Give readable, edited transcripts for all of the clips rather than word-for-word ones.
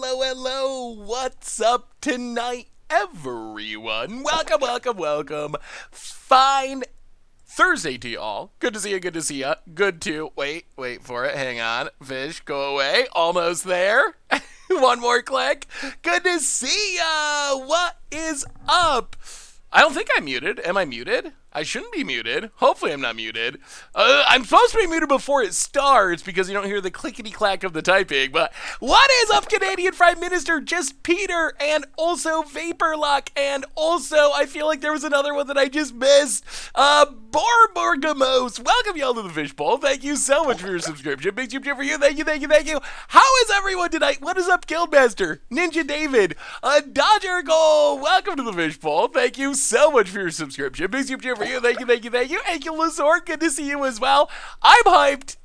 hello. What's up tonight, everyone? Welcome. Fine Thursday to y'all. Good to see ya. Good to, wait for it. Hang on. Fish, go away. Almost there. One more click. Good to see ya. What is up? I don't think I'm muted. Am I muted? I shouldn't be muted. Hopefully I'm not muted. I'm supposed to be muted before it starts because you don't hear the clickety-clack of the typing. But what is up, Canadian Prime Minister Just Peter, and also Vaporlock, and also I feel like there was another one that I just missed. Borborgamos. Welcome y'all to the Fishbowl. Thank you so much for your subscription. Big cheer for you. Thank you. How is everyone tonight? What is up, Guildmaster? Ninja David. Dodger Goal. Welcome to the Fishbowl. Thank you so much for your subscription. Big cheer for you. Thank you. Thank you, Lazor. Good to see you as well. I'm hyped.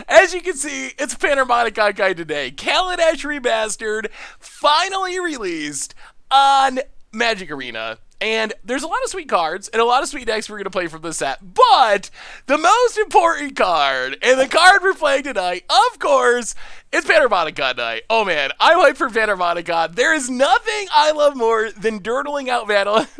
As you can see, it's Panharmonicon guy today. Kaladesh Remastered, finally released on Magic Arena. And there's a lot of sweet cards and a lot of sweet decks we're going to play from this set. But the most important card, and the card we're playing tonight, of course, it's Panharmonicon night. Oh man, I'm hyped for Panharmonicon. There is nothing I love more than dirtling out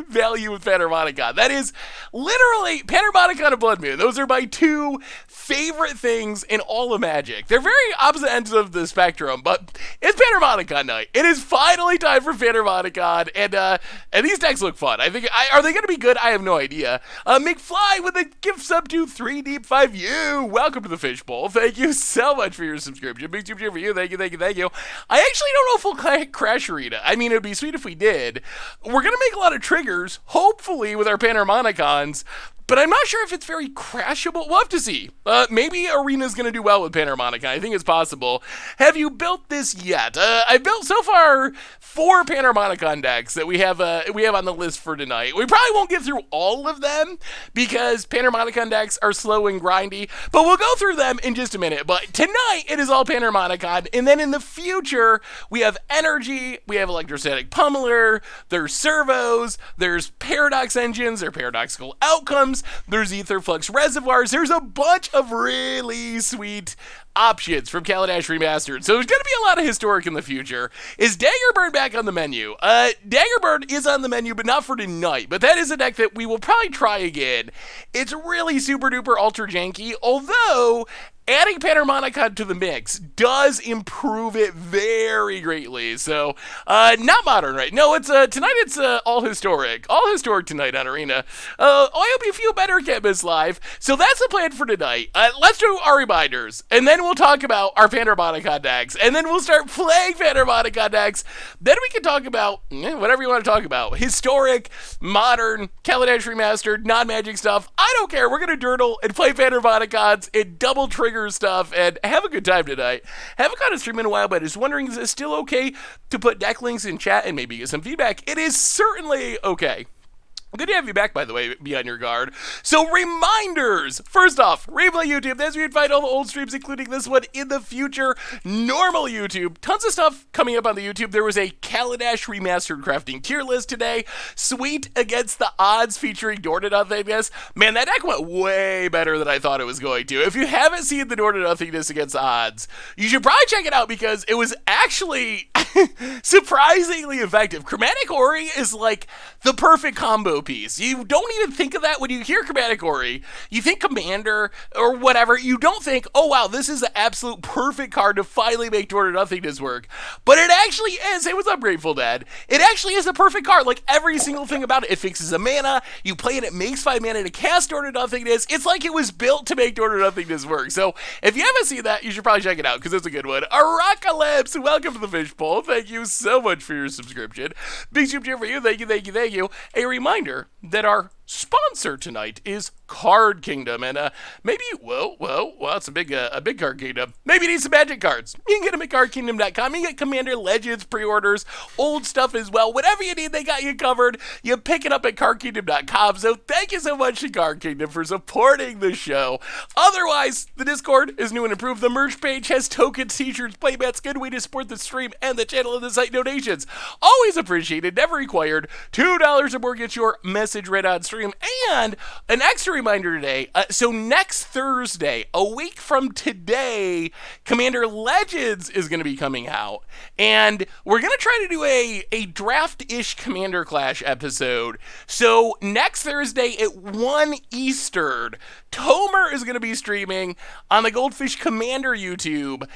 value with Panharmonicon. That is literally Panharmonicon and Blood Moon. Those are my two favorite things in all of Magic. They're very opposite ends of the spectrum, but it's Panharmonicon night. It is finally time for Panharmonicon, and these decks look fun. I think, are they going to be good? I have no idea. McFly with a gift sub to 3 Deep 5U. Welcome to the Fishbowl. Thank you so much for your subscription. Big super for you. Thank you. I actually don't know if we'll crash Arena. I mean, it would be sweet if we did. We're going to make a lot of triggers, hopefully, with our Panharmonicons. But I'm not sure if it's very crashable. We'll have to see. Maybe Arena's going to do well with Panharmonicon. I think it's possible. Have you built this yet? I've built so far 4 Panharmonicon decks that we have on the list for tonight. We probably won't get through all of them because Panharmonicon decks are slow and grindy. But we'll go through them in just a minute. But tonight, it is all Panharmonicon. And then in the future, we have Energy. We have Electrostatic Pummeler. There's Servos. There's Paradox Engines. There are Paradoxical Outcomes. There's Etherflux Reservoirs. There's a bunch of really sweet options from Kaladesh Remastered. So there's going to be a lot of historic in the future. Is Daggerbird back on the menu? Daggerbird is on the menu, but not for tonight. But that is a deck that we will probably try again. It's really super duper ultra janky, although adding Panharmonicon to the mix does improve it very greatly. So, not modern, right? No, it's tonight it's all historic. All historic tonight on Arena. I hope you feel better, Can't Miss Live. So that's the plan for tonight. Let's do our reminders, and then we'll talk about our Panharmonicon decks, and then we'll start playing Panharmonicon decks. Then we can talk about whatever you want to talk about. Historic, modern, Kaladesh Remastered, non-Magic stuff. I don't care. We're going to dirtle and play Panharmonicons and double trigger stuff and have a good time tonight. Haven't got a stream in a while, but just wondering, is it still okay to put deck links in chat and maybe get some feedback? It is certainly okay. Good to have you back, by the way, be on your guard. So, reminders! First off, replay YouTube. That's where you'd find all the old streams, including this one in the future. Normal YouTube. Tons of stuff coming up on the YouTube. There was a Kaladesh Remastered Crafting tier list today. Sweet Against the Odds featuring Door to Nothingness. Man, that deck went way better than I thought it was going to. If you haven't seen the Door to Nothingness Against the Odds, you should probably check it out because it was actually surprisingly effective. Chromatic Ori is like the perfect combo piece. You don't even think of that when you hear Chromatic Ori. You think Commander or whatever. You don't think, oh wow, this is the absolute perfect card to finally make Door to Nothingness work. But it actually is. Hey, what's up, Grateful Dad? It actually is a perfect card. Like every single thing about it. It fixes a mana. You play it, it makes 5 mana to cast Door to Nothingness. It's like it was built to make Door to Nothingness work. So if you haven't seen that, you should probably check it out because it's a good one. Aracalypse, welcome to the Fishbowl. Thank you so much for your subscription. Big super cheer for you. Thank you. A reminder that our sponsor tonight is Card Kingdom, and maybe it's a big Card Kingdom. Maybe you need some Magic cards. You can get them at cardkingdom.com. You can get Commander Legends pre-orders, old stuff as well. Whatever you need, they got you covered. You pick it up at cardkingdom.com. So thank you so much to Card Kingdom for supporting the show. Otherwise, the Discord is new and improved. The merch page has tokens, t-shirts, playmats. Good way to support the stream and the channel and the site. Donations always appreciated, never required. $2 or more gets your message read on stream. stream. And an extra reminder today. So next Thursday, a week from today, Commander Legends is going to be coming out. And we're going to try to do a draft-ish Commander Clash episode. So next Thursday at 1 Eastern, Tomer is going to be streaming on the Goldfish Commander YouTube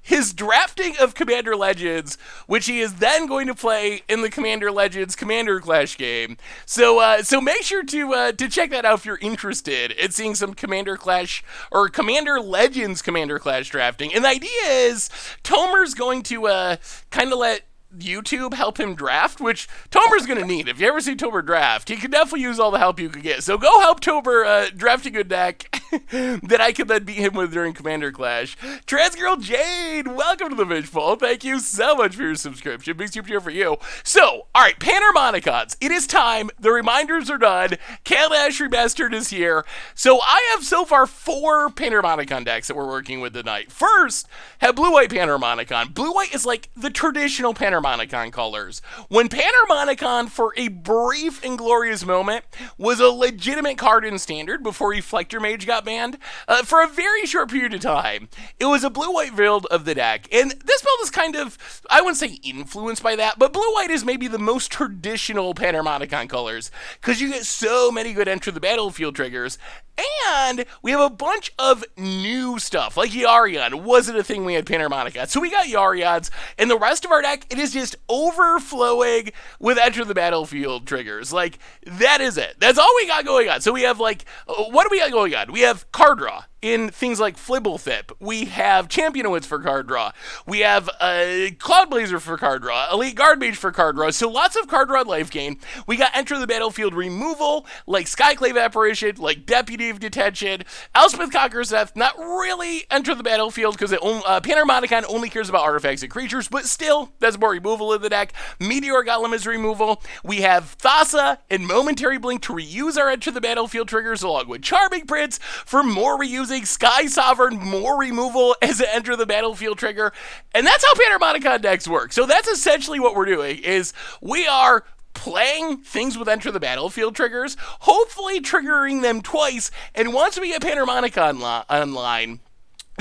his drafting of Commander Legends, which he is then going to play in the Commander Legends Commander Clash game. So make sure to check that out if you're interested in seeing some Commander Clash or Commander Legends Commander Clash drafting. And the idea is Tomer's going to kind of let YouTube help him draft, which Tomer's going to need. If you ever see Tomer draft, he could definitely use all the help you could get. So go help Tomer draft a good deck that I could then beat him with during Commander Clash. Transgirl Jade, welcome to the Fishbowl. Thank you so much for your subscription. Big super here for you. So, all right, Panharmonicons. It is time. The reminders are done. Kalash Remastered is here. So I have so far 4 Panharmonicon decks that we're working with tonight. First, have Blue-White Panharmonicon. Blue-White is like the traditional Panharmonicon colors. When Panharmonicon, for a brief and glorious moment, was a legitimate card in Standard before Reflector Mage got banned, for a very short period of time, it was a blue-white build of the deck. And this build is kind of, I wouldn't say influenced by that, but blue-white is maybe the most traditional Panharmonicon colors, because you get so many good enter the battlefield triggers. And we have a bunch of new stuff, like Yarion wasn't a thing we had Panharmonicon. So we got Yarions, and the rest of our deck, it is just overflowing with enter the battlefield triggers. Like, that is it. That's all we got going on. So we have, like, what do we got going on? We have card draw in things like Flibblethip. We have Championwoods for card draw. We have Cloudblazer for card draw. Elite Guardmage for card draw. So lots of card draw life gain. We got enter the battlefield removal, like Skyclave Apparition, like Deputy of Detention. Elspeth Conquers Death, not really enter the battlefield because Panharmonicon only cares about artifacts and creatures, but still, that's more removal in the deck. Meteor Golem is removal. We have Thassa and Momentary Blink to reuse our enter the battlefield triggers, along with Charming Prince for more reusing. Sky Sovereign, more removal as an enter the battlefield trigger. And that's how Panharmonicon decks work. So that's essentially what we're doing, is we are playing things with enter the battlefield triggers, hopefully triggering them twice, and once we get Panharmonicon online,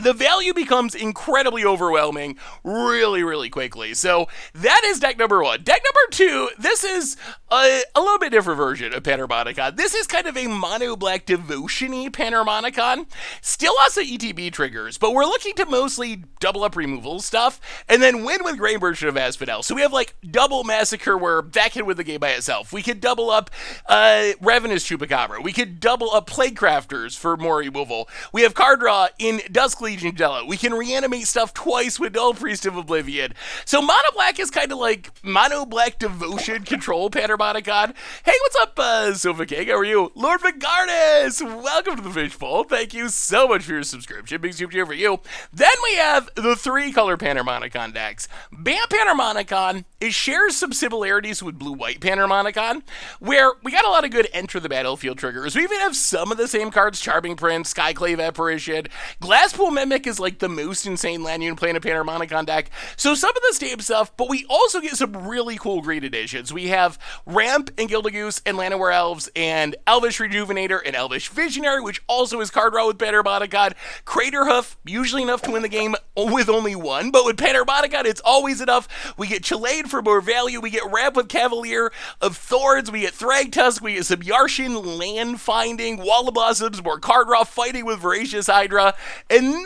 the value becomes incredibly overwhelming really quickly. So that is deck number 1. Deck number 2, this is a little bit different version of Panharmonicon. This is kind of a mono-black devotion-y Panharmonicon. Still lots of ETB triggers, but we're looking to mostly double up removal stuff, and then win with Grainburst of Asphodel. So we have like double Massacre where that can win the game by itself. We could double up Ravenous Chupacabra. We could double up Plaguecrafters for more removal. We have card draw in Dusk Legion Jello. We can reanimate stuff twice with Null Priest of Oblivion. So Mono Black is kind of like Mono Black Devotion Control Panharmonicon. Hey, what's up, Sofa King? How are you? Lord Vigardis! Welcome to the Fishbowl. Thank you so much for your subscription. Big super cheer for you. Then we have the 3-color Panharmonicon decks. Bam Panharmonicon, it shares some similarities with Blue-White Panharmonicon, where we got a lot of good enter the battlefield triggers. We even have some of the same cards, Charming Prince, Skyclave Apparition. Glasspool Mimic is like the most insane land you can play in a Panharmonicon deck. So some of the same stuff, but we also get some really cool green additions. We have Ramp and Gildagoose and Llanowar Elves and Elvish Rejuvenator and Elvish Visionary, which also is card draw with Panharmonicon. Craterhoof, usually enough to win the game with only 1, but with Panharmonicon, it's always enough. We get Chilean for more value. We get Ramp with Cavalier of Thorns. We get Thragtusk. We get some Yarshin land finding, Wall of Blossoms, more card draw, fighting with Voracious Hydra. And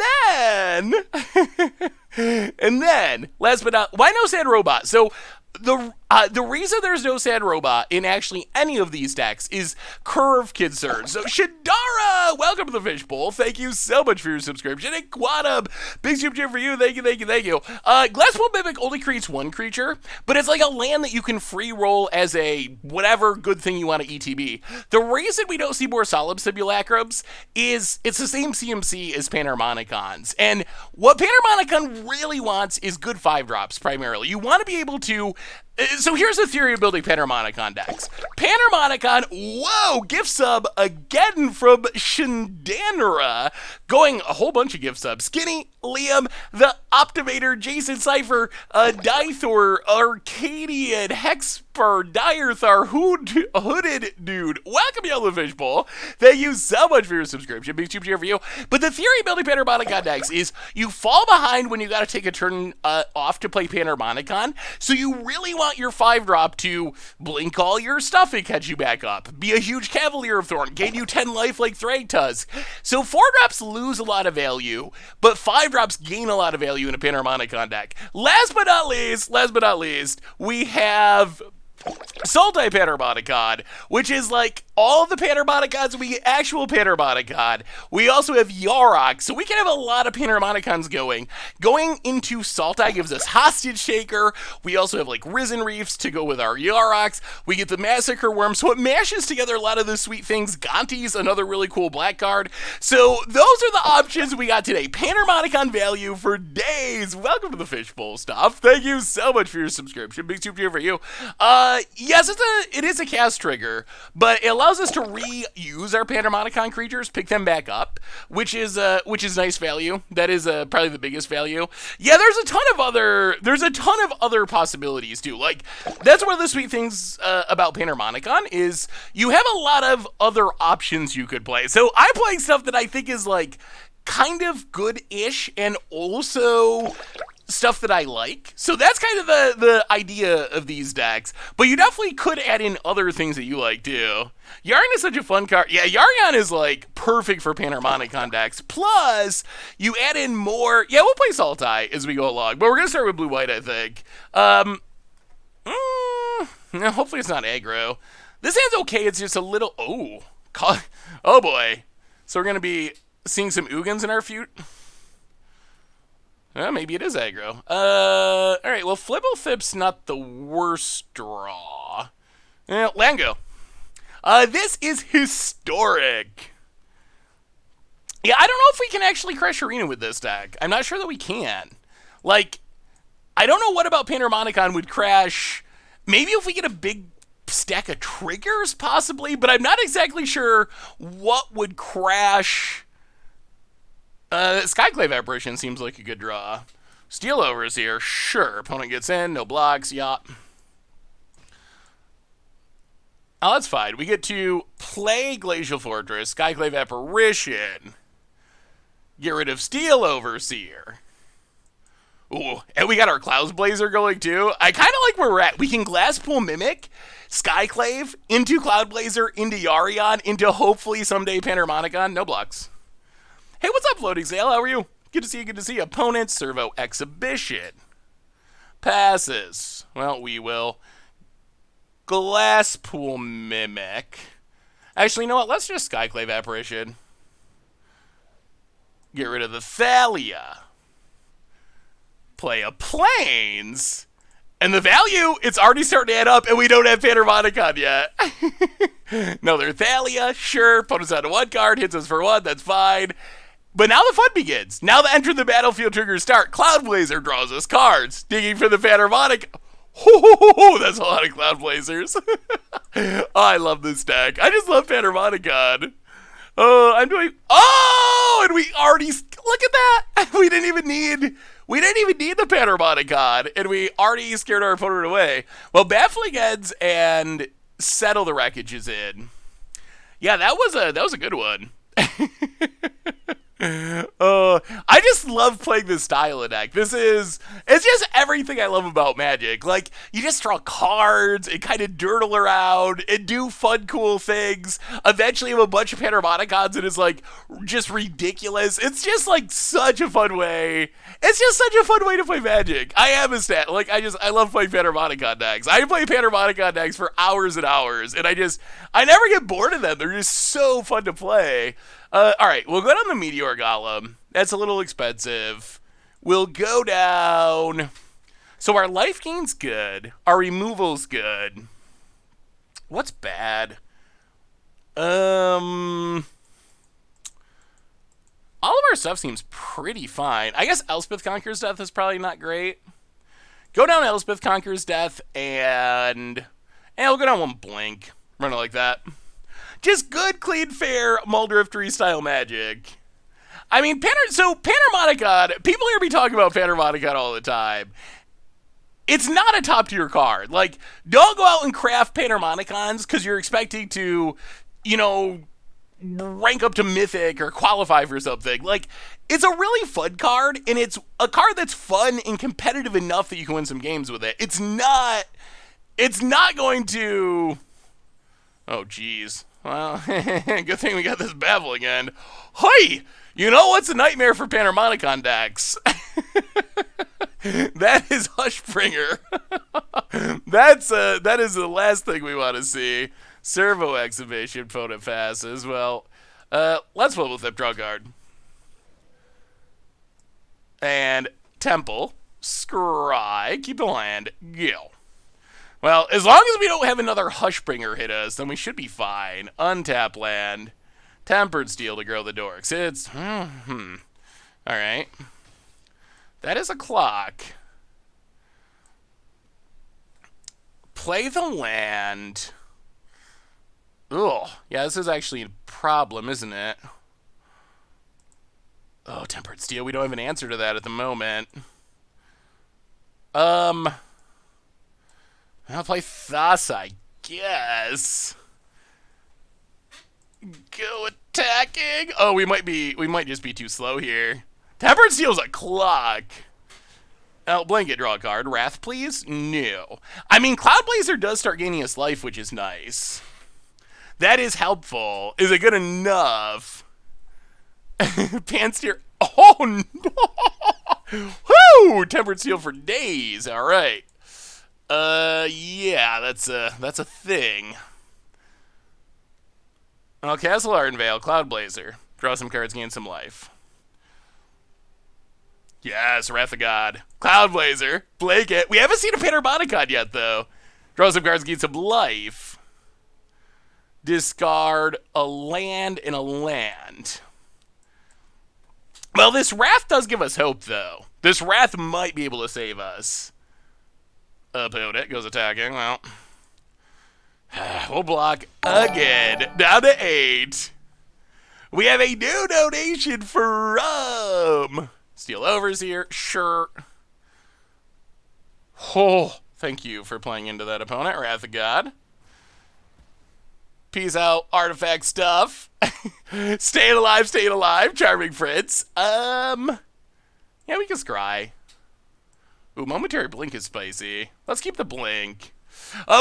then, last but not, why no Sand Robot? So the reason there's no Sand Robot in actually any of these decks is curve concerns. So Shadara, welcome to the Fishbowl. Thank you so much for your subscription. And Quantum, big super cheer for you. Thank you. Glasspool Mimic only creates 1 creature, but it's like a land that you can free roll as a whatever good thing you want to ETB. The reason we don't see more Solemn Simulacrums is it's the same CMC as Panharmonicons. And what Panharmonicon really wants is good 5-drops primarily. You want to be able to. So here's the theory of building Panharmonicon decks. Panharmonicon, whoa, gift sub again from Shindanra, going a whole bunch of gift subs. Skinny, Liam, the Optimator, Jason Cypher, Dythor, Arcadian, Hex Super Direthar Hooded Dude. Welcome to the Fishbowl. Thank you so much for your subscription. Big super cheer for you. But the theory building Panharmonicon decks is you fall behind when you got to take a turn off to play Panharmonicon. So you really want your 5-drop to blink all your stuff and catch you back up. Be a huge Cavalier of Thorn. Gain you 10 life like Thragtusk. So 4-drops lose a lot of value, but 5-drops gain a lot of value in a Panharmonicon deck. Last but not least, we have Sultai Panharmonicon, which is like all the Panharmonicons, we get actual Panharmonicon. We also have Yarok, so we can have a lot of Panharmonicons going. Going into Sultai gives us Hostage Taker. We also have like Risen Reefs to go with our Yaroks. We get the Massacre Worm, so it mashes together a lot of the sweet things. Gonti's another really cool black card. So those are the options we got today. Panharmonicon value for days. Welcome to the Fishbowl stuff. Thank you so much for your subscription. Big super cheer for you. Yes, it is a cast trigger, but it allows us to reuse our Panharmonicon creatures, pick them back up, which is nice value. That is probably the biggest value. Yeah, there's a ton of other possibilities too. Like that's one of the sweet things about Panharmonicon is you have a lot of other options you could play. So I'm playing stuff that I think is like kind of good-ish and also stuff that I like. So that's kind of the idea of these decks. But you definitely could add in other things that you like too. Yarion is such a fun card. Yeah, Yarion is like perfect for Panharmonicon decks. Plus, you add in more. Yeah, we'll play Sultai as we go along. But we're going to start with blue-white, I think. Hopefully it's not aggro. This hand's okay. It's just a little... Oh boy. So we're going to be seeing some Ugins in our feud. Maybe it is aggro. Alright, well, Flibblethip's not the worst draw. Lango. This is historic. Yeah, I don't know if we can actually crush Arena with this deck. I'm not sure that we can. Like, I don't know what about Panharmonicon would crash. Maybe if we get a big stack of triggers, possibly, but I'm not exactly sure what would crash. Skyclave Apparition seems like a good draw. Steel over is here. Sure. Opponent gets in. No blocks. Yup. Oh, that's fine. We get to play Glacial Fortress, Skyclave Apparition. Get rid of Steel Overseer. Ooh, and we got our Clouds Blazer going too. I kind of like where we're at. We can Glasspool Mimic, Skyclave, into Cloud Blazer, into Yarion, into hopefully someday Panharmonicon. No blocks. Hey, what's up, Floating Sail? How are you? Good to see you, good to see you. Opponent, Servo Exhibition. Passes. Well, we will Glasspool Mimic. Actually, you know what? Let's just Skyclave Apparition. Get rid of the Thalia. Play a Plains. And the value, it's already starting to add up, and we don't have Panharmonicon yet. Another Thalia, sure. Opponent's out of 1 card, hits us for 1, that's fine. But now the fun begins. Now the enter the battlefield triggers start. Cloud Blazer draws us cards. Digging for the Panharmonicon. That's a lot of Cloud Blazers. Oh, I love this deck. I just love Panharmonicon. I'm doing... Oh! And we already... Look at that! We didn't even need the Panharmonicon, and we already scared our opponent away. Well, Baffling Heads and Settle the Wreckage is in. Yeah, that was a good one. I just love playing this style of deck. It's just everything I love about Magic. Like, you just draw cards and kind of dirtle around and do fun, cool things. Eventually you have a bunch of Panharmonicons and it's like just ridiculous. It's just like such a fun way. It's just such a fun way to play Magic. I am a stat. Like, I love playing Panharmonicon decks. I play Panharmonicon decks for hours and hours, and I never get bored of them. They're just so fun to play. Alright, we'll go down the Meteor Golem. That's a little expensive. We'll go down... So our life gain's good. Our removal's good. What's bad? All of our stuff seems pretty fine. I guess Elspeth Conqueror's Death is probably not great. Go down Elspeth Conqueror's Death and we'll go down 1 Blink. Run it like that. Just good, clean, fair, Muldriftery style Magic. I mean, Panharmonicon, people hear me talking about Panharmonicon all the time. it's not a top tier card. Like, don't go out and craft Panharmonicons because you're expecting to, you know, rank up to Mythic or qualify for something. Like, it's a really fun card, and it's a card that's fun and competitive enough that you can win some games with it. It's not going to. Oh, geez. Well, good thing we got this babbling end. Hi! You know what's a nightmare for Panharmonicon decks? That is Hushbringer. That is the last thing we want to see. Servo Exhibition, opponent passes. Well, let's flip with Draw card. And Temple, Scry, keep the land, go. Well, as long as we don't have another Hushbringer hit us, then we should be fine. Untap land, Tempered Steel to grow the dorks. It's, alright. That is a clock. Play the land. Ugh. Yeah, this is actually a problem, isn't it? Oh, Tempered Steel. We don't have an answer to that at the moment. I'll play Thassa, I guess. Go attacking. Oh, we might just be too slow here. Tempered Steel's a clock. Oh, blanket draw a card. Wrath, please? No. I mean, Cloudblazer does start gaining us life, which is nice. That is helpful. Is it good enough? Panseer. Oh, no! Woo! Tempered Steel for days. All right. Yeah, that's a thing. Oh, Castle Ardenvale, Cloudblazer. Draw some cards, gain some life. Yes, Wrath of God. Cloudblazer. Blanket. We haven't seen a Panharmonicon yet, though. Draw some cards, gain some life. Discard a land and a land. Well, this Wrath does give us hope, though. This Wrath might be able to save us. Opponent goes attacking. Well, we'll block again. Down to 8. We have a new donation from Steel Overseer. Sure. Oh, thank you for playing into that opponent. Wrath of God. Peace out, artifact stuff. Staying alive, Charming Fritz. Yeah, we can scry. Ooh, Momentary Blink is spicy. Let's keep the blink.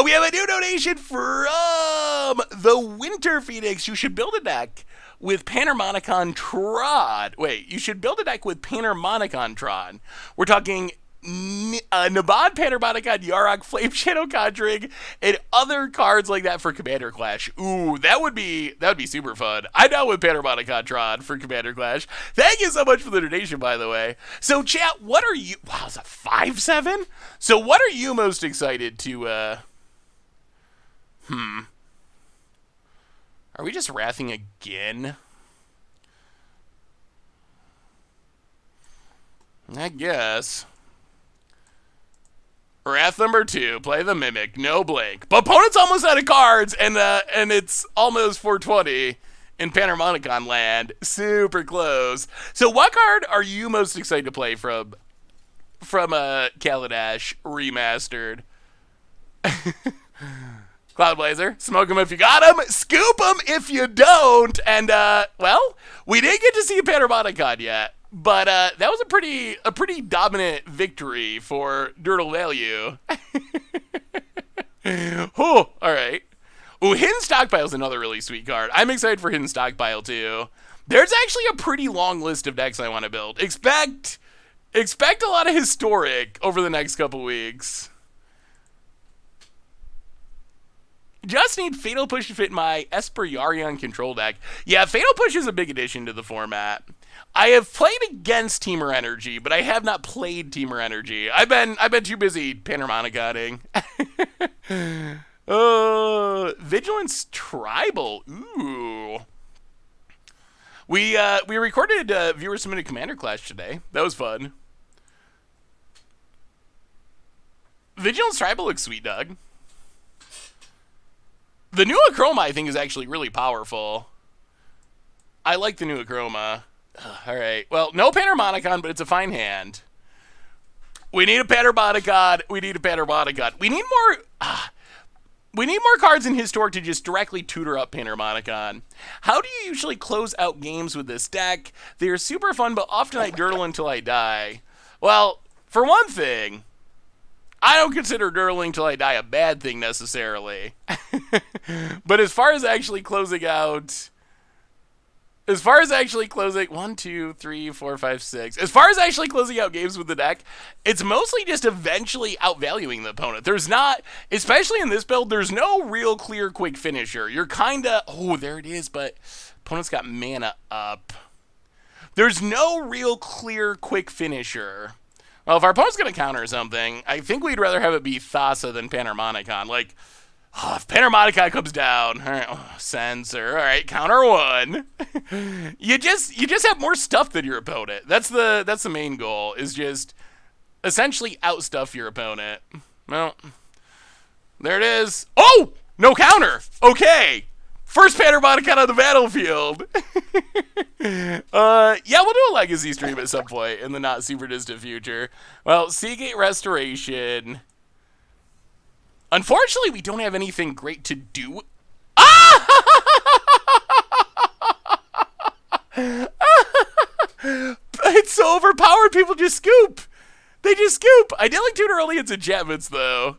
We have a new donation from the Winter Phoenix. You should build a deck with Panharmonicon Tron. Wait, you should build a deck with Panharmonicon Tron. We're talking Nabad, Panharmonicon, Yarok, Flame Shadow Conjuring, and other cards like that for Commander Clash. Ooh, that would be super fun. I'm down with Panharmonicon Tron for Commander Clash. Thank you so much for the donation, by the way. So, chat, what are you... Wow, is that 5-7? So, what are you most excited to... Are we just wrathing again? I guess... Wrath number 2, play the Mimic, no blink. But opponent's almost out of cards, and it's almost 420 in Panharmonicon land. Super close. So what card are you most excited to play from Kaladesh Remastered? Cloudblazer, smoke him if you got him, scoop him if you don't. And, well, we didn't get to see a Panharmonicon yet. But that was a pretty dominant victory for Dirtle Value. Oh, all right. Ooh, Hidden Stockpile is another really sweet card. I'm excited for Hidden Stockpile too. There's actually a pretty long list of decks I want to build. Expect a lot of historic over the next couple weeks. Just need Fatal Push to fit my Esper Yarion control deck. Yeah, Fatal Push is a big addition to the format. I have played against Teamer Energy, but I have not played Teamer Energy. I've been too busy Panharmoniconing. Vigilance Tribal. Ooh. We recorded a viewer submitted Commander Clash today. That was fun. Vigilance Tribal looks sweet, Doug. The new Achroma, I think, is actually really powerful. I like the new Achroma. All right. Well, no Panharmonicon, but it's a fine hand. We need a Panharmonicon. We need a Panharmonicon. We need more. We need more cards in Historic to just directly tutor up Panharmonicon. How do you usually close out games with this deck? They're super fun, but often I dirtle until I die. Well, for one thing, I don't consider dirtling till I die a bad thing necessarily. But as far as actually closing out... As far as actually closing... 1, 2, 3, 4, 5, 6. As far as actually closing out games with the deck, it's mostly just eventually outvaluing the opponent. There's not... Especially in this build, there's no real clear quick finisher. You're kind of... Oh, there it is, but... Opponent's got mana up. There's no real clear quick finisher. Well, if our opponent's going to counter something, I think we'd rather have it be Thassa than Panharmonicon. Like... Oh, if Panharmonicon comes down, all right, Censor, all right, counter 1. you just have more stuff than your opponent. That's the main goal, is just essentially outstuff your opponent. Well, there it is. Oh, no counter. Okay, first Panharmonicon on the battlefield. Yeah, we'll do a Legacy stream at some point in the not super distant future. Well, Seagate Restoration. Unfortunately, we don't have anything great to do. Ah! It's so overpowered, people just scoop. They just scoop. I did like tutor only its enchantments, though.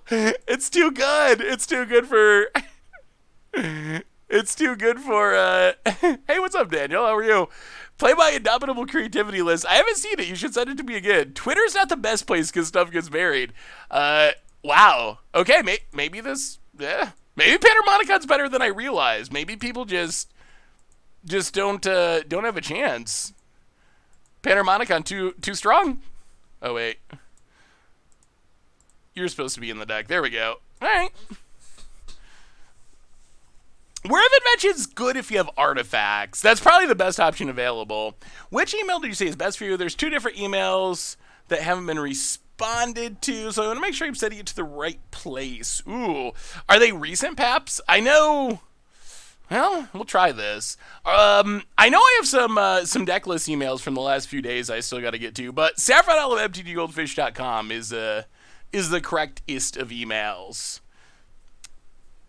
It's too good. It's too good for... It's too good for... Hey, what's up, Daniel? How are you? Play my Indomitable Creativity list. I haven't seen it. You should send it to me again. Twitter's not the best place because stuff gets buried. Wow. Okay, maybe this... Yeah. Maybe Panharmonicon's better than I realized. Maybe people just don't have a chance. Panharmonicon too strong? Oh, wait. You're supposed to be in the deck. There we go. All right. Wherever Invention's good if you have artifacts. That's probably the best option available. Which email did you say is best for you? There's 2 different emails that haven't been responded to, so I want to make sure I'm sending it to the right place. Ooh. Are they recent paps? I know... Well, we'll try this. I know I have some deck list emails from the last few days I still got to get to, but saffronolive@mtggoldfish.com is the correctest of emails.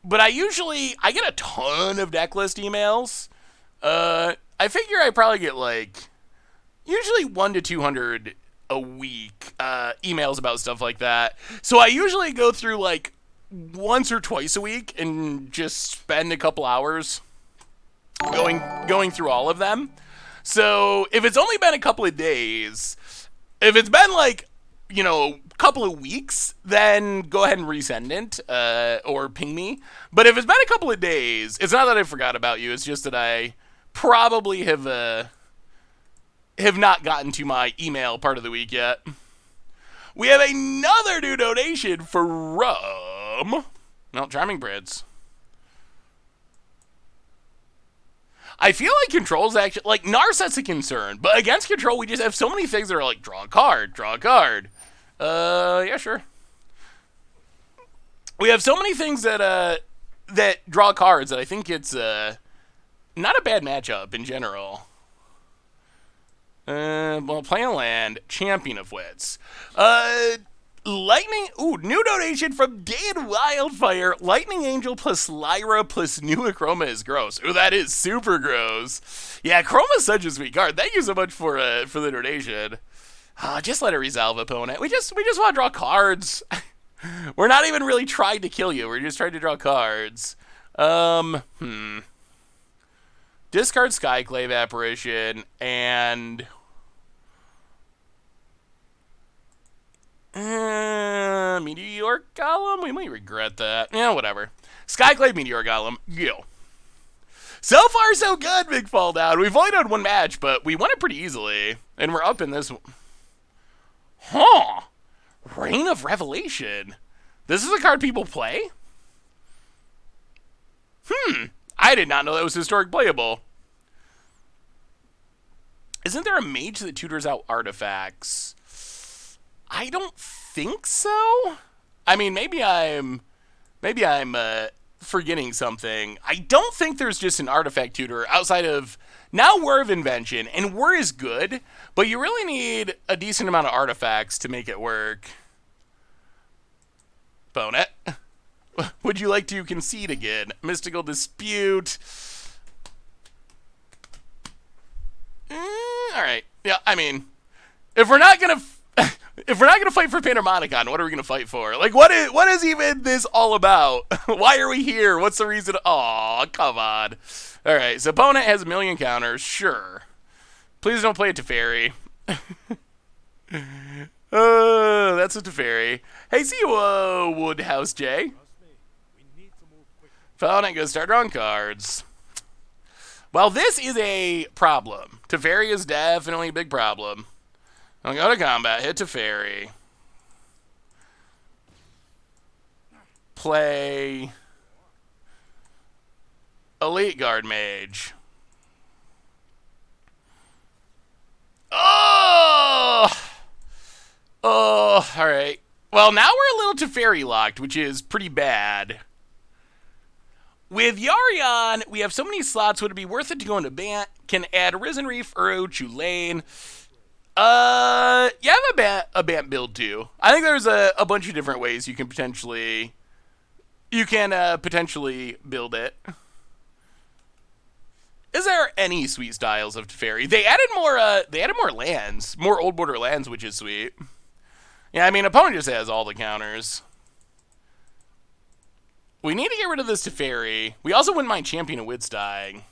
But I get a ton of deck list emails. I figure I probably get usually 100 to 200 a week emails about stuff like that. So I usually go through once or twice a week and just spend a couple hours going through all of them. So if it's only been a couple of days, if it's been a couple of weeks, then go ahead and resend it or ping me. But if it's been a couple of days, it's not that I forgot about you. It's just that I probably have not gotten to my email part of the week yet. We have another new donation from... Well, Charming Brits. I feel like Control's actually... Narset's a concern, but against Control, we just have so many things that are draw a card, draw a card. Yeah, sure. We have so many things that draw cards that I think it's not a bad matchup in general. Well, play a land, Champion of Wits. Lightning, new donation from Dan Wildfire. Lightning Angel plus Lyra plus new Chroma is gross. Ooh, that is super gross. Yeah, Chroma's such a sweet card. Thank you so much for the donation. Just let it resolve, opponent. We just want to draw cards. We're not even really trying to kill you. We're just trying to draw cards. Discard Skyclave Apparition and... Meteor Golem? We might regret that. Yeah, whatever. Skyclave, Meteor Golem. Go. So far, so good, Big Fall Down. We've only done one match, but we won it pretty easily. And we're up in this... Huh. Reign of Revelation. This is a card people play? I did not know that was historic playable. Isn't there a mage that tutors out artifacts? I don't think so. I mean, maybe I'm forgetting something. I don't think there's just an artifact tutor outside of Now Whir of Invention, and Whir is good, but you really need a decent amount of artifacts to make it work. Bonnet. Would you like to concede again? Mystical Dispute. Alright. Yeah, I mean, if we're not gonna fight for Panharmonicon, what are we gonna fight for? Like, what is even this all about? Why are we here? What's the reason? Aw, come on. Alright, so opponent has a million counters, sure. Please don't play a Teferi. That's a Teferi. Hey, see you, Woodhouse J. Opponent goes start drawing cards. Well, this is a problem. Teferi is definitely a big problem. I'll go to combat, hit Teferi. Play Elite Guard Mage. Oh! Oh, alright. Well, now we're a little Teferi locked, which is pretty bad. With Yarion, we have so many slots. Would it be worth it to go into Bant? Can add Risen Reef, Uro, Chulane. Yeah, I have a Bant build too. I think there's a bunch of different ways you can potentially build it. Is there any sweet styles of Teferi? They added more lands, more old border lands, which is sweet. Yeah, I mean, opponent just has all the counters. We need to get rid of this Teferi. We also wouldn't mind Champion of Wits dying.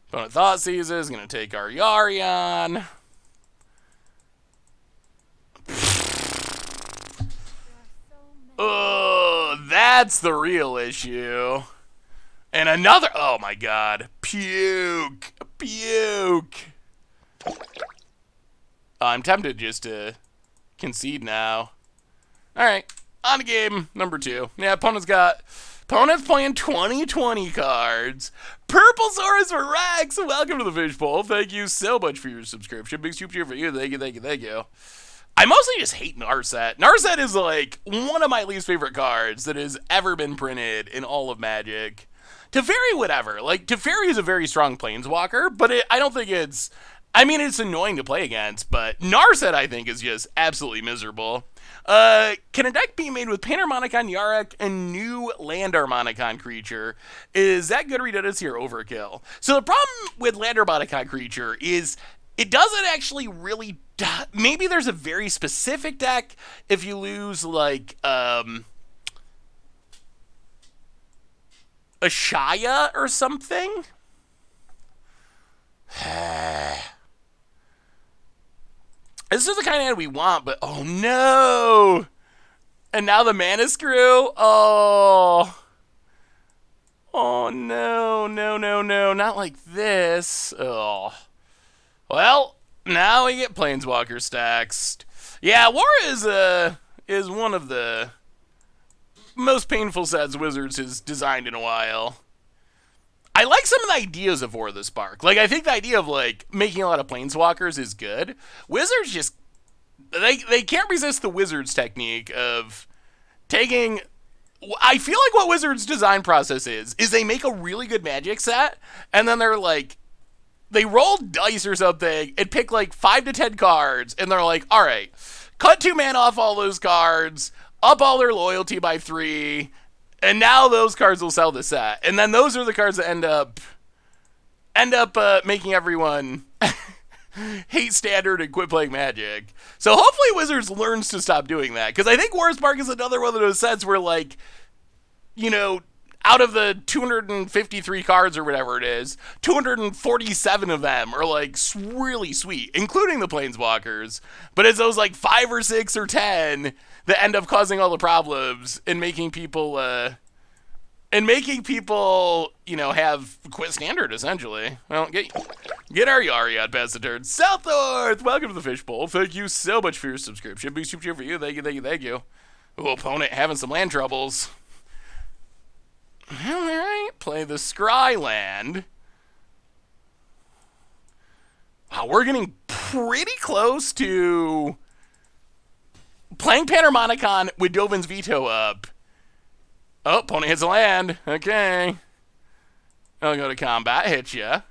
Opponent Thoughtseizes is going to take our Yarion. Oh, that's the real issue. And another, oh my god. Puke. Puke. I'm tempted just to concede now. Alright. On to game number 2. Yeah, opponent's playing 2020 cards. Purple Saurus for Rex. Welcome to the Fishbowl. Thank you so much for your subscription. Big super cheer for you. Thank you, thank you, thank you. I mostly just hate Narset. Narset is like one of my least favorite cards that has ever been printed in all of Magic. Teferi, whatever. Like, Teferi is a very strong Planeswalker, but I don't think it's... I mean, it's annoying to play against, but Narset, I think, is just absolutely miserable. Can a deck be made with Panharmonicon, Yarok, and new Land Harmonicon creature? Is that good redundancy or overkill? So the problem with Land Harmonicon creature is it doesn't actually really... Maybe there's a very specific deck if you lose, like, a Shaya or something? This is the kind of hand we want, but oh no! And now the mana screw? Oh. Oh no, no, no, no, not like this. Oh. Well, now we get Planeswalker stacks. Yeah, War is one of the most painful sets Wizards has designed in a while. I like some of the ideas of War of the Spark. Like, I think the idea of, like, making a lot of Planeswalkers is good. Wizards just... They can't resist the Wizards technique of taking... I feel like what Wizards' design process is they make a really good Magic set, and then they're like... They roll dice or something and pick, like, 5 to 10 cards, and they're like, alright, cut 2 mana off all those cards, up all their loyalty by 3... And now those cards will sell the set. And then those are the cards that end up making everyone hate Standard and quit playing Magic. So hopefully Wizards learns to stop doing that. Because I think War of Spark is another one of those sets where, like, you know, out of the 253 cards or whatever it is, 247 of them are, like, really sweet, including the Planeswalkers. But it's those, like, 5 or 6 or 10... that end up causing all the problems and making people, you know, have quit Standard, essentially. Well, get our Yari out past the turn. South North, welcome to the Fishbowl. Thank you so much for your subscription. Big super cheer for you. Thank you, thank you, thank you. Ooh, opponent having some land troubles. All right, play the Scry land. Wow, we're getting pretty close to... playing Panharmonicon with Dovin's Veto up. Oh, opponent hits a land. Okay. I'll go to combat, hit ya.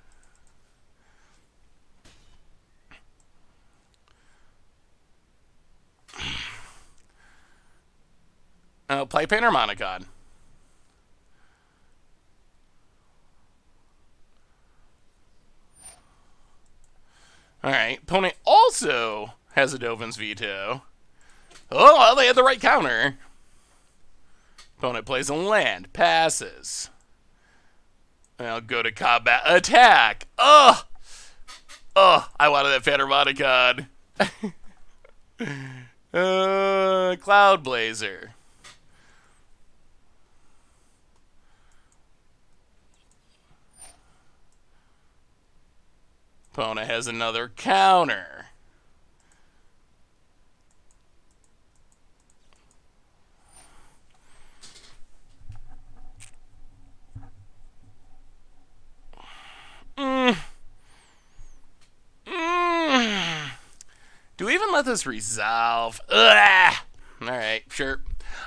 Play Panharmonicon. Alright, opponent also has a Dovin's Veto. Oh, well, they had the right counter. Opponent plays a land, passes. I'll go to combat, attack. Ugh! Ugh, I wanted that Panharmonicon. Cloud Blazer. Opponent has another counter. Do we even let this resolve? Ugh. Alright, sure.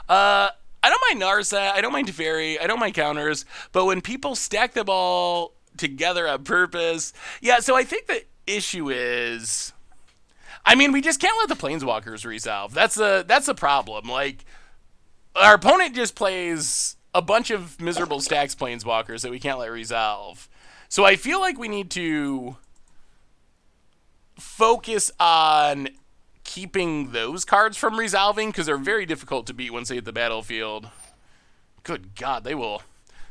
I don't mind Narset, I don't mind Teferi, I don't mind counters, but when people stack them all together on purpose... Yeah, so I think the issue is... I mean, we just can't let the Planeswalkers resolve. That's the problem. Like, our opponent just plays a bunch of miserable stacks Planeswalkers that we can't let resolve. So I feel like we need to focus on keeping those cards from resolving, because they're very difficult to beat once they hit the battlefield. Good God, they will...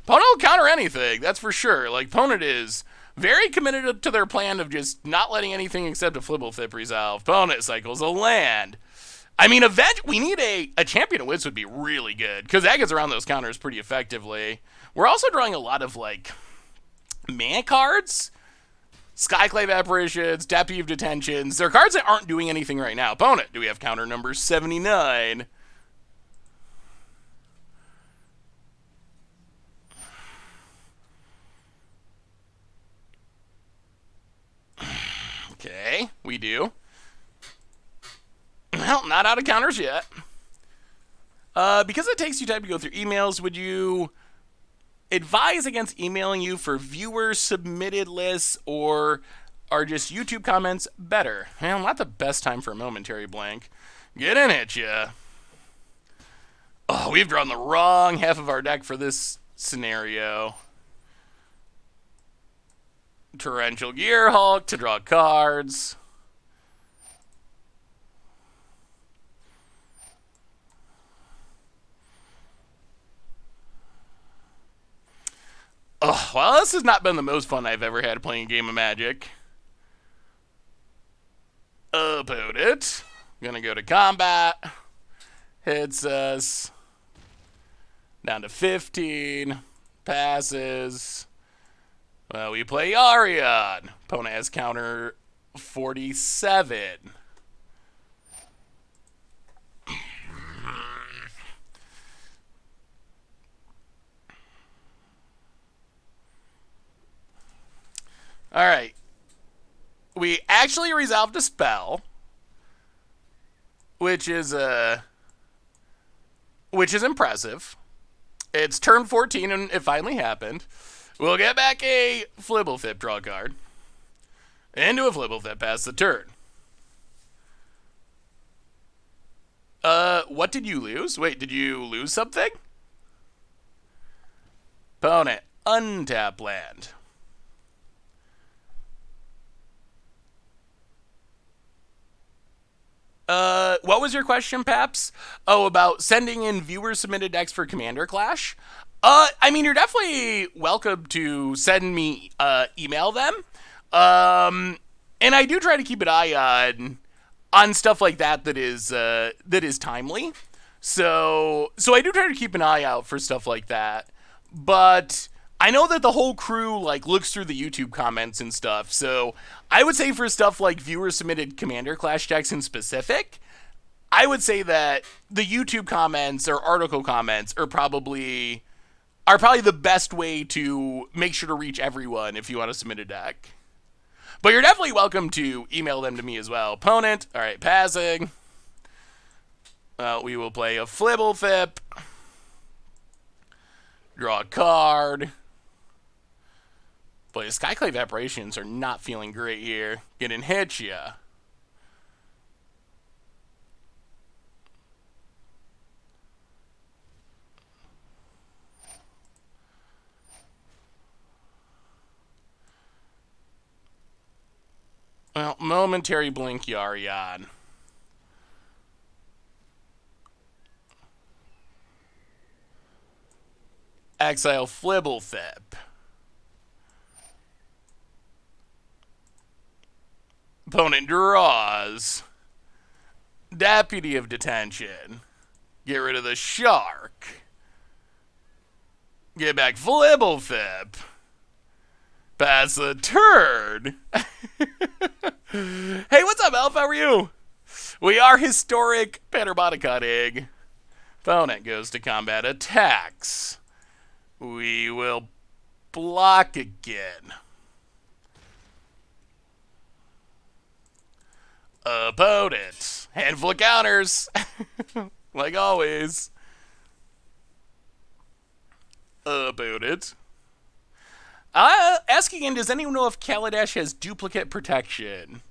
Opponent will counter anything, that's for sure. Like, opponent is very committed to their plan of just not letting anything except a Flibblethip resolve. Opponent cycles a land. I mean, we need a Champion of Wits would be really good, because that gets around those counters pretty effectively. We're also drawing a lot of, like, mana cards. Skyclave Apparitions, Deputy of Detentions. They're cards that aren't doing anything right now. Opponent, do we have counter number 79? Okay, we do. Well, not out of counters yet. Because it takes you time to go through emails, would you advise against emailing you for viewer-submitted lists, or are just YouTube comments better? Well, not the best time for a momentary blank. Get in it, ya. Oh, we've drawn the wrong half of our deck for this scenario. Torrential Gearhulk to draw cards. Oh, well, this has not been the most fun I've ever had playing a game of Magic. Opponent. Gonna go to combat. Hits us. Down to 15. Passes. Well, we play Arion. Opponent has counter 47. Alright. We actually resolved a spell, which is impressive. It's turn 14 and it finally happened. We'll get back a Flibblethip draw card. Into a Flibblethip past the turn. What did you lose? Wait, did you lose something? Opponent, untap land. What was your question, Paps? Oh, about sending in viewer-submitted decks for Commander Clash? I mean, you're definitely welcome to send me, email them. And I do try to keep an eye on stuff like that is timely. So I do try to keep an eye out for stuff like that. But I know that the whole crew, like, looks through the YouTube comments and stuff, so I would say for stuff like viewer-submitted Commander Clash decks in specific, I would say that the YouTube comments or article comments are probably the best way to make sure to reach everyone if you want to submit a deck. But you're definitely welcome to email them to me as well. Opponent, all right, passing. We will play a Flibblethip. Draw a card. But his Skyclave Apparitions are not feeling great here. Getting hit ya. Well, momentary blink Yarion. Exile Flibblethip. Opponent draws. Deputy of Detention. Get rid of the Shark. Get back Flibblethip. Pass the turn. Hey, what's up, Elf? How are you? We are historic Panharmonicon egg. Opponent goes to combat attacks. We will block again. Opponent. Handful of counters. Like always. Opponent. Asking again, does anyone know if Kaladesh has duplicate protection?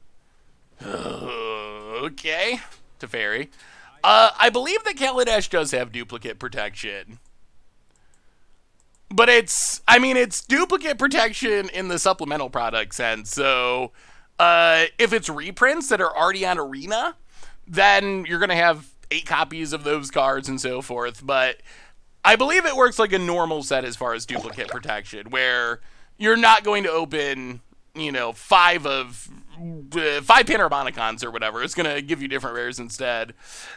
Okay. Teferi. I believe that Kaladesh does have duplicate protection. But it's duplicate protection in the supplemental product sense. So, if it's reprints that are already on Arena, then you're going to have 8 copies of those cards and so forth. But I believe it works like a normal set as far as duplicate protection, where you're not going to open, 5 Panharmonicons or whatever. It's going to give you different rares instead.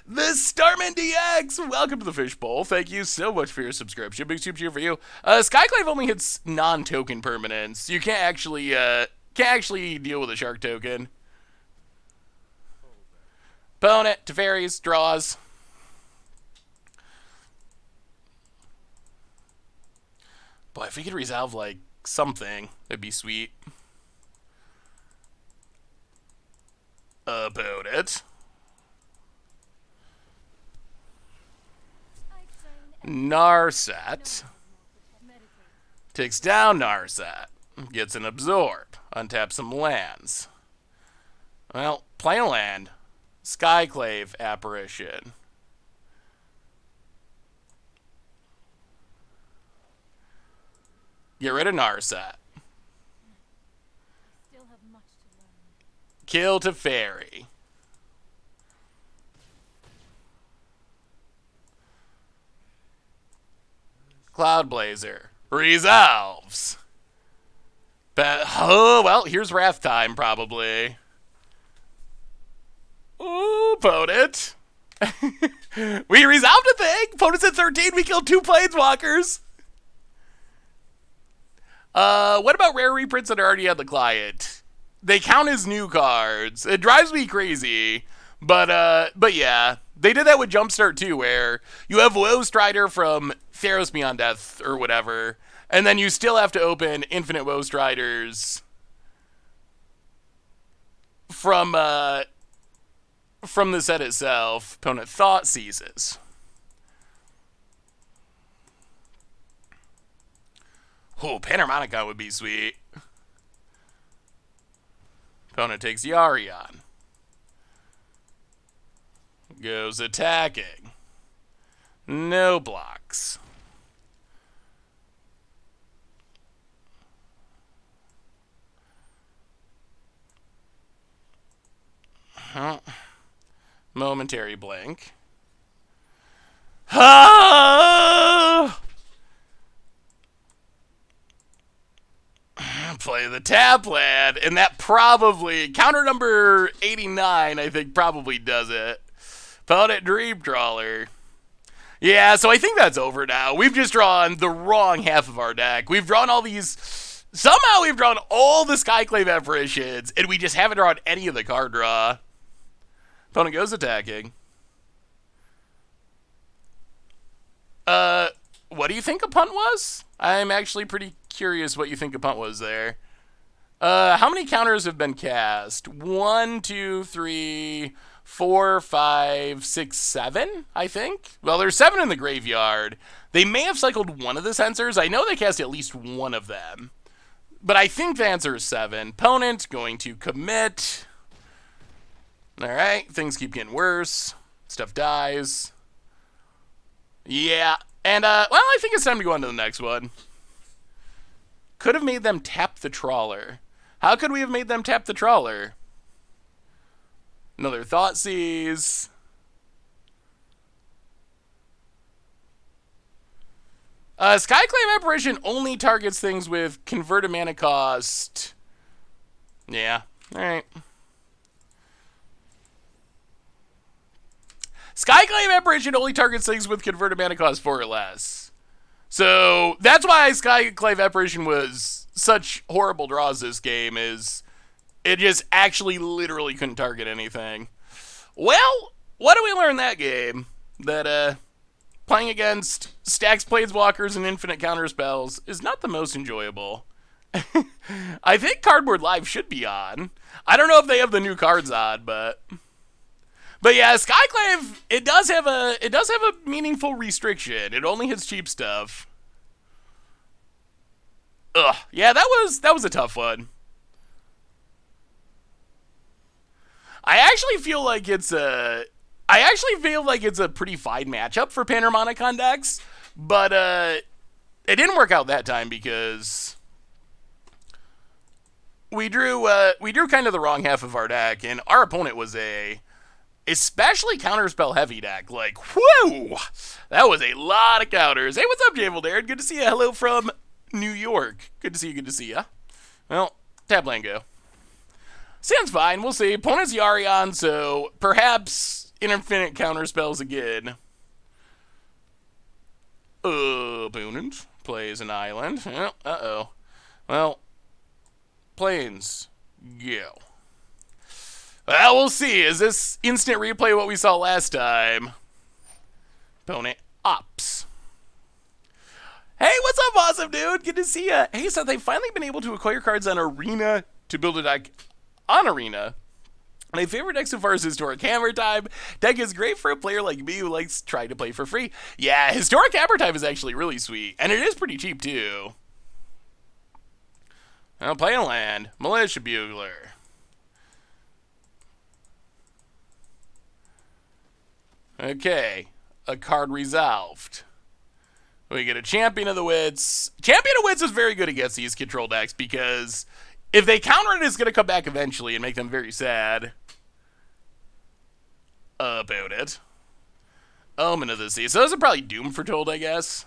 The Starman DX, welcome to the Fishbowl. Thank you so much for your subscription. Big super cheer for you. Skyclave only hits non-token permanents. You can't actually deal with a shark token. Opponent, Teferis, draws. Boy, if we could resolve, like, something, that'd be sweet. Opponent. Narset. Takes down Narset. Gets an absorb. Untap some lands. Well, play a land. Skyclave Apparition. Get rid of Narset. Kill Teferi. Cloudblazer. Resolves. Oh, well, here's Wrath time, probably. Ooh, opponent. We resolved a thing. Opponent's at 13. We killed 2 Planeswalkers. What about rare reprints that are already on the client? They count as new cards. It drives me crazy. But yeah. They did that with Jumpstart too, where you have Woe Strider from Theros Beyond Death or whatever, and then you still have to open Infinite Woe Striders from the set itself. Opponent Thought Seizes. Oh, Panharmonicon would be sweet. Opponent takes Yarion. Goes attacking. No blocks. Momentary blink. Ah! Play the tap land, and that probably, counter number 89, I think, probably does it. Opponent Dream Trawler. Yeah, so I think that's over now. We've just drawn the wrong half of our deck. We've drawn all these, somehow we've drawn all the Skyclave Apparitions, and we just haven't drawn any of the card draw. Opponent goes attacking. What do you think a punt was? I'm actually pretty curious what you think a punt was there. How many counters have been cast? 1, 2, 3, 4, 5, 6, 7, I think. Well, there's 7 in the graveyard. They may have cycled one of the sensors. I know they cast at least one of them. But I think the answer is 7. Opponent going to commit. Alright, things keep getting worse. Stuff dies. Yeah, and, well, I think it's time to go on to the next one. Could have made them tap the Trawler. How could we have made them tap the Trawler? Another Thoughtseize. Skyclave Apparition only targets things with converted mana cost. Yeah, alright. Skyclave Apparition only targets things with converted mana cost 4 or less. So that's why Skyclave Apparition was such horrible draws this game, is it just actually literally couldn't target anything. Well, what do we learn that game? That, playing against stacks Planeswalkers and infinite counterspells is not the most enjoyable. I think Cardboard Live should be on. I don't know if they have the new cards on, but yeah, Skyclave, it does have a meaningful restriction. It only hits cheap stuff. Ugh. Yeah, that was a tough one. I actually feel like it's a pretty fine matchup for Panharmonicon decks, but it didn't work out that time because we drew kind of the wrong half of our deck, and our opponent was a especially counterspell heavy deck. Like, whoo! That was a lot of counters. Hey, what's up, Javel Darren? Good to see you. Hello from New York. Good to see you. Well, tap land go. Sounds fine. We'll see. Opponent's Yarion, so perhaps infinite counterspells again. Opponent plays an island. Uh-oh. Well, planes go. Well, we'll see. Is this instant replay what we saw last time? Opponent ops. Hey, what's up, awesome dude? Good to see ya. Hey, so they've finally been able to acquire cards on Arena to build a deck on Arena. My favorite deck so far is Historic Hammer Time. Deck is great for a player like me who likes trying to play for free. Yeah, Historic Hammer Time is actually really sweet, and it is pretty cheap too. I'll play a land. Militia Bugler. Okay, a card resolved. We get a Champion of the Wits. Champion of Wits is very good against these control decks because if they counter it, it's going to come back eventually and make them very sad about it. Omen of the Sea. So those are probably doomed for Told, I guess.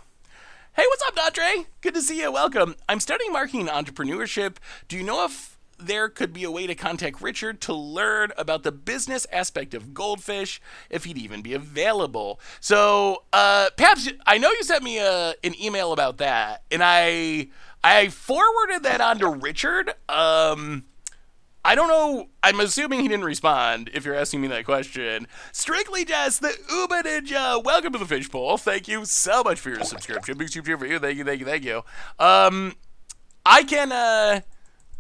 Hey, what's up, Datre? Good to see you. Welcome. I'm studying marketing and entrepreneurship. Do you know if there could be a way to contact Richard to learn about the business aspect of Goldfish, if he'd even be available? So, perhaps, I know you sent me an email about that, and I forwarded that on to Richard. I don't know. I'm assuming he didn't respond, if you're asking me that question. Strictly Jess, the Uba Ninja, welcome to the Fishbowl. Thank you so much for your subscription. Big super for you. Thank you.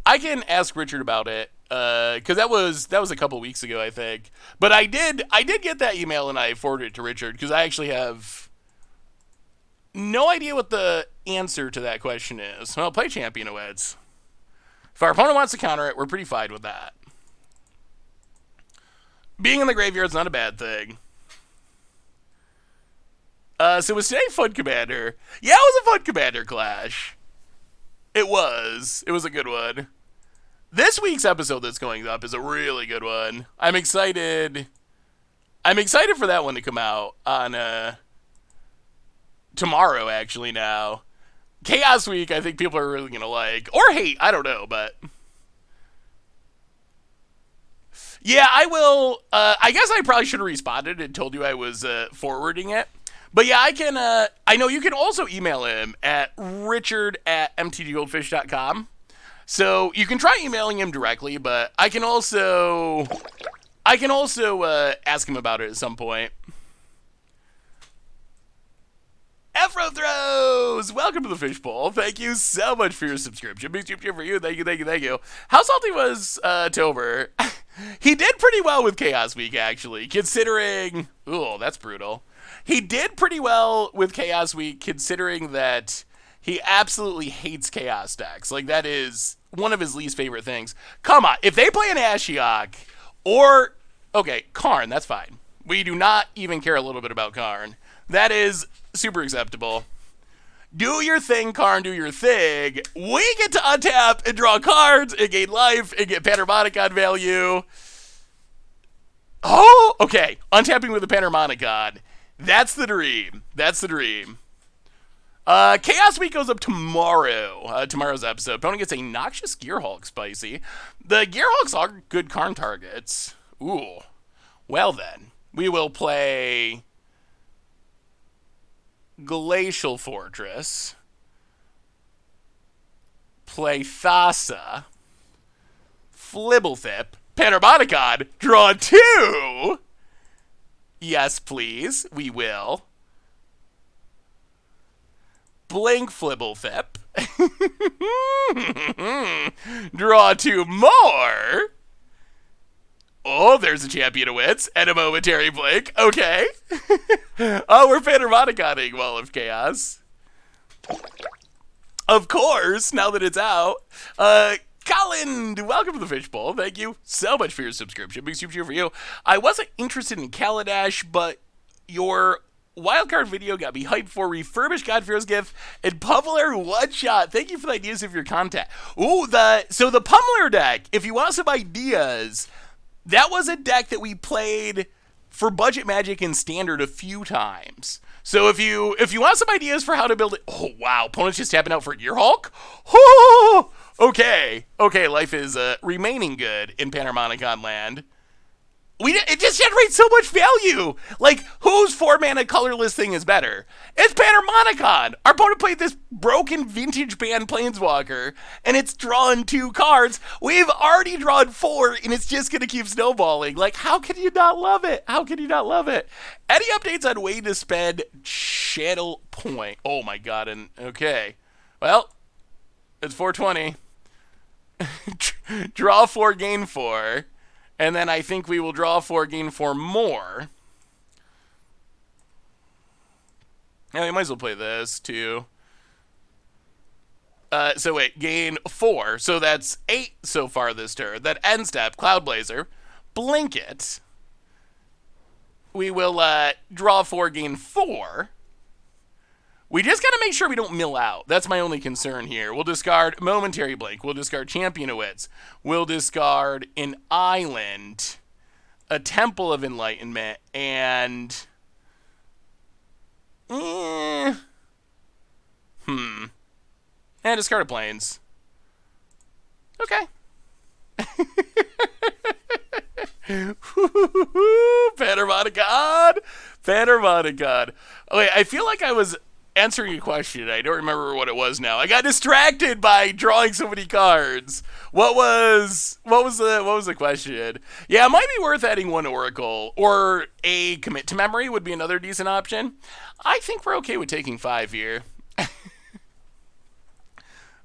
I can ask Richard about it, because that was a couple weeks ago, I think. But I did get that email, and I forwarded it to Richard, because I actually have no idea what the answer to that question is. Well, play Champion of Wits. If our opponent wants to counter it, we're pretty fine with that. Being in the graveyard's not a bad thing. So was today Fun Commander? Yeah, it was a Fun Commander clash. It was a good one. This week's episode that's going up is a really good one. I'm excited for that one to come out on tomorrow, actually, now. Chaos Week, I think people are really going to like. Or hate, I don't know, but yeah, I will. I guess I probably should have responded and told you I was forwarding it. But yeah, I know you can also email him at richard@mtggoldfish.com. So you can try emailing him directly, but I can also ask him about it at some point. Afro Throws! Welcome to the Fishbowl. Thank you so much for your subscription. Big cheer for you. Thank you. How salty was Tober? He did pretty well with Chaos Week, actually, considering... Ooh, that's brutal. He did pretty well with Chaos Week, considering that he absolutely hates Chaos decks. Like, that is one of his least favorite things. Come on, if they play an Ashiok, or... Okay, Karn, that's fine. We do not even care a little bit about Karn. That is super acceptable. Do your thing, Karn, do your thing. We get to untap and draw cards and gain life and get Panharmonicon value. Oh, okay. Untapping with the Panharmonicon. That's the dream. That's the dream. Chaos Week goes up tomorrow. Tomorrow's episode. Opponent gets a Noxious Gearhulk spicy. The Gearhulks are good Karn targets. Ooh. Well then. We will play Glacial Fortress. Play Thassa. Flibblethip. Panharmonicon. Draw 2. Yes, please. We will. Blink Flibblethip. Draw 2 more. Oh, there's a Champion of Wits and a momentary blink. Okay. Oh, we're Panharmoniconing Wall of Chaos. Of course, now that it's out. Colin, welcome to the Fishbowl. Thank you so much for your subscription. Big super cheer for you. I wasn't interested in Kaladesh, but your wildcard video got me hyped for refurbished God-Fear's gift and Pummeler one-shot. Thank you for the ideas of your content. Ooh, so the Pummeler deck, if you want some ideas, that was a deck that we played for Budget Magic and Standard a few times. So if you want some ideas for how to build it, oh wow, opponent's just tapping out for Gearhulk. Oh, okay, life is remaining good in Panharmonicon land. It just generates so much value. Like, whose 4-mana colorless thing is better? It's Panharmonicon. Our opponent played this broken vintage band Planeswalker, and it's drawn 2 cards. We've already drawn 4, and it's just going to keep snowballing. Like, how can you not love it? How can you not love it? Any updates on way to spend channel point? Oh, my God. And okay. Well, it's 420. Draw 4, gain 4. And then I think we will draw 4, gain 4 more. Yeah, we might as well play this, too. So wait, gain 4. So that's 8 so far this turn. Then end step, Cloudblazer. Blink it. We will draw 4, gain 4. We just got to make sure we don't mill out. That's my only concern here. We'll discard Momentary Blink. We'll discard Champion of Wits. We'll discard an Island, a Temple of Enlightenment, and... And discard a Plains. Okay. Panharmonicon! Panharmonicon. Okay, I feel like I was answering a question. I don't remember what it was now. I got distracted by drawing so many cards. What was the question? Yeah, it might be worth adding 1 Oracle, or a Commit to Memory would be another decent option. I think we're okay with taking 5 here.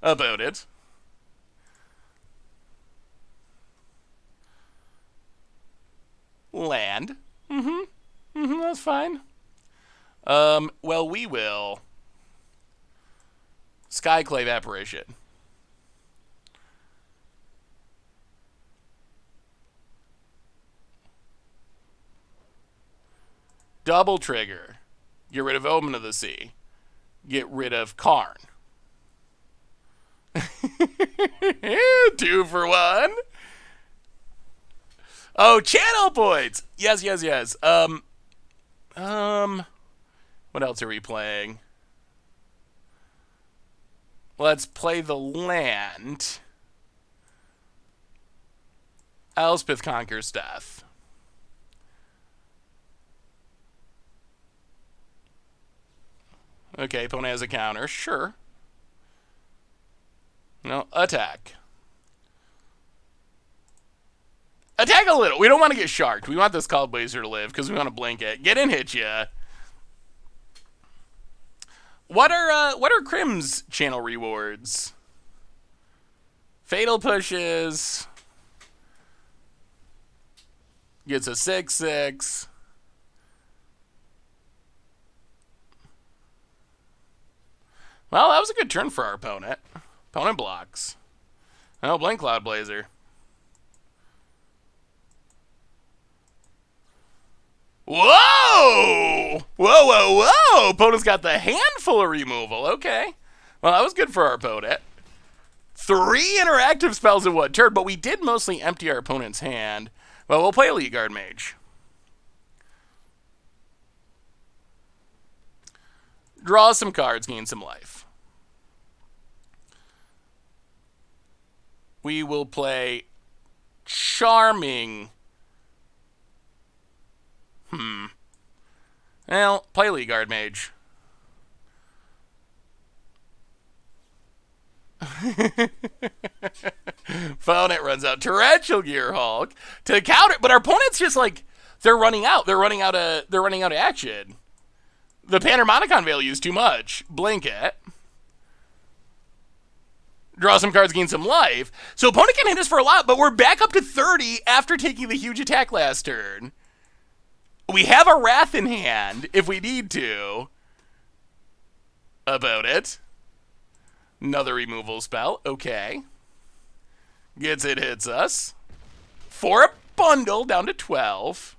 About it. Land. That's fine. Well, we will Skyclave Apparition. Double trigger. Get rid of Omen of the Sea. Get rid of Karn. 2 for 1. Oh, channel points. Yes. What else are we playing? Let's play the land. Elspeth Conquers Death. Okay, opponent has a counter. Sure. No, attack. Attack a little. We don't want to get sharked. We want this Cloudblazer to live because we want to blink it. Get in, hit ya. What are Crim's channel rewards? Fatal Pushes. Gets a 6/6. Well, that was a good turn for our opponent. Opponent blocks. Oh, blink Cloudblazer. Whoa! Whoa! Opponent's got the handful of removal. Okay. Well, that was good for our opponent. 3 interactive spells in 1 turn, but we did mostly empty our opponent's hand. Well, we'll play Elite Guard Mage. Draw some cards, gain some life. We will play Charming. Well, play League Guard Mage. Opponent runs out Torrential Gear Hulk to counter, but our opponent's just like they're running out. They're running out of action. The Panharmonicon value is too much. Blink it. Draw some cards, gain some life. So opponent can hit us for a lot, but we're back up to 30 after taking the huge attack last turn. We have a Wrath in hand if we need to. About it. Another removal spell. Okay. Gets it, hits us. For a bundle, down to 12.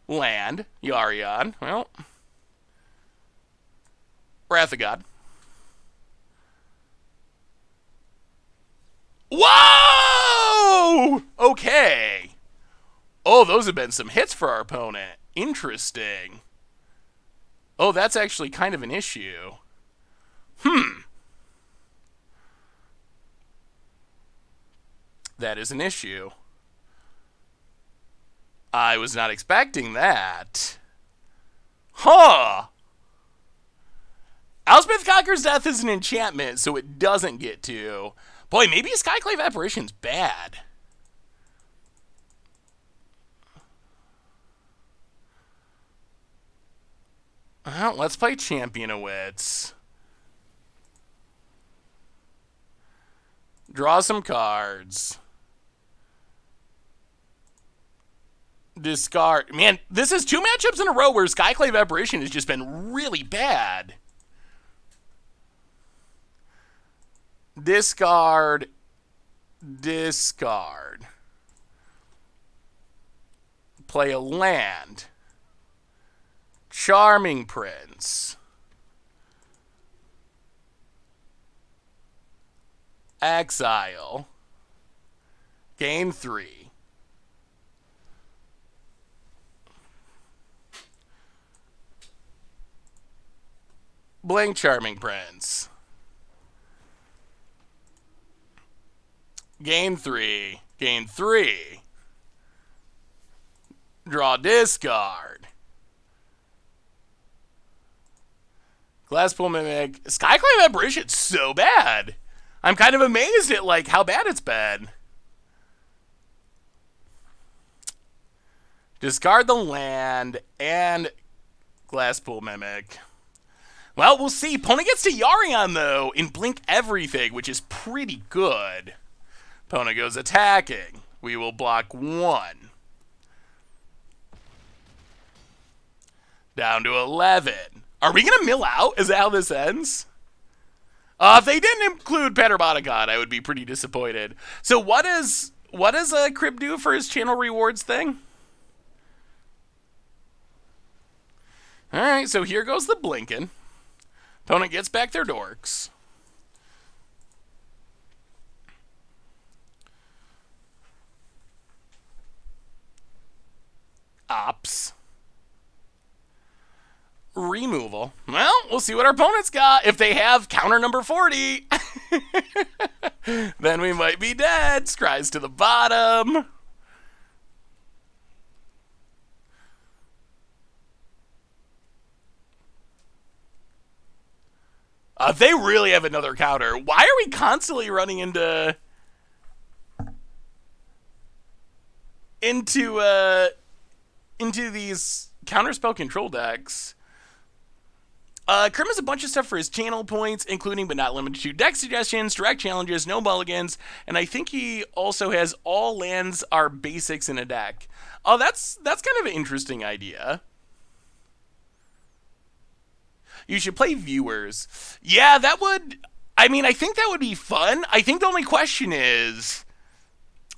Land. Yarion. Well. Wrath of God. Whoa! Okay. Oh, those have been some hits for our opponent. Interesting. Oh, that's actually kind of an issue. That is an issue. I was not expecting that. Huh. Elspeth Conquers Death is an enchantment, so it doesn't get to. Boy, maybe Skyclave Apparition's bad. Well, let's play Champion of Wits. Draw some cards. Discard. Man, this is 2 matchups in a row where Skyclave Apparition has just been really bad. Discard. Discard. Play a land. Charming Prince. Exile. Gain 3. Blink Charming Prince. Gain 3. Gain 3. Draw discard. Glasspool Mimic. Skyclave Apparition's so bad. I'm kind of amazed at like how bad it's been. Discard the land and Glasspool Mimic. Well, we'll see. Opponent gets to Yarion, though, and blink everything, which is pretty good. Opponent goes attacking. We will block 1. Down to 11. Are we going to mill out? Is that how this ends? If they didn't include Panharmonicon, I would be pretty disappointed. So what does Crib do for his channel rewards thing? All right, so here goes the blinking. Opponent gets back their dorks. Ops. Removal. Well, we'll see what our opponent's got. If they have counter number 40, then we might be dead. Scries to the bottom. If they really have another counter, why are we constantly running into these counterspell control decks? Krim has a bunch of stuff for his channel points, including but not limited to deck suggestions, direct challenges, no mulligans, and I think he also has all lands are basics in a deck. Oh, that's kind of an interesting idea. You should play viewers. Yeah, that would... I mean, I think that would be fun. I think the only question is...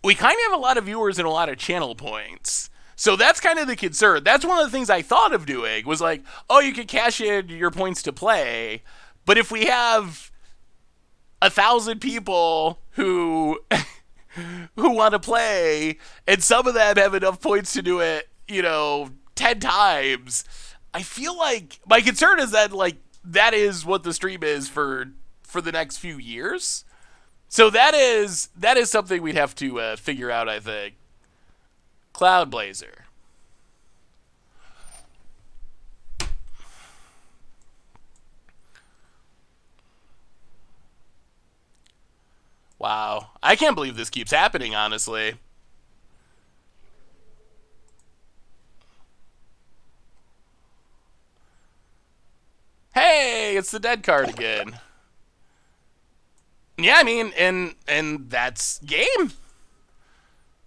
we kind of have a lot of viewers and a lot of channel points. So that's kind of the concern. That's one of the things I thought of doing, was like, oh, you could cash in your points to play. But if we have 1,000 people who want to play, and some of them have enough points to do it, 10 times... I feel like my concern is that like that is what the stream is for the next few years. So that is something we'd have to figure out, I think. Cloud Blazer. Wow. I can't believe this keeps happening, honestly. Hey, it's the dead card again. Yeah, I mean, and that's game.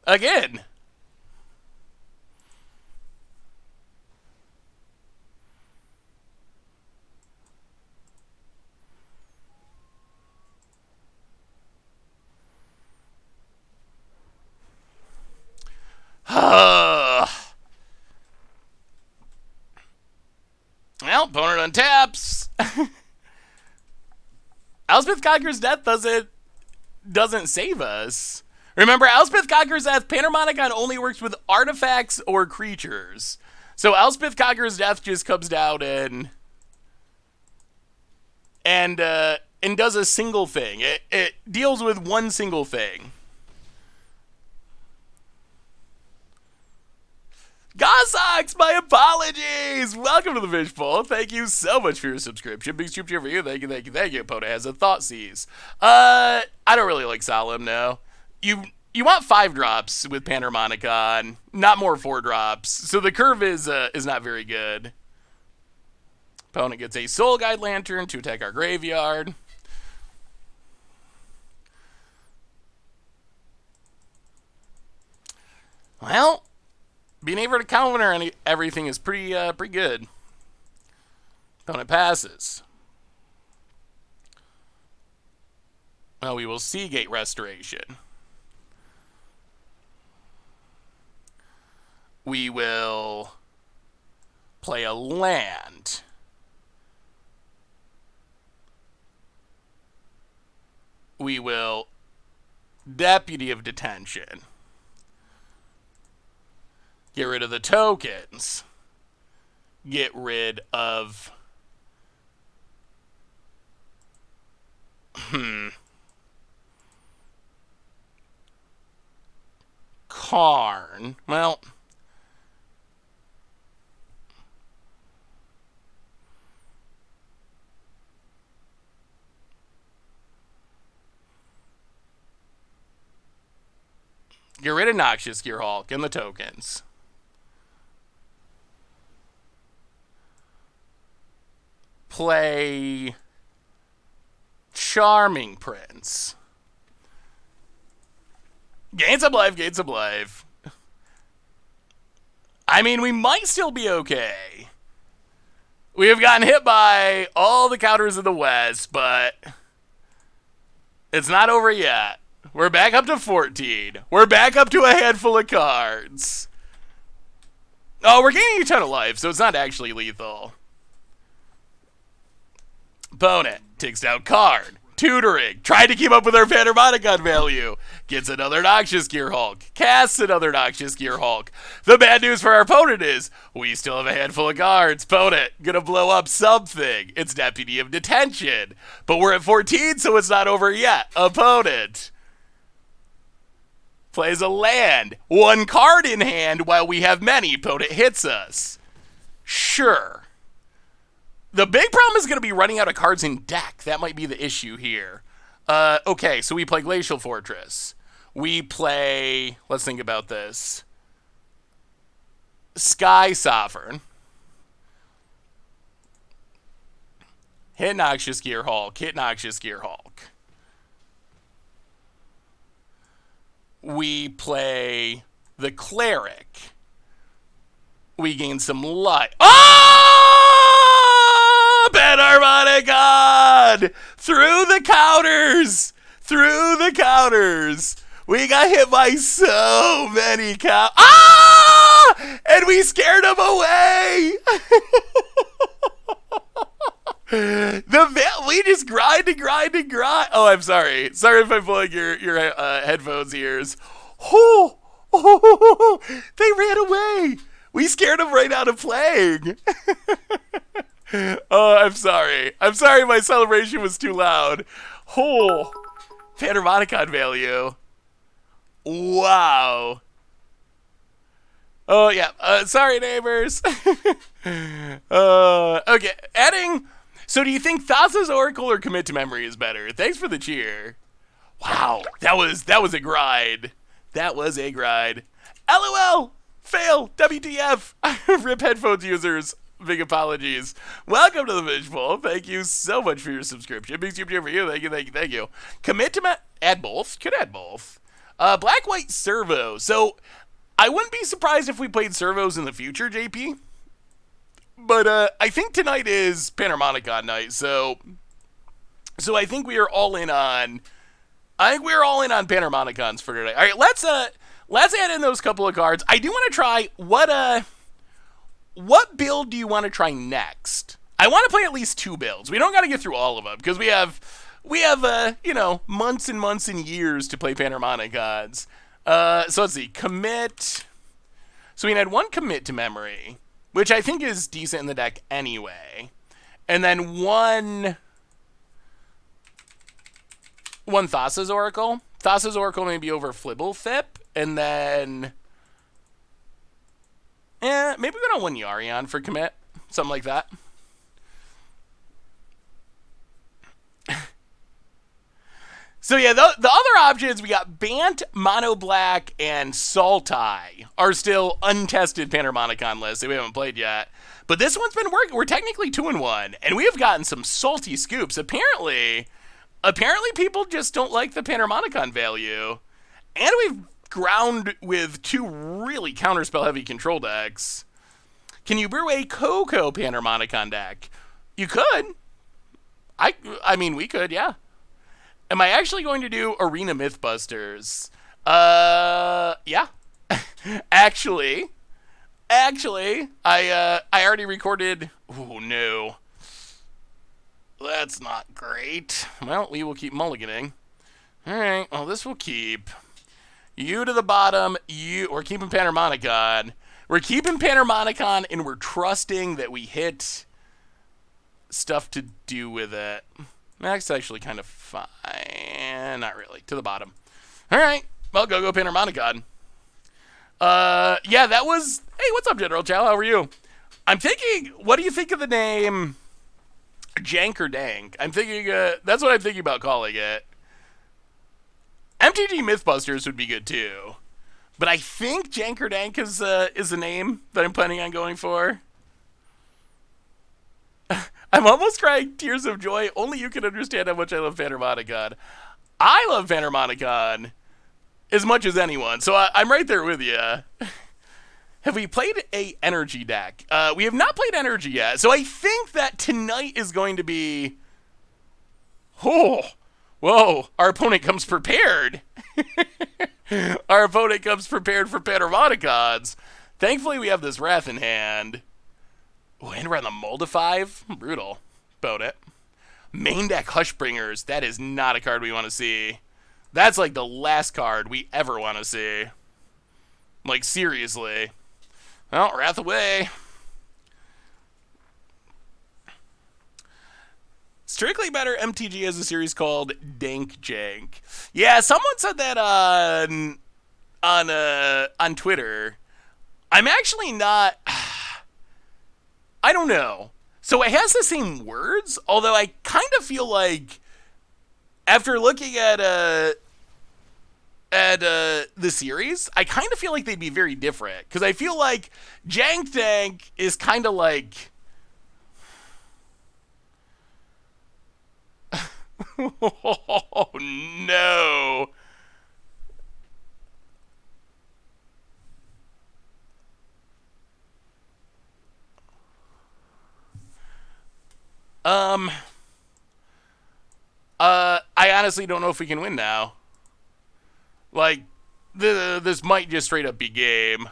Again. Well, opponent untaps. Elspeth Conqueror's Death doesn't save us. Remember, Elspeth Conqueror's Death, Panharmonicon only works with artifacts or creatures. So Elspeth Conqueror's Death just comes down and does a single thing. It deals with one single thing. Gosox, my apologies! Welcome to the Fishbowl. Thank you so much for your subscription. Big soup cheer for you. Thank you. Opponent has a thought seize. I don't really like Solemn, no. You want 5 drops with Panharmonicon, not more 4 drops. So the curve is not very good. Opponent gets a Soul Guide Lantern to attack our graveyard. Well, being able to counter everything is pretty good. Opponent passes. Well, we will see Gate Restoration. We will play a land. We will Deputy of Detention. Get rid of the tokens. Get rid of... Karn. Well... Get rid of Noxious Gearhulk and the tokens. Play Charming Prince. Gain some life. I mean, we might still be okay. We have gotten hit by all the counters in the West, but it's not over yet. We're back up to 14. We're back up to a handful of cards. Oh, we're gaining a ton of life, so it's not actually lethal. Opponent takes down card. Tutoring. Tried to keep up with our Panharmonicon value. Gets another Noxious Gearhulk. Casts another Noxious Gearhulk. The bad news for our opponent is we still have a handful of cards. Opponent gonna blow up something. It's Deputy of Detention. But we're at 14, so it's not over yet. Opponent plays a land. 1 card in hand while we have many. Opponent hits us. Sure. The big problem is going to be running out of cards in deck. That might be the issue here. Okay, so we play Glacial Fortress. We play... Let's think about this. Sky Sovereign. Hit Noxious Gearhulk. Hit Noxious Gearhulk. We play the Cleric. We gain some life. Oh! Panharmonicon! Through the counters! Through the counters! We got hit by so many counters. Ah! And we scared them away! We just grind and grind and grind. Oh, I'm sorry. Sorry if I'm pulling your headphones ears. Oh, they ran away. We scared him right out of playing. Oh, I'm sorry. I'm sorry my celebration was too loud. Oh, Panharmonicon value. Wow. Oh, yeah. Sorry, neighbors. Okay. Adding. So do you think Thassa's Oracle or Commit to Memory is better? Thanks for the cheer. Wow. That was a grind. That was a grind. LOL. Fail. WTF. RIP headphones users. Big apologies. Welcome to the Fishbowl. Thank you so much for your subscription. Big super for you. Thank you, thank you, thank you. Commit to add both. Could add both. Black White Servo. So I wouldn't be surprised if we played servos in the future, JP. But I think tonight is Panharmonicon night, so I think we are all in on. I think we're all in on Panharmonicons for today. All right, let's add in those couple of cards. I do want to try what build do you want to try next? I want to play at least 2 builds. We don't got to get through all of them because we have months and months and years to play Panharmonicons. So let's see, commit. So we had 1 commit to memory, which I think is decent in the deck anyway, and then one Thassa's Oracle. Thassa's Oracle may be over Flibblethip, and then maybe we got 1 Yarion for commit, something like that. So yeah, the other options, we got Bant, Mono Black, and Sultai are still untested Panharmonicon lists that we haven't played yet. But this one's been working. We're technically 2-1, and we have gotten some salty scoops. Apparently people just don't like the Panharmonicon value. And we've ground with 2 really counterspell-heavy control decks. Can you brew a Coco Panharmonicon deck? You could. I mean, we could, yeah. Am I actually going to do Arena Mythbusters? Yeah. Actually, I already recorded. Oh no, that's not great. Well, we will keep mulliganing. All right. Well, this will keep you to the bottom. We're keeping Panharmonicon. We're keeping Panharmonicon, and we're trusting that we hit stuff to do with it. That's actually kind of fine. Not really. To the bottom. All right. Well, go Panharmonicon. Yeah, that was... Hey, what's up, General Chow? How are you? I'm thinking... What do you think of the name Jank or Dank? I'm thinking... that's what I'm thinking about calling it. MTG Mythbusters would be good, too. But I think Jank or Dank is the name that I'm planning on going for. I'm almost crying tears of joy. Only you can understand how much I love Panharmonicon. I love Panharmonicon as much as anyone, so I'm right there with you. Have we played a energy deck? We have not played energy yet, so I think that tonight is going to be... Oh, whoa, our opponent comes prepared. Our opponent comes prepared for Panharmonicons. Thankfully, we have this Wrath in hand. Oh, and we're on the Moldify? Brutal. About it. Main deck Hushbringers. That is not a card we want to see. That's like the last card we ever want to see. Like, seriously. Well, Wrath away. Strictly Better MTG has a series called Dank Jank. Yeah, someone said that on Twitter. I'm actually not... I don't know. So it has the same words, although I kind of feel like after looking at the series, I kind of feel like they'd be very different. Because I feel like Jank Dank is kind of like... Oh, no. I honestly don't know if we can win now. Like, this might just straight up be game.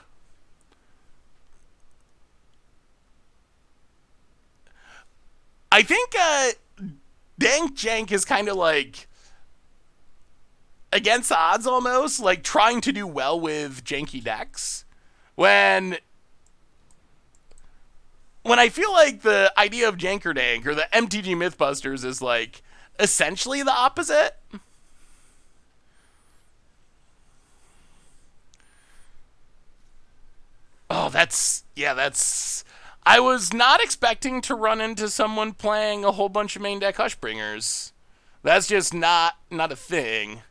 I think, Dank Jank is kind of like against the odds almost, like trying to do well with janky decks. When when I feel like the idea of Jankerdank or the MTG Mythbusters is like essentially the opposite. Oh, that's. I was not expecting to run into someone playing a whole bunch of main deck Hushbringers. That's just not a thing.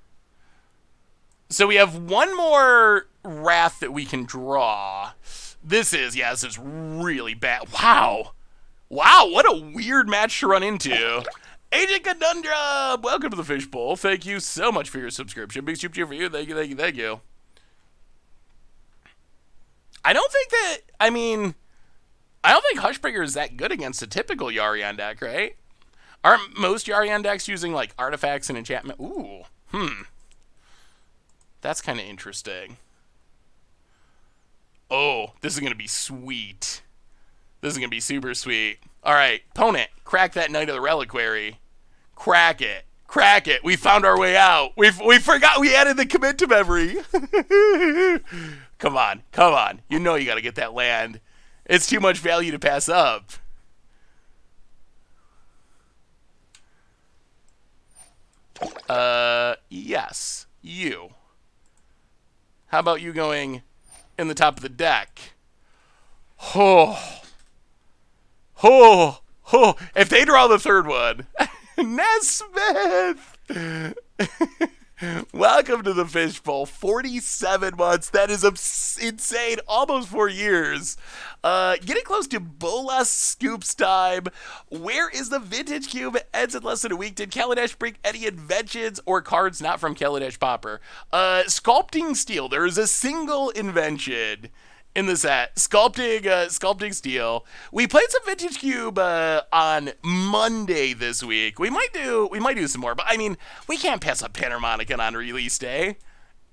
So we have one more Wrath that we can draw. This is really bad. Wow, what a weird match to run into. Agent Conundrum, welcome to the Fishbowl. Thank you so much for your subscription. Big soup cheer for you. Thank you. I don't think Hushbringer is that good against a typical Yarion deck, right? Aren't most Yarion decks using, like, artifacts and enchantment? Ooh, That's kind of interesting. Oh, this is going to be sweet. This is going to be super sweet. All right, opponent, crack that Knight of the Reliquary. Crack it. We found our way out. We forgot we added the commit to memory. Come on. You know you got to get that land. It's too much value to pass up. Yes, you. How about you going in the top of the deck? If they draw the third one. Nesmith! Welcome to the Fishbowl. 47 months. That is insane. Almost 4 years. Getting close to Bolas Scoops time. Where is the Vintage Cube? It ends in less than a week. Did Kaladesh bring any inventions or cards not from Kaladesh Popper? Sculpting Steel. There is a single invention in the set. Sculpting Steel. We played some Vintage Cube on Monday this week. We might do some more, but I mean, we can't pass up Panharmonicon on release day.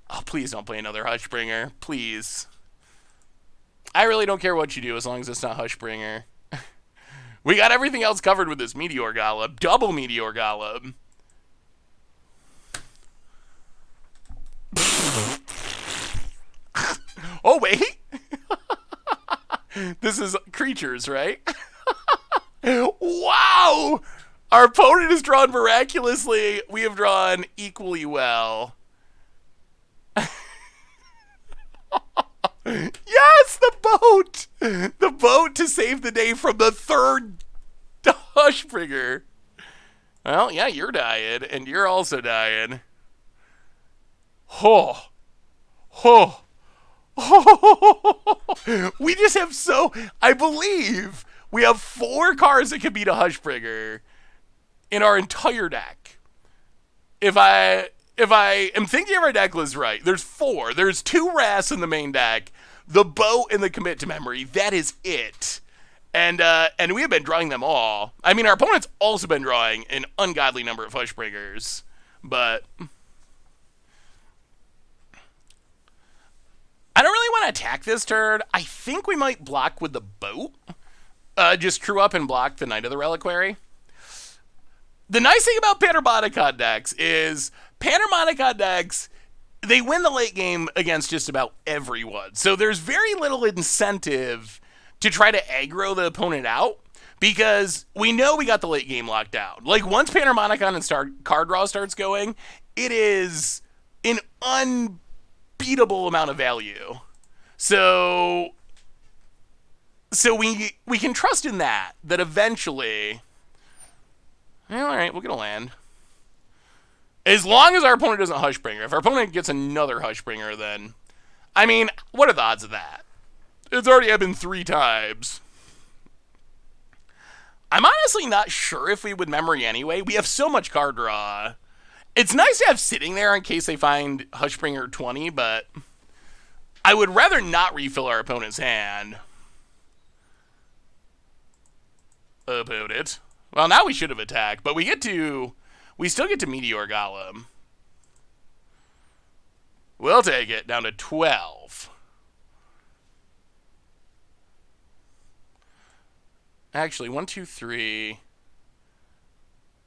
Oh, please don't play another Hushbringer. Please. I really don't care what you do as long as it's not Hushbringer. We got everything else covered with this Meteor Golem. Double Meteor Golem. Oh, wait. This is creatures, right? Wow! Our opponent is drawn miraculously. We have drawn equally well. Yes, the boat! The boat to save the day from the third Hushbringer. Well, yeah, you're dying, and you're also dying. We just have I believe we have 4 cards that could beat a Hushbringer in our entire deck. If I am thinking of our deck list right, there's 4. There's 2 Wraths in the main deck, the boat and the commit to memory. That is it. And we have been drawing them all. I mean, our opponent's also been drawing an ungodly number of Hushbringers, but I don't really want to attack this turn. I think we might block with the boat. Just crew up and block the Knight of the Reliquary. The nice thing about Panharmonicon decks is Panharmonicon decks, they win the late game against just about everyone. So there's very little incentive to try to aggro the opponent out because we know we got the late game locked down. Like, once Panharmonicon and card draw starts going, it is an unbeatable amount of value. So we can trust in that eventually, all right, we'll get a land. As long as our opponent doesn't Hushbringer. If our opponent gets another Hushbringer, then, I mean, what are the odds of that? It's already happened 3 times. I'm honestly not sure if we would memory anyway. We have so much card draw. It's nice to have sitting there in case they find Hushbringer 20, but I would rather not refill our opponent's hand. Opponent. Well, now we should have attacked, but we still get to Meteor Golem. We'll take it down to 12. Actually, 1, 2, 3.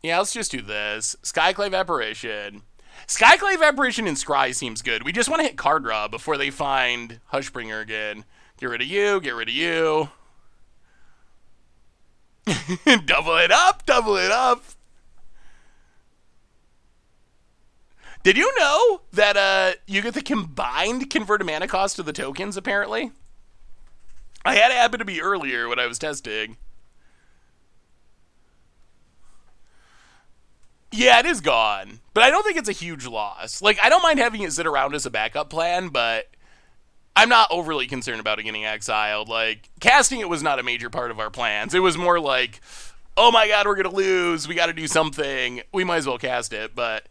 Yeah, let's just do this. Skyclave Apparition. Skyclave Apparition and Scry seems good. We just want to hit card draw before they find Hushbringer again. Get rid of you, get rid of you. Double it up, double it up. Did you know that you get the combined converted mana cost of the tokens, apparently? I had it happen to be earlier when I was testing. Yeah, it is gone, but I don't think it's a huge loss. Like, I don't mind having it sit around as a backup plan, but I'm not overly concerned about it getting exiled. Like, casting it was not a major part of our plans. It was more like, oh my god, we're going to lose. We got to do something. We might as well cast it, but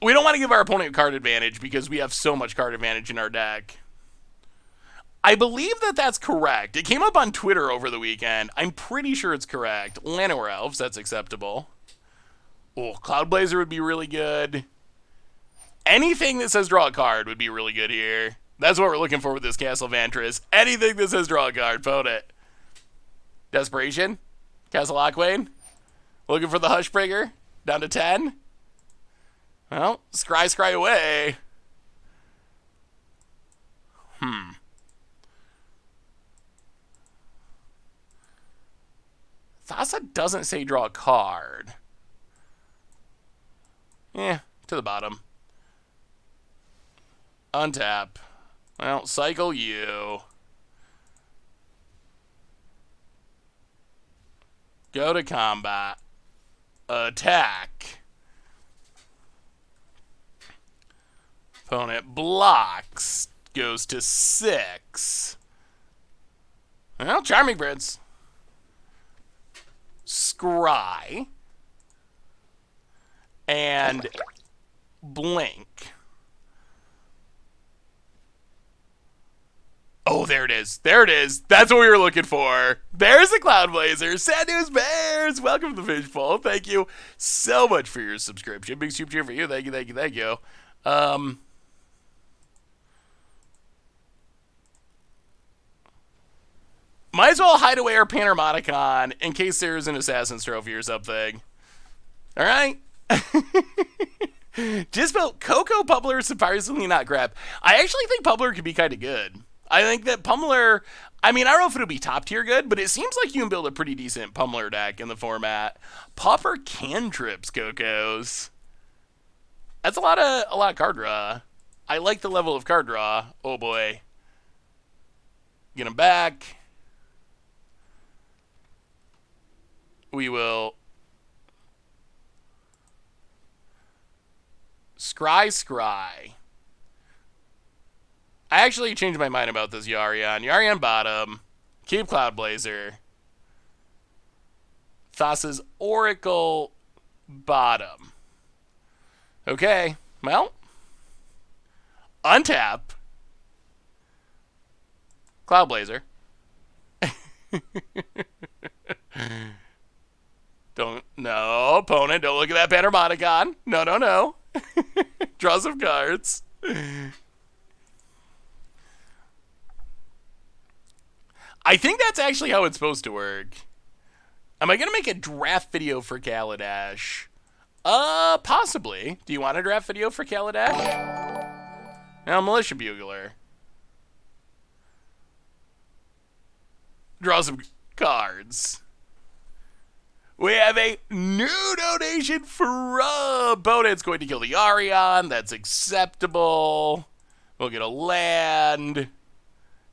we don't want to give our opponent card advantage because we have so much card advantage in our deck. I believe that that's correct. It came up on Twitter over the weekend. I'm pretty sure it's correct. Llanowar Elves, that's acceptable. Oh, Cloud Blazer would be really good. Anything that says draw a card would be really good here. That's what we're looking for with this Castle Vantress. Anything that says draw a card, vote it. Desperation. Castle Lockwain. Looking for the Hushbringer. Down to 10. Well, scry away. Thassa doesn't say draw a card. To the bottom. Untap. Well, cycle you. Go to combat. Attack. Opponent blocks. Goes to 6. Well, Charming Prince. Scry. And blink. Oh, there it is. There it is. That's what we were looking for. There's the Cloud Blazer. Sad News Bears. Welcome to the Fishbowl. Thank you so much for your subscription. Big super cheer for you. Thank you, thank you, thank you. Might as well hide away our Panharmonicon in case there's an Assassin's Trophy or something. All right. Just built Coco Pummeler, surprisingly not crap. I actually think Pummeler could be kind of good. I think that Pummeler, I mean, I don't know if it'll be top tier good, but it seems like you can build a pretty decent Pummeler deck in the format. Pauper Cantrips, Cocos. That's a lot of card draw. I like the level of card draw. Oh boy. Get him back. We will scry. I actually changed my mind about this Yarion. Yarion bottom. Keep Cloud Blazer. Thassa's Oracle bottom. Okay. Well. Untap. Cloud Blazer. No, opponent, don't look at that Panharmonicon. No. Draw some cards. I think that's actually how it's supposed to work. Am I going to make a draft video for Kaladesh? Possibly. Do you want a draft video for Kaladesh? Now, Militia Bugler. Draw some cards. We have a new donation from opponent's going to kill the Arion. That's acceptable. We'll get a land.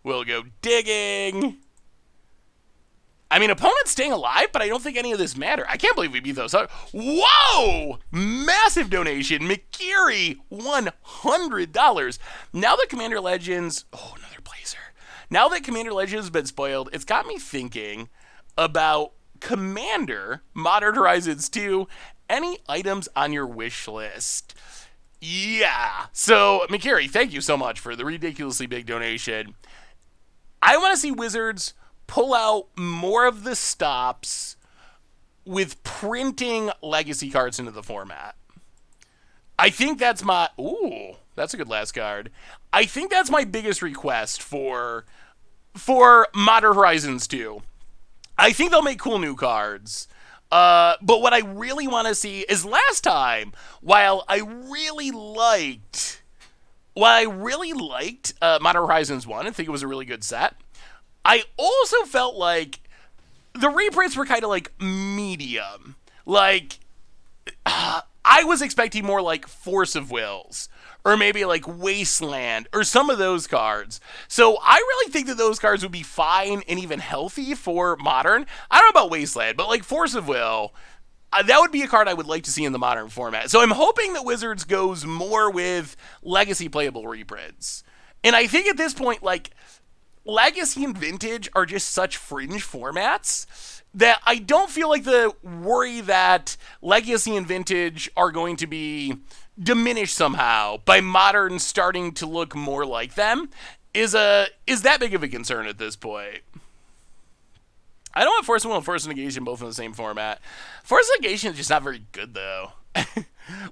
We'll go digging. I mean, opponent's staying alive, but I don't think any of this matter. I can't believe we beat those. Whoa! Massive donation. McKiri, $100. Now that Commander Legends... Oh, another Blazer. Now that Commander Legends has been spoiled, it's got me thinking about Commander, Modern Horizons 2, any items on your wish list. Yeah. So, McKiri, thank you so much for the ridiculously big donation. I want to see Wizards pull out more of the stops with printing legacy cards into the format. I think that's my... Ooh, that's a good last card. I think that's my biggest request for Modern Horizons 2. I think they'll make cool new cards. But what I really want to see is last time, while I really liked Modern Horizons 1, I think it was a really good set, I also felt like the reprints were kind of like medium. Like, I was expecting more like Force of Wills, or maybe like Wasteland, or some of those cards. So I really think that those cards would be fine and even healthy for Modern. I don't know about Wasteland, but like Force of Will, that would be a card I would like to see in the Modern format. So I'm hoping that Wizards goes more with Legacy playable reprints. And I think at this point, like, Legacy and Vintage are just such fringe formats that I don't feel like the worry that Legacy and Vintage are going to be diminished somehow by Modern starting to look more like them is that big of a concern at this point. I don't want Force of Will and Force of Negation both in the same format. Force of Negation is just not very good, though.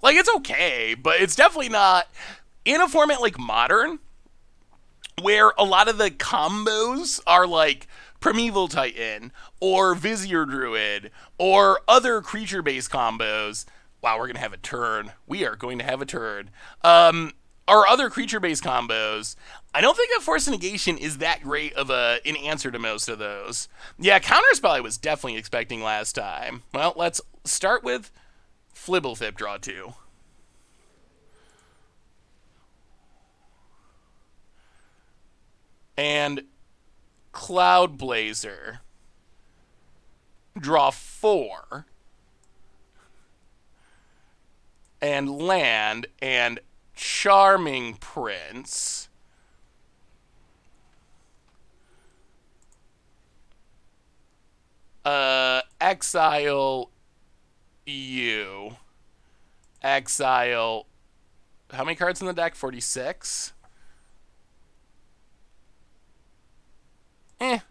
Like, it's okay, but it's definitely not in a format like Modern, where a lot of the combos are like Primeval Titan or Vizier Druid or other creature-based combos. Wow, we're going to have a turn. We are going to have a turn. Or other creature-based combos. I don't think that Force of Negation is that great of an answer to most of those. Yeah, Counterspell I was definitely expecting last time. Well, let's start with Flibblethip, draw 2. And Cloud Blazer, draw 4. And land, and Charming Prince. Exile you. Exile. How many cards in the deck? 46?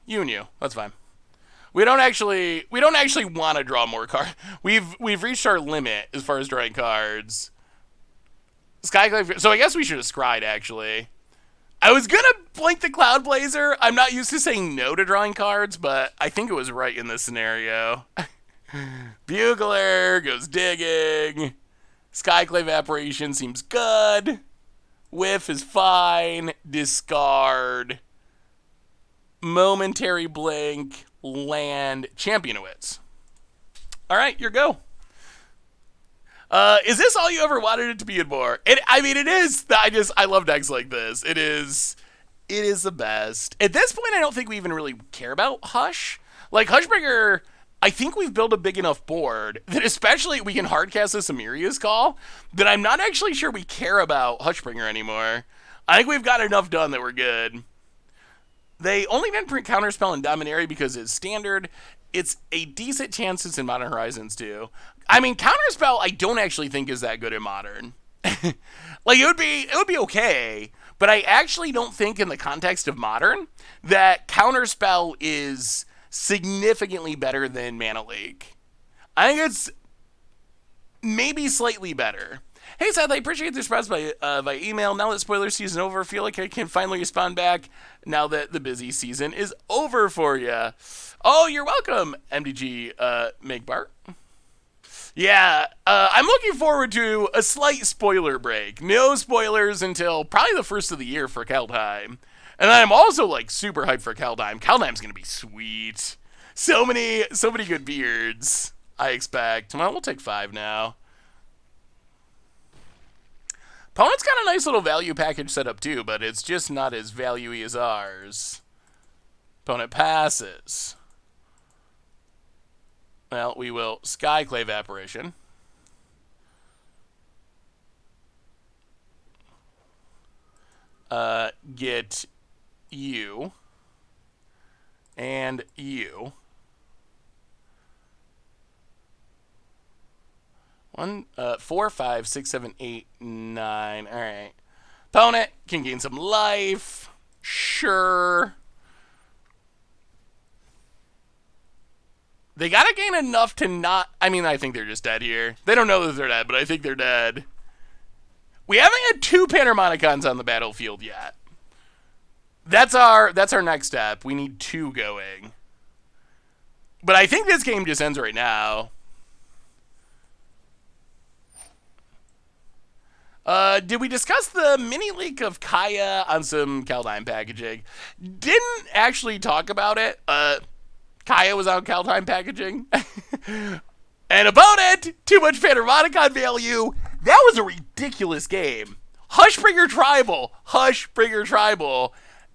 You and you. That's fine. We don't actually want to draw more cards. We've reached our limit as far as drawing cards. Skyclave. So I guess we should have scryed, actually. I was gonna blink the Cloud Blazer. I'm not used to saying no to drawing cards, but I think it was right in this scenario. Bugler goes digging. Skyclave Apparition seems good. Whiff is fine. Discard. Momentary blink. Land. Championowitz. All right, your go. Is this all you ever wanted it to be and more? I mean, it is. I love decks like this. It is the best. At this point, I don't think we even really care about Hush. Like, Hushbreaker, I think we've built a big enough board that especially we can hardcast this Amiria's Call that I'm not actually sure we care about Hushbringer anymore. I think we've got enough done that we're good. They only didn't print Counterspell and Dominaria because it's standard. It's a decent chance it's in Modern Horizons, too. I mean, Counterspell I don't actually think is that good in Modern. Like, it would be okay, but I actually don't think in the context of Modern that Counterspell is significantly better than Mana Leak. I think it's maybe slightly better. Hey, Seth, I appreciate the response by email. Now that spoiler season over, I feel like I can finally respond back now that the busy season is over for you. Oh, you're welcome, MDG Megbart. Yeah, I'm looking forward to a slight spoiler break. No spoilers until probably the first of the year for Kaldheim. And I'm also, like, super hyped for Kaldheim. Kaldheim's going to be sweet. So many good beards, I expect. Well, we'll take 5 now. Opponent's got a nice little value package set up too, but it's just not as value-y as ours. Opponent passes. Well, we will Skyclave Apparition. Get you. And you. 4, 5, 6, 7, 8, 9. All right. Opponent can gain some life. Sure. They gotta gain enough to not... I mean, I think they're just dead here. They don't know that they're dead, but I think they're dead. We haven't had 2 Panharmonicons on the battlefield yet. That's our next step. We need 2 going. But I think this game just ends right now. Did we discuss the mini leak of Kaya on some Kaldheim packaging? Didn't actually talk about it. Kaya Kaya was on Kaldheim packaging. And opponent, too much Panharmonicon value. That was a ridiculous game. Hushbringer Tribal,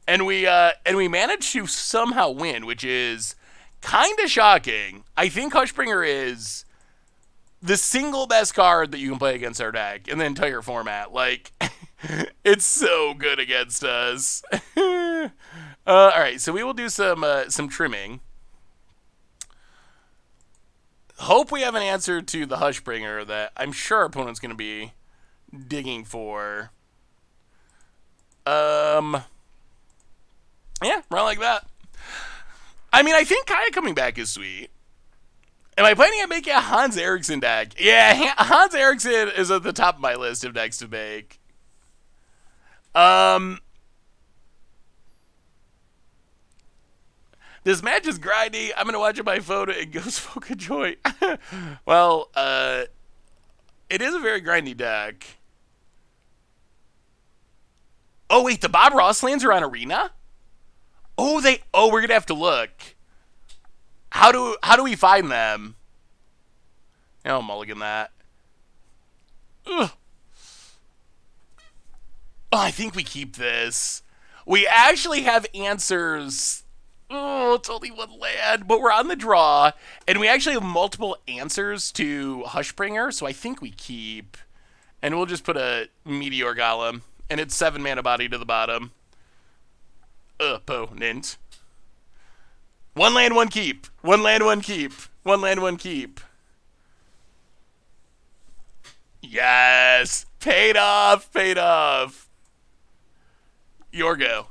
and we managed to somehow win, which is kind of shocking. I think Hushbringer is the single best card that you can play against our deck in the entire format. Like, it's so good against us. All right, so we will do some trimming. Hope we have an answer to the Hushbringer that I'm sure our opponent's going to be digging for. Yeah, run like that. I mean, I think Kaya coming back is sweet. Am I planning on making a Hans Eriksson deck? Yeah, Hans Eriksson is at the top of my list of decks to make. This match is grindy. I'm going to watch it by phone and go smoke a joint. Well, it is a very grindy deck. Oh, wait, the Bob Ross lands are on Arena? Oh, we're going to have to look. How do we find them? I'll mulligan that. Ugh. Oh, I think we keep this. We actually have answers. Oh, it's only one land, but we're on the draw, and we actually have multiple answers to Hushbringer, so I think we keep. And we'll just put a Meteor Golem, and it's 7 mana body to the bottom. Opponent. 1 land, 1 keep. 1 land, 1 keep. 1 land, 1 keep. Yes! Paid off! Paid off! Your go.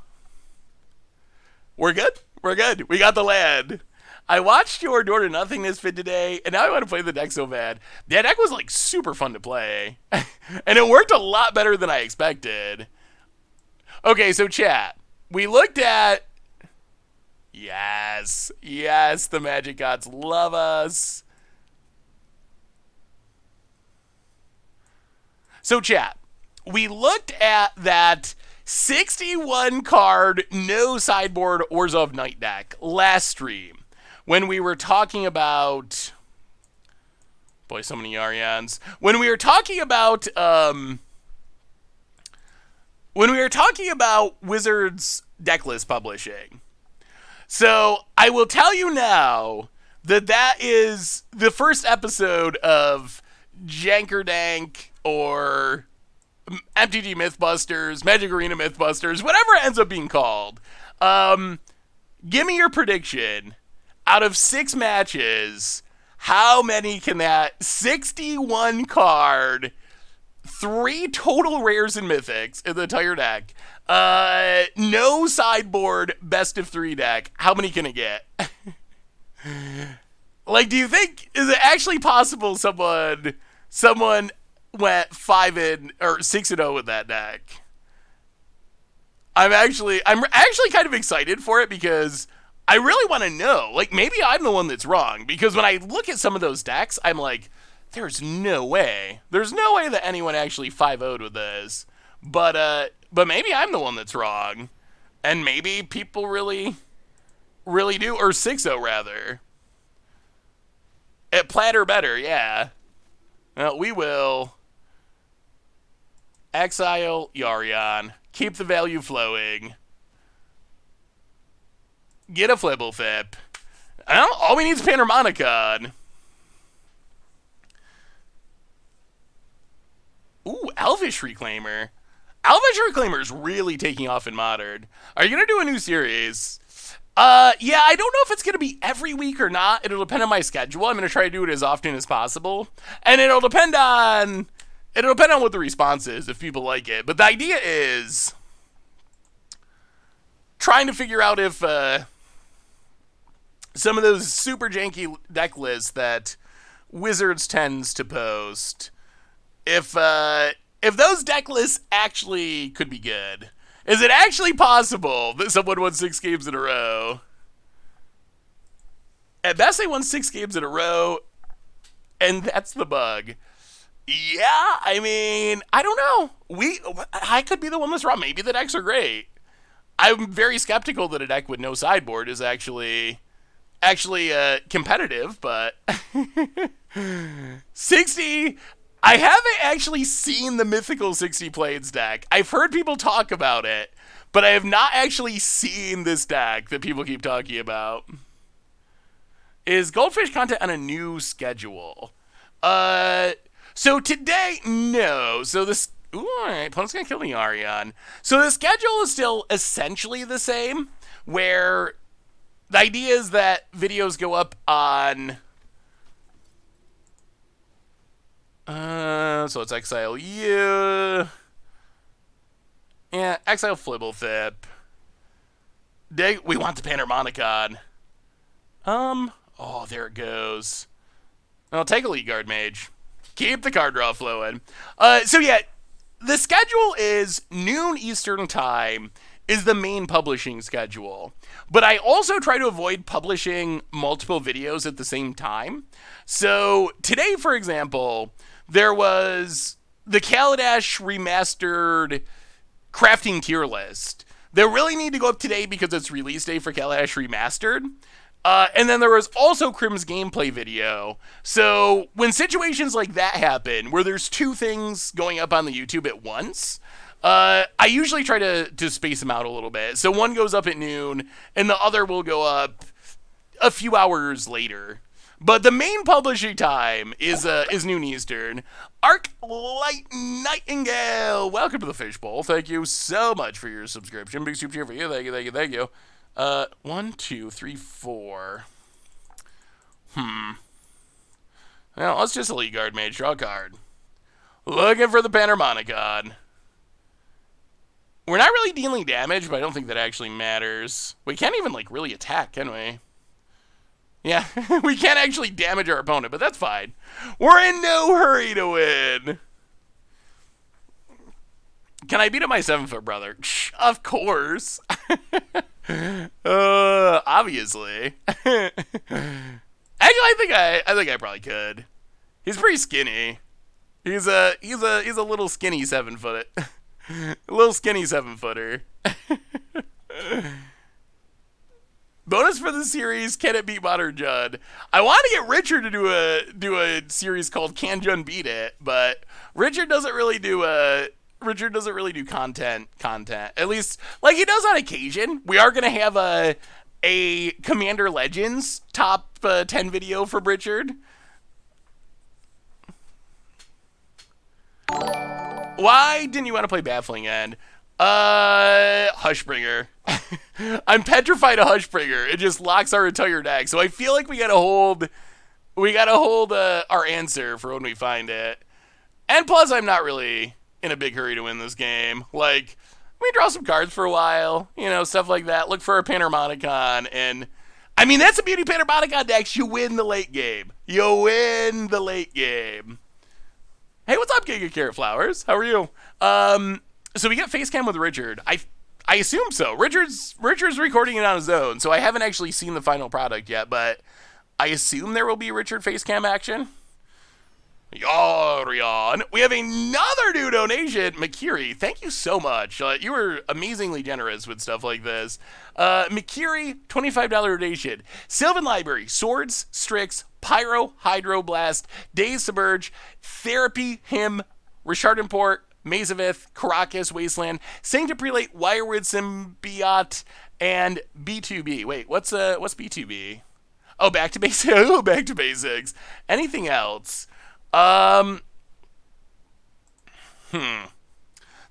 We're good? We're good. We got the land. I watched your Door to Nothingness vid today, and now I want to play the deck so bad. That deck was, like, super fun to play. And it worked a lot better than I expected. Okay, so chat. We looked at... Yes. Yes, the Magic Gods love us. So chat. We looked at that 61 card, no sideboard Orzhov Knight deck last stream when we were talking about... Boy, so many Yarians. When we were talking about... Wizards decklist publishing. So, I will tell you now that that is the first episode of Jankerdank or MTG Mythbusters, Magic Arena Mythbusters, whatever it ends up being called. Give me your prediction. Out of 6 matches, how many can that 61 card, 3 total rares and mythics in the entire deck, no sideboard, best of 3 deck, how many can it get? Like, do you think, is it actually possible someone went 6-0 with that deck? I'm actually kind of excited for it because I really want to know. Like, maybe I'm the one that's wrong, because when I look at some of those decks, I'm like, there's no way. There's no way that anyone actually 5-0'd with this. But maybe I'm the one that's wrong. And maybe people really do. Or 6-0 rather. At Platter better, yeah. Well, we will exile Yarion. Keep the value flowing. Get a Flibblefip. All we need is Panharmonicon. Ooh, Elvish Reclaimer. Elvish Reclaimer is really taking off in Modern. Are you going to do a new series? Yeah, I don't know if it's going to be every week or not. It'll depend on my schedule. I'm going to try to do it as often as possible. And it'll depend on what the response is, if people like it. But the idea is trying to figure out if some of those super janky deck lists that Wizards tends to post, if those deck lists actually could be good. Is it actually possible that someone won 6 games in a row? At best, they won 6 games in a row, and that's the bug. Yeah, I mean, I don't know. I could be the one that's wrong. Maybe the decks are great. I'm very skeptical that a deck with no sideboard is actually actually competitive, but 60. I haven't actually seen the mythical 60 Plains deck. I've heard people talk about it, but I have not actually seen this deck that people keep talking about. Is Goldfish content on a new schedule? So today, no. So this, ooh, all right, opponent's gonna kill the Arion. So the schedule is still essentially the same, where the idea is that videos go up on. So it's Exile You. Yeah, Exile Flibblethip. We want the Panharmonicon. Oh, there it goes. I'll take a Lead Guard Mage. Keep the card draw flowing. So yeah, the schedule is noon Eastern time is the main publishing schedule. But I also try to avoid publishing multiple videos at the same time. So today, for example, there was the Kaladesh remastered crafting tier list. They really need to go up today because it's release day for Kaladesh Remastered. And then there was also Crim's gameplay video. So when situations like that happen, where there's two things going up on the YouTube at once, I usually try to space them out a little bit. So one goes up at noon, and the other will go up a few hours later. But the main publishing time is noon Eastern. Arclight Nightingale, welcome to the Fishbowl. Thank you so much for your subscription. Big super cheer for you. Thank you, thank you, thank you. 1, 2, 3, 4. Well, let's just Elite Guard Mage. Draw a card. Looking for the Panharmonicon. We're not really dealing damage, but I don't think that actually matters. We can't even, like, really attack, can we? Yeah, we can't actually damage our opponent, but that's fine. We're in no hurry to win. Can I beat up my 7-foot brother? Of course. Obviously. Actually, I think I probably could. He's pretty skinny. He's a little skinny 7-foot. A little skinny 7-footer. Bonus for the series, can it beat Modern Jund? I want to get Richard to do a series called Can Jund Beat It, but Richard doesn't really do content. At least, like, he does on occasion. We are gonna have a Commander Legends top 10 video from Richard. Why didn't you want to play Baffling End? Hushbringer. I'm petrified of Hushbringer. It just locks our entire deck. So I feel like we gotta hold our answer for when we find it. And plus, I'm not really in a big hurry to win this game. Like, we draw some cards for a while, you know, stuff like that. Look for a Panharmonicon, and I mean, that's a beauty Panharmonicon decks. You win the late game. You win the late game. Hey, what's up, Giga Carrot Flowers? How are you? So we get Facecam with Richard. I assume so. Richard's recording it on his own, so I haven't actually seen the final product yet, but I assume there will be Richard Facecam action. Yorion. We have another new donation. Makiri, thank you so much. You were amazingly generous with stuff like this. Makiri, $25 donation. Sylvan Library, Swords, Strix, Pyro, Hydroblast, Days Submerge, Therapy, Hymn, Richard Import, Mazavith, Caracas, Wasteland, Sanctum Prelate, Wirewood Symbiote, and B2B. Wait, what's B2B? Oh, back to basics. Oh, back to basics. Anything else? That's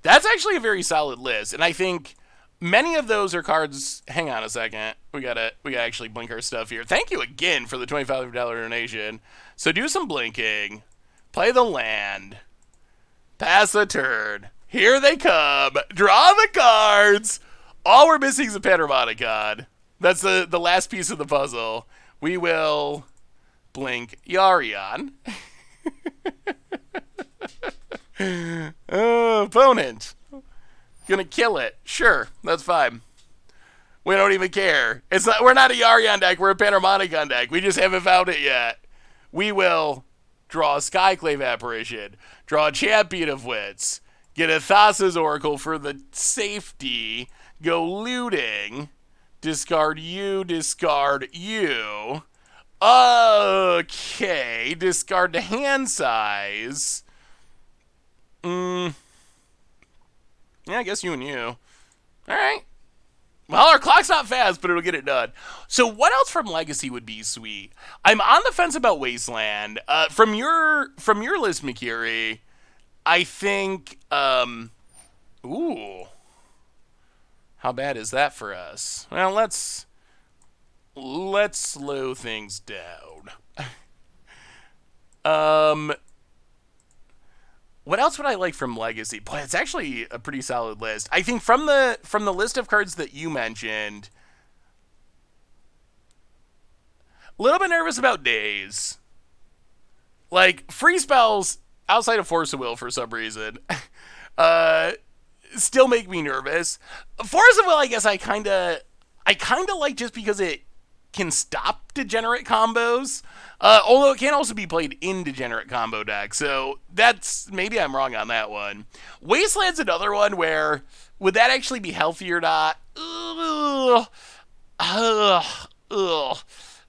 actually a very solid list, and I think many of those are cards. Hang on a second. We gotta actually blink our stuff here. Thank you again for the $25 donation. So do some blinking. Play the land. Pass the turn. Here they come. Draw the cards. All we're missing is a Panharmonicon. That's the last piece of the puzzle. We will blink Yarion. Opponent. Gonna kill it. Sure, that's fine. We don't even care. We're not a Yarion deck, we're a Panharmonicon deck. We just haven't found it yet. We will draw a Skyclave Apparition, draw a Champion of Wits, get a Thassa's Oracle for the safety, go looting, Discard you, discard you. Okay, discard the hand size. Yeah, I guess you and you. Alright. Well, our clock's not fast, but it'll get it done. So what else from Legacy would be sweet? I'm on the fence about Wasteland. From your list, Mikiri, I think, ooh. How bad is that for us? Well, let's slow things down. What else would I like from Legacy? Boy, it's actually a pretty solid list. I think from the list of cards that you mentioned, a little bit nervous about Days. Like, free spells outside of Force of Will for some reason still make me nervous. Force of Will, I guess I kind of like just because it can stop degenerate combos. Although it can also be played in degenerate combo decks, so that's, maybe I'm wrong on that one. Wasteland's another one where, would that actually be healthy or not?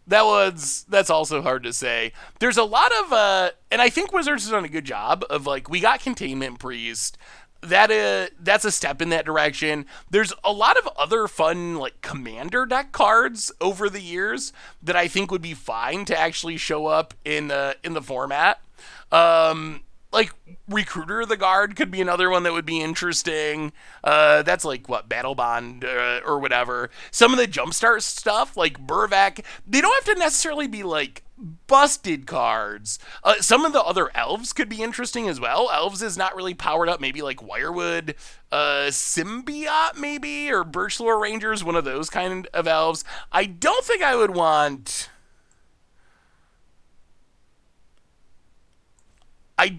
That's also hard to say. There's a lot of, and I think Wizards has done a good job of, like, we got Containment Priest. That's a step in that direction. There's a lot of other fun, like, commander deck cards over the years that I think would be fine to actually show up in the format. Like, Recruiter of the Guard could be another one that would be interesting. That's like, what, Battle Bond or whatever. Some of the Jumpstart stuff, like Burvac, they don't have to necessarily be, like, busted cards. Some of the other elves could be interesting as well. Elves is not really powered up. Maybe like Wirewood Symbiote, maybe, or Birchlore Rangers, one of those kind of elves. I don't think I would want... Tiny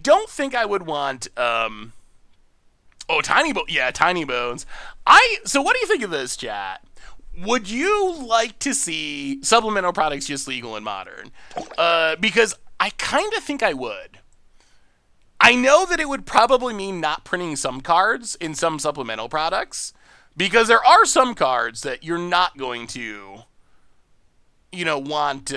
Bones. Yeah, Tiny Bones. So what do you think of this, chat? Would you like to see supplemental products just legal in Modern? Because I kind of think I would. I know that it would probably mean not printing some cards in some supplemental products, because there are some cards that you're not going to, want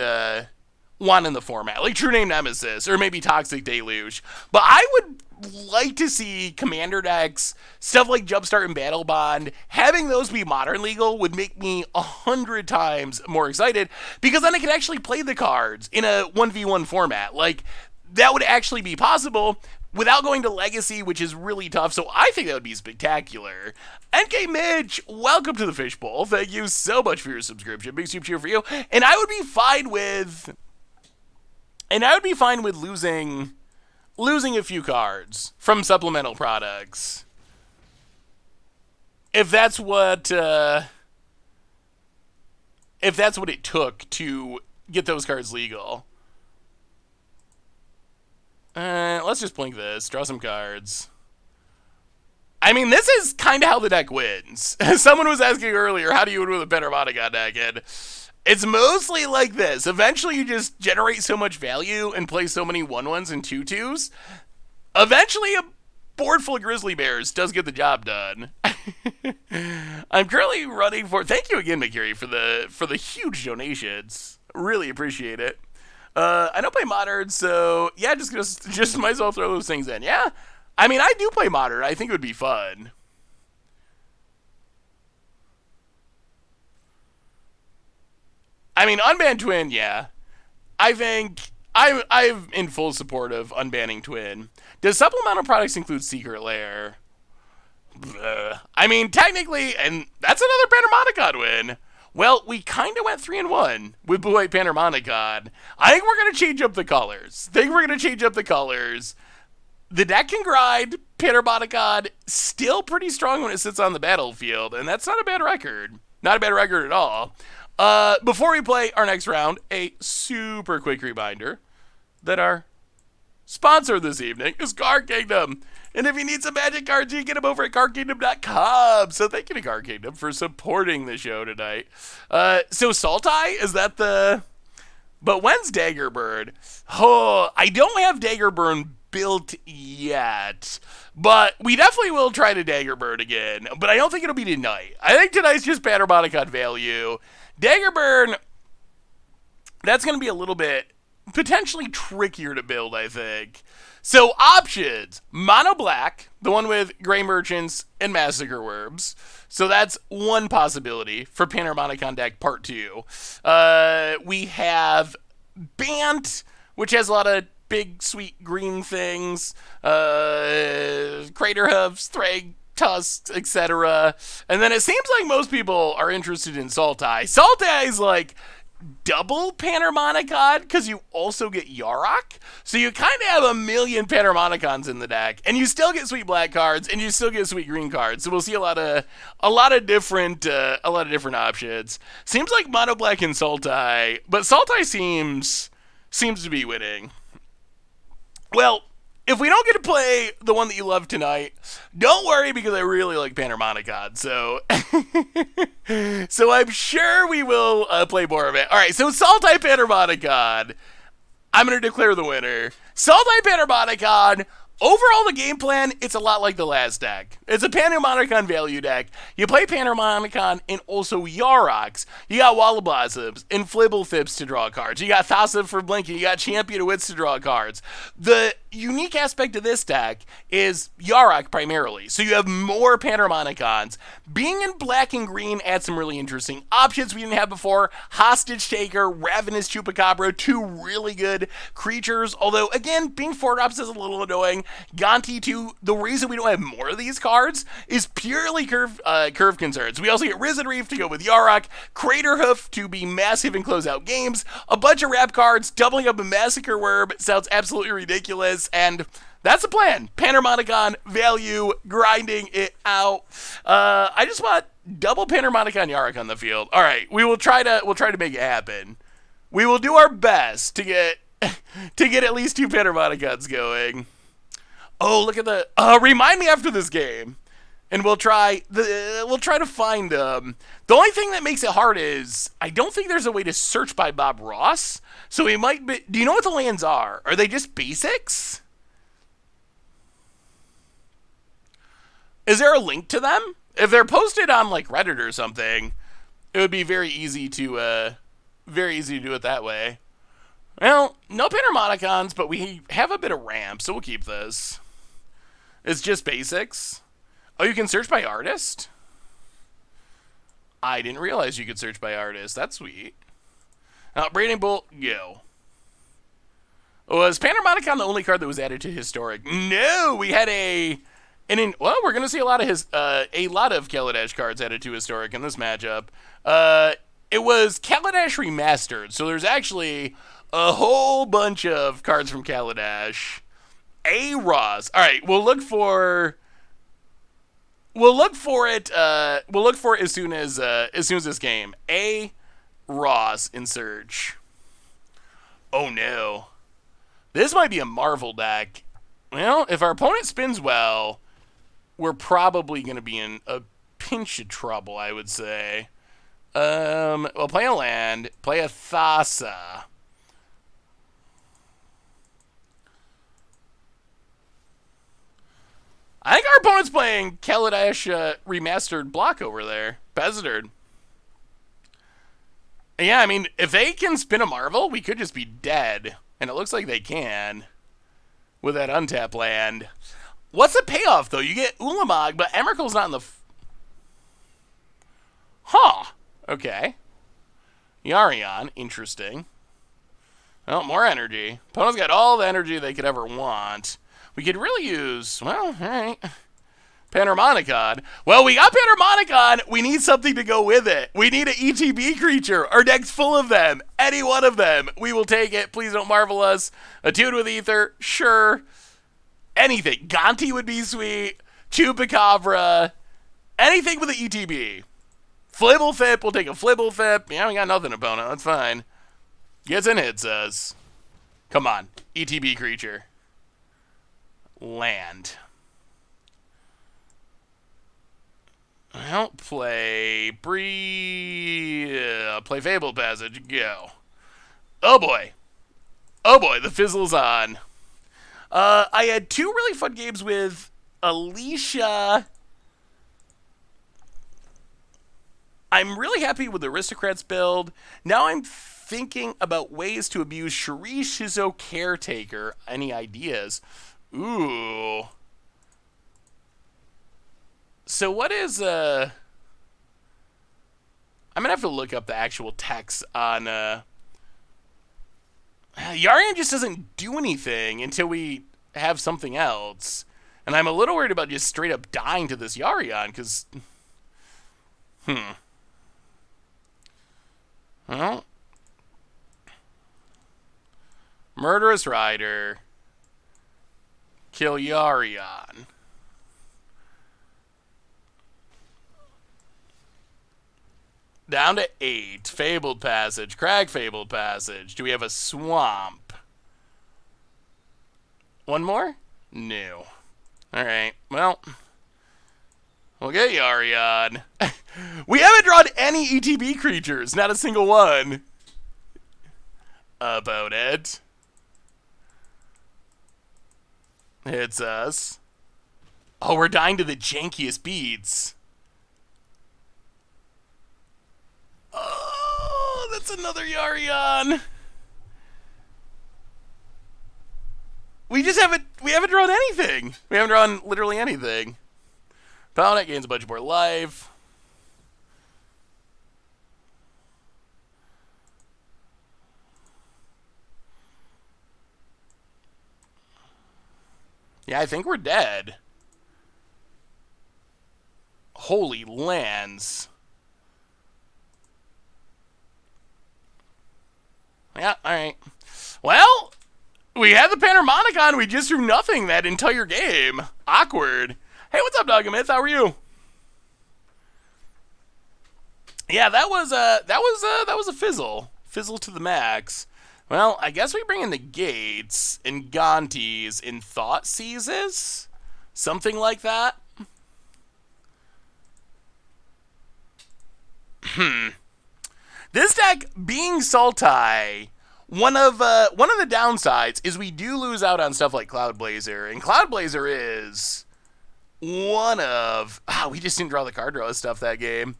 in the format, like True Name Nemesis or maybe Toxic Deluge. But I would like to see commander decks, stuff like Jumpstart and Battle Bond, having those be Modern legal would make me 100 times more excited, because then I could actually play the cards in a 1v1 format. Like, that would actually be possible without going to Legacy, which is really tough. So I think that would be spectacular. NK Mitch, welcome to the Fishbowl. Thank you so much for your subscription. Big super cheer for you. And I would be fine with losing a few cards from supplemental products, if that's what it took to get those cards legal. Let's just blink this, draw some cards. I mean, this is kind of how the deck wins. Someone was asking earlier, how do you win with a Panharmonicon deck? And it's mostly like this. Eventually, you just generate so much value and play so many 1/1s and 2/2s. Eventually, a board full of Grizzly Bears does get the job done. I'm currently running for... Thank you again, Mikiri, for the huge donations. Really appreciate it. I don't play Modern, so yeah, just might as well throw those things in. Yeah, I mean, I do play Modern. I think it would be fun. I mean, Unban Twin, yeah. I think I'm in full support of unbanning Twin. Does supplemental products include Secret Lair? I mean, technically, and that's another Panharmonicon win. Well, we kind of went 3-1 with Blue White Panharmonicon. I think we're going to change up the colors. The deck can grind. Panharmonicon, still pretty strong when it sits on the battlefield, and that's not a bad record. Not a bad record at all. Before we play our next round, a super quick reminder that our sponsor this evening is Card Kingdom. And if you need some Magic cards, you can get them over at cardkingdom.com. So thank you to Card Kingdom for supporting the show tonight. So Sultai, is that the... But when's Daggerbird? Oh, I don't have Daggerbird built yet. But we definitely will try to Daggerburn again. But I don't think it'll be tonight. I think tonight's just Panharmonicon value. Daggerburn, that's going to be a little bit potentially trickier to build, I think. So options, Mono Black, the one with Gray Merchants and Massacre Worms. So that's one possibility for Panharmonicon deck part 2. We have Bant, which has a lot of big, sweet green things. Crater Hooves, Thrag, Tusks, etc. And then it seems like most people are interested in Sultai. Sultai is like double Panharmonicon because you also get Yarok. So you kind of have a million Panharmonicons in the deck, and you still get sweet black cards, and you still get sweet green cards. So we'll see a lot of different options. Seems like Mono Black and Sultai, but Sultai seems to be winning. Well, if we don't get to play the one that you love tonight, don't worry because I really like Panharmonicon. So, so I'm sure we will play more of it. All right, so Sultai Panharmonicon. I'm going to declare the winner. Sultai Panharmonicon. Overall, the game plan, it's a lot like the last deck. It's a Panharmonicon value deck. You play Panharmonicon and also Yaroks. You got Walla Blossoms and Flibblethrips to draw cards. You got Thassa for blinking. You got Champion of Wits to draw cards. The unique aspect of this deck is Yarok primarily. So you have more Panharmonicons. Being in black and green adds some really interesting options we didn't have before. Hostage Taker, Ravenous Chupacabra, 2 really good creatures. Although, again, being 4-drops is a little annoying. Gonti 2, the reason we don't have more of these cards is purely curve concerns. We also get Risen Reef to go with Yarok, Crater Hoof to be massive and close out games, a bunch of wrap cards, doubling up a Massacre Worm sounds absolutely ridiculous, and that's the plan. Panharmonicon value, grinding it out. I just want double Panharmonicon Yarok on the field. All right, we'll try to make it happen. We will do our best to get at least 2 Panharmonicons going. Oh, look at the remind me after this game, and we'll try to find them. The only thing that makes it hard is I don't think there's a way to search by Bob Ross. So we might be. Do you know what the lands are? Are they just basics? Is there a link to them? If they're posted on like Reddit or something, it would be very easy to do it that way. Well, no Panharmonicons, but we have a bit of ramp, so we'll keep this. It's just basics. Oh, you can search by artist? I didn't realize you could search by artist. That's sweet. Now, Braiding Bolt, go. Was Panharmonicon the only card that was added to Historic? No, we had well, we're going to see a lot of Kaladesh cards added to Historic in this matchup. It was Kaladesh Remastered, so there's actually a whole bunch of cards from Kaladesh. A-Ross. All right, we'll look for it as soon as this game. A-Ross in search. Oh no. This might be a Marvel deck. Well, if our opponent spins well, we're probably going to be in a pinch of trouble, I would say. We'll play a land, play a Thassa. I think our opponent's playing Kaladesh Remastered block over there. Bezdard. Yeah, I mean, if they can spin a Marvel, we could just be dead. And it looks like they can. With that untap land. What's the payoff, though? You get Ulamog, but Emrakul's not in the... Huh. Okay. Yarion. Interesting. Well, more energy. Opponent's got all the energy they could ever want. We could really use, well, all right, Panharmonicon. Well, we got Panharmonicon. We need something to go with it. We need an ETB creature. Our deck's full of them. Any one of them. We will take it. Please don't marvel us. Attuned with Ether. Sure. Anything. Gonti would be sweet. Chupacabra. Anything with an ETB. Flibblethip. We'll take a Flibblethip. Yeah, we got nothing, opponent. That's fine. Gets in hit, says. Come on. ETB creature. Land. Well, play play Fabled Passage. Go. Oh boy. Oh boy, the fizzle's on. I had two really fun games with Alicia. I'm really happy with the Aristocrats build. Now I'm thinking about ways to abuse Shuri Shizo Caretaker. Any ideas? Ooh. So what is I'm gonna have to look up the actual text on Yarian just doesn't do anything until we have something else. And I'm a little worried about just straight up dying to this Yarian, because well, Murderous Rider, kill Yarian. Down to 8. Fabled Passage. Crag Fabled Passage. Do we have a Swamp? One more? No. Alright, well, we'll get Yarian. We haven't drawn any ETB creatures. Not a single one. About it. It's us. Oh, we're dying to the jankiest beats. Oh, that's another Yarian. We haven't drawn anything. We haven't drawn literally anything. Opponent gains a bunch more life. Yeah, I think we're dead. Holy lands. Yeah, alright. Well, we had the Panharmonicon. We just drew nothing that entire game. Awkward. Hey, what's up, Dogamith? How are you? Yeah, that was a fizzle. Fizzle to the max. Well, I guess we bring in the Gates and Gontis in Thought Seizes? Something like that? This deck, being Sultai, one of the downsides is we do lose out on stuff like Cloud Blazer, and Cloud Blazer is one of we just didn't draw the card draw stuff that game,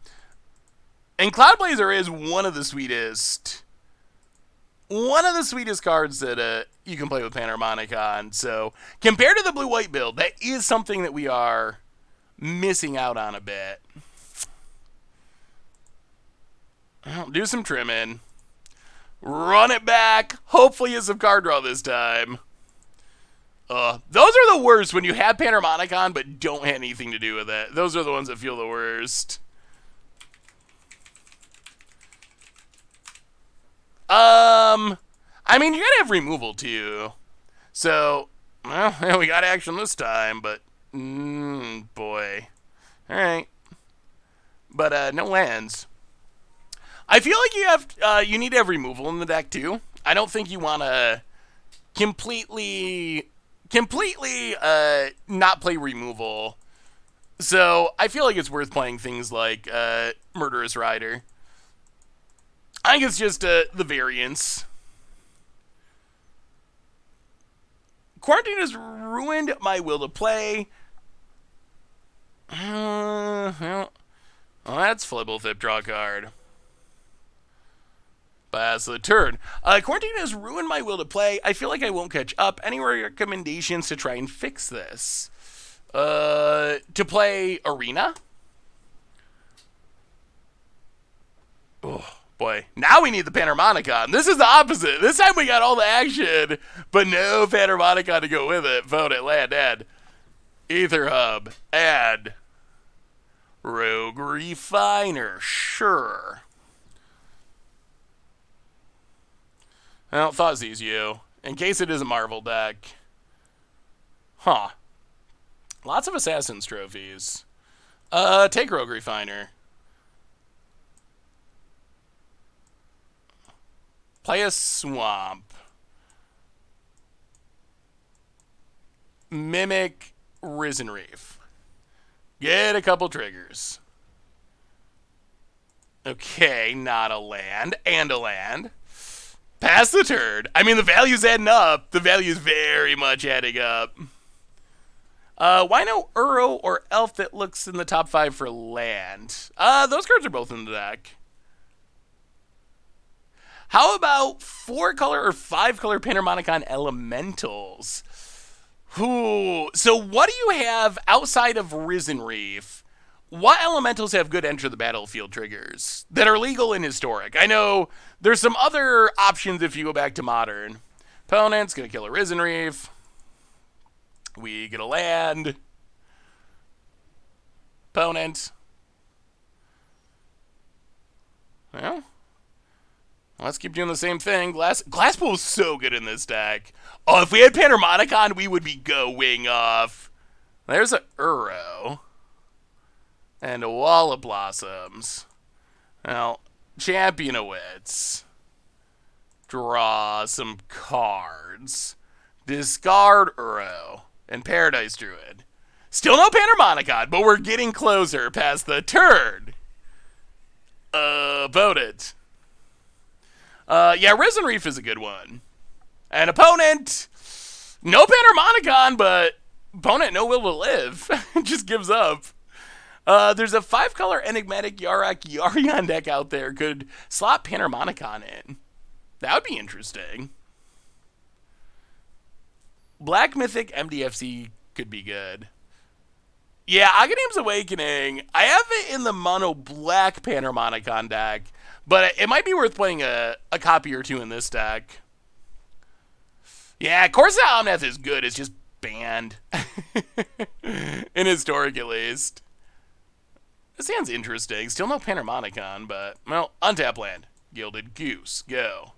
and Cloud Blazer is one of the sweetest cards that you can play with Panharmonicon. So compared to the blue-white build, that is something that we are missing out on a bit. I'll do some trimming. Run it back. Hopefully it's some card draw this time. Those are the worst when you have Panharmonicon but don't have anything to do with it. Those are the ones that feel the worst. I mean, you gotta have removal too. So, well, we got action this time, but boy. Alright. But no lands. I feel like you need to have removal in the deck too. I don't think you want to completely not play removal. So I feel like it's worth playing things like Murderous Rider. I think it's just the variance. Quarantine has ruined my will to play. Well, that's Flibblethip, draw a card. Pass the turn. Quarantine has ruined my will to play. I feel like I won't catch up. Any recommendations to try and fix this? To play Arena? Oh, boy. Now we need the Panharmonicon. This is the opposite. This time we got all the action, but no Panharmonicon to go with it. Vote it. Land, add. Aether Hub. Add. Rogue Refiner. Sure. Well, Thoughtsy's you. In case it is a Marvel deck. Huh. Lots of Assassin's trophies. Take Rogue Refiner. Play a Swamp. Mimic Risen Reef. Get a couple triggers. Okay, not a land. And a land. Pass the turn. I mean, the value's adding up. The value's very much adding up. Why no Uro or Elf that looks in the top 5 for land? Those cards are both in the deck. How about 4-color or 5-color Panharmonicon Elementals? Ooh. So what do you have outside of Risen Reef? What elementals have good enter the battlefield triggers that are legal in historic? I know there's some other options if you go back to modern. Opponent's going to kill a Risen Reef. We get a land. Opponent. Well, let's keep doing the same thing. Glasspool is so good in this deck. Oh, if we had Panharmonicon, we would be going off. There's a Uro. And a Wall of Blossoms. Now, Champion of Wits. Draw some cards. Discard Uro. And Paradise Druid. Still no Panharmonicon, but we're getting closer past the turn. Opponent. Yeah, Risen Reef is a good one. And opponent, no Panharmonicon, but opponent no will to live. Just gives up. There's a 5-color enigmatic Yarak Yarion deck out there. Could slot Panharmonicon in. That would be interesting. Black Mythic MDFC could be good. Yeah, Aghanim's Awakening. I have it in the mono black Panharmonicon deck, but it might be worth playing a copy or two in this deck. Yeah, Corsair Omnath is good. It's just banned. In historic, at least. This hand's interesting. Still no Panharmonicon, but, well, untap land. Gilded Goose. Go.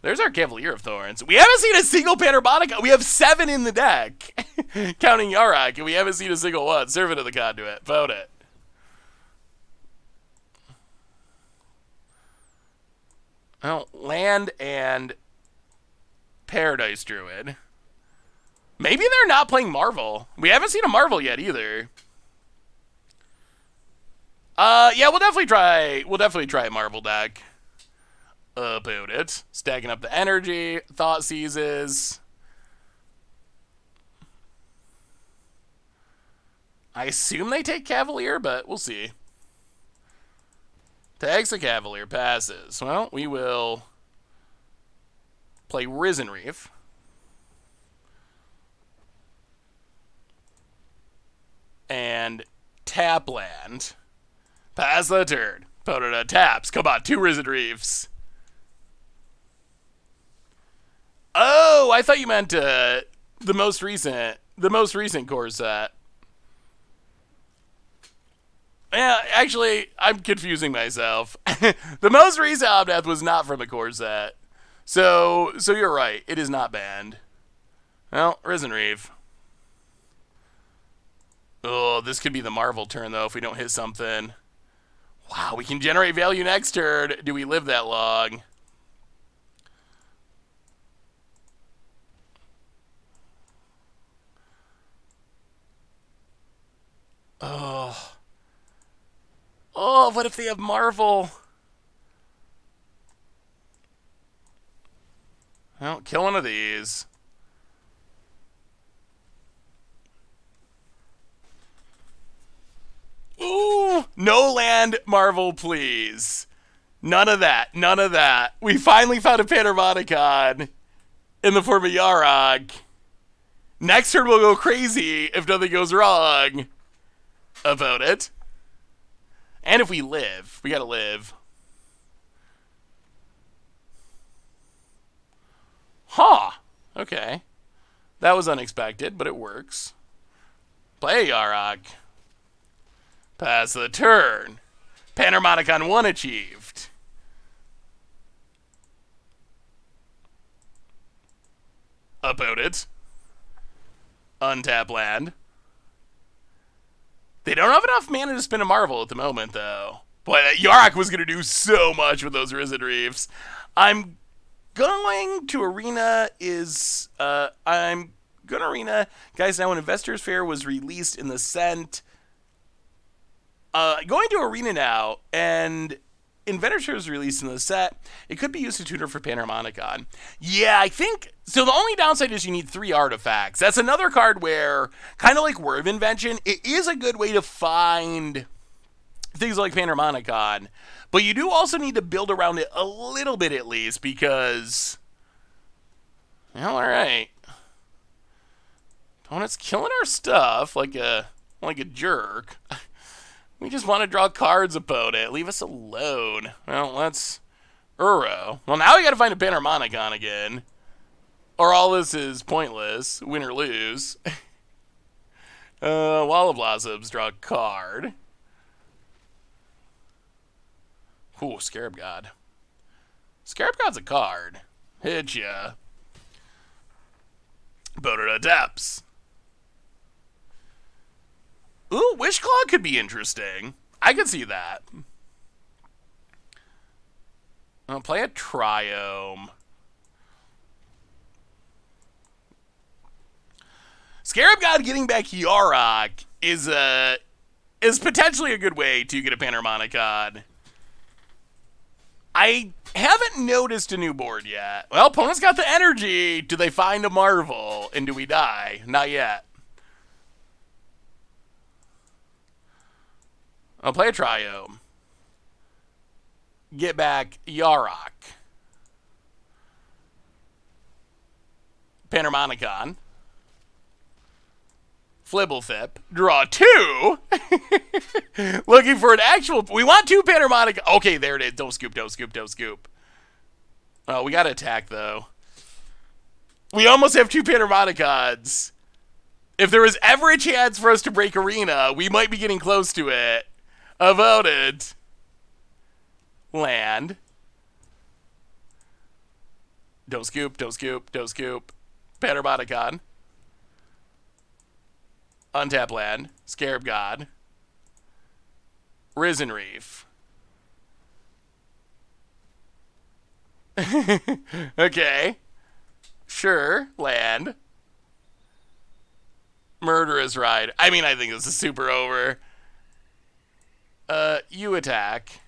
There's our Cavalier of Thorns. We haven't seen a single Panharmonicon. We have 7 in the deck. Counting Yarak, and we haven't seen a single one. Servant of the Conduit. Vote it. Well, land and Paradise Druid. Maybe they're not playing Marvel. We haven't seen a Marvel yet either. Yeah, we'll definitely try a Marvel deck. About it. Stacking up the energy. Thought Seizes. I assume they take Cavalier, but we'll see. Tags the Cavalier. Passes. Well, we will play Risen Reef. And tap land. Pass the turn. Opponent taps. Come on, 2 Risen Reefs. Oh, I thought you meant the most recent core set. Yeah, actually, I'm confusing myself. The most recent Omnath was not from a core set. So you're right. It is not banned. Well, Risen Reef. Oh, this could be the Marvel turn, though, if we don't hit something. Wow, we can generate value next turn. Do we live that long? Oh. Oh, what if they have Marvel? Well, kill one of these. Ooh, no land Marvel, please. None of that. None of that. We finally found a Panharmonicon in the form of Yarok. Next turn we'll go crazy if nothing goes wrong about it. And if we live, we gotta live. Huh. Okay. That was unexpected, but it works. Play Yarok. Pass the turn. Panharmonicon 1 achieved. About it. Untap land. They don't have enough mana to spin a Marvel at the moment, though. Boy, that Yarok was going to do so much with those Risen Reefs. I'm going to Arena is... I'm going to Arena. Guys, now when Investors Fair was released in the Cent... going to Arena now, and Inventor is released in the set. It could be used to tutor for Panharmonicon. Yeah, I think so. The only downside is you need 3 artifacts. That's another card where, kind of like Word of Invention, it is a good way to find things like Panharmonicon, but you do also need to build around it a little bit at least because, well, all right, opponent's killing our stuff like a jerk. We just want to draw cards about it. Leave us alone. Well, let's Uro. Well, now we got to find a Panharmonicon again, or all this is pointless. Win or lose. Wall of Blossoms. Draw a card. Ooh, Scarab God. Scarab God's a card. Hit ya. Bodo Depths. Ooh, Wishclaw could be interesting. I could see that. I'll play a Triome. Scarab God getting back Yarok is potentially a good way to get a Panharmonicon. I haven't noticed a new board yet. Well, opponent's got the energy. Do they find a Marvel? And do we die? Not yet. I'll play a Triome. Get back Yarok. Panharmonicon. Flibblethip. Draw 2. Looking for an actual... We want 2 Panharmonicon. Okay, there it is. Don't scoop, don't scoop, don't scoop. Oh, we got to attack, though. We almost have 2 Panharmonicons. If there was ever a chance for us to break Arena, we might be getting close to it. About it. Land. Don't scoop, don't scoop, don't scoop. Panharmonicon. Untap land. Scarab God. Risen Reef. Okay. Sure. Land. Murderous Ride. I mean, I think this is super over. You attack.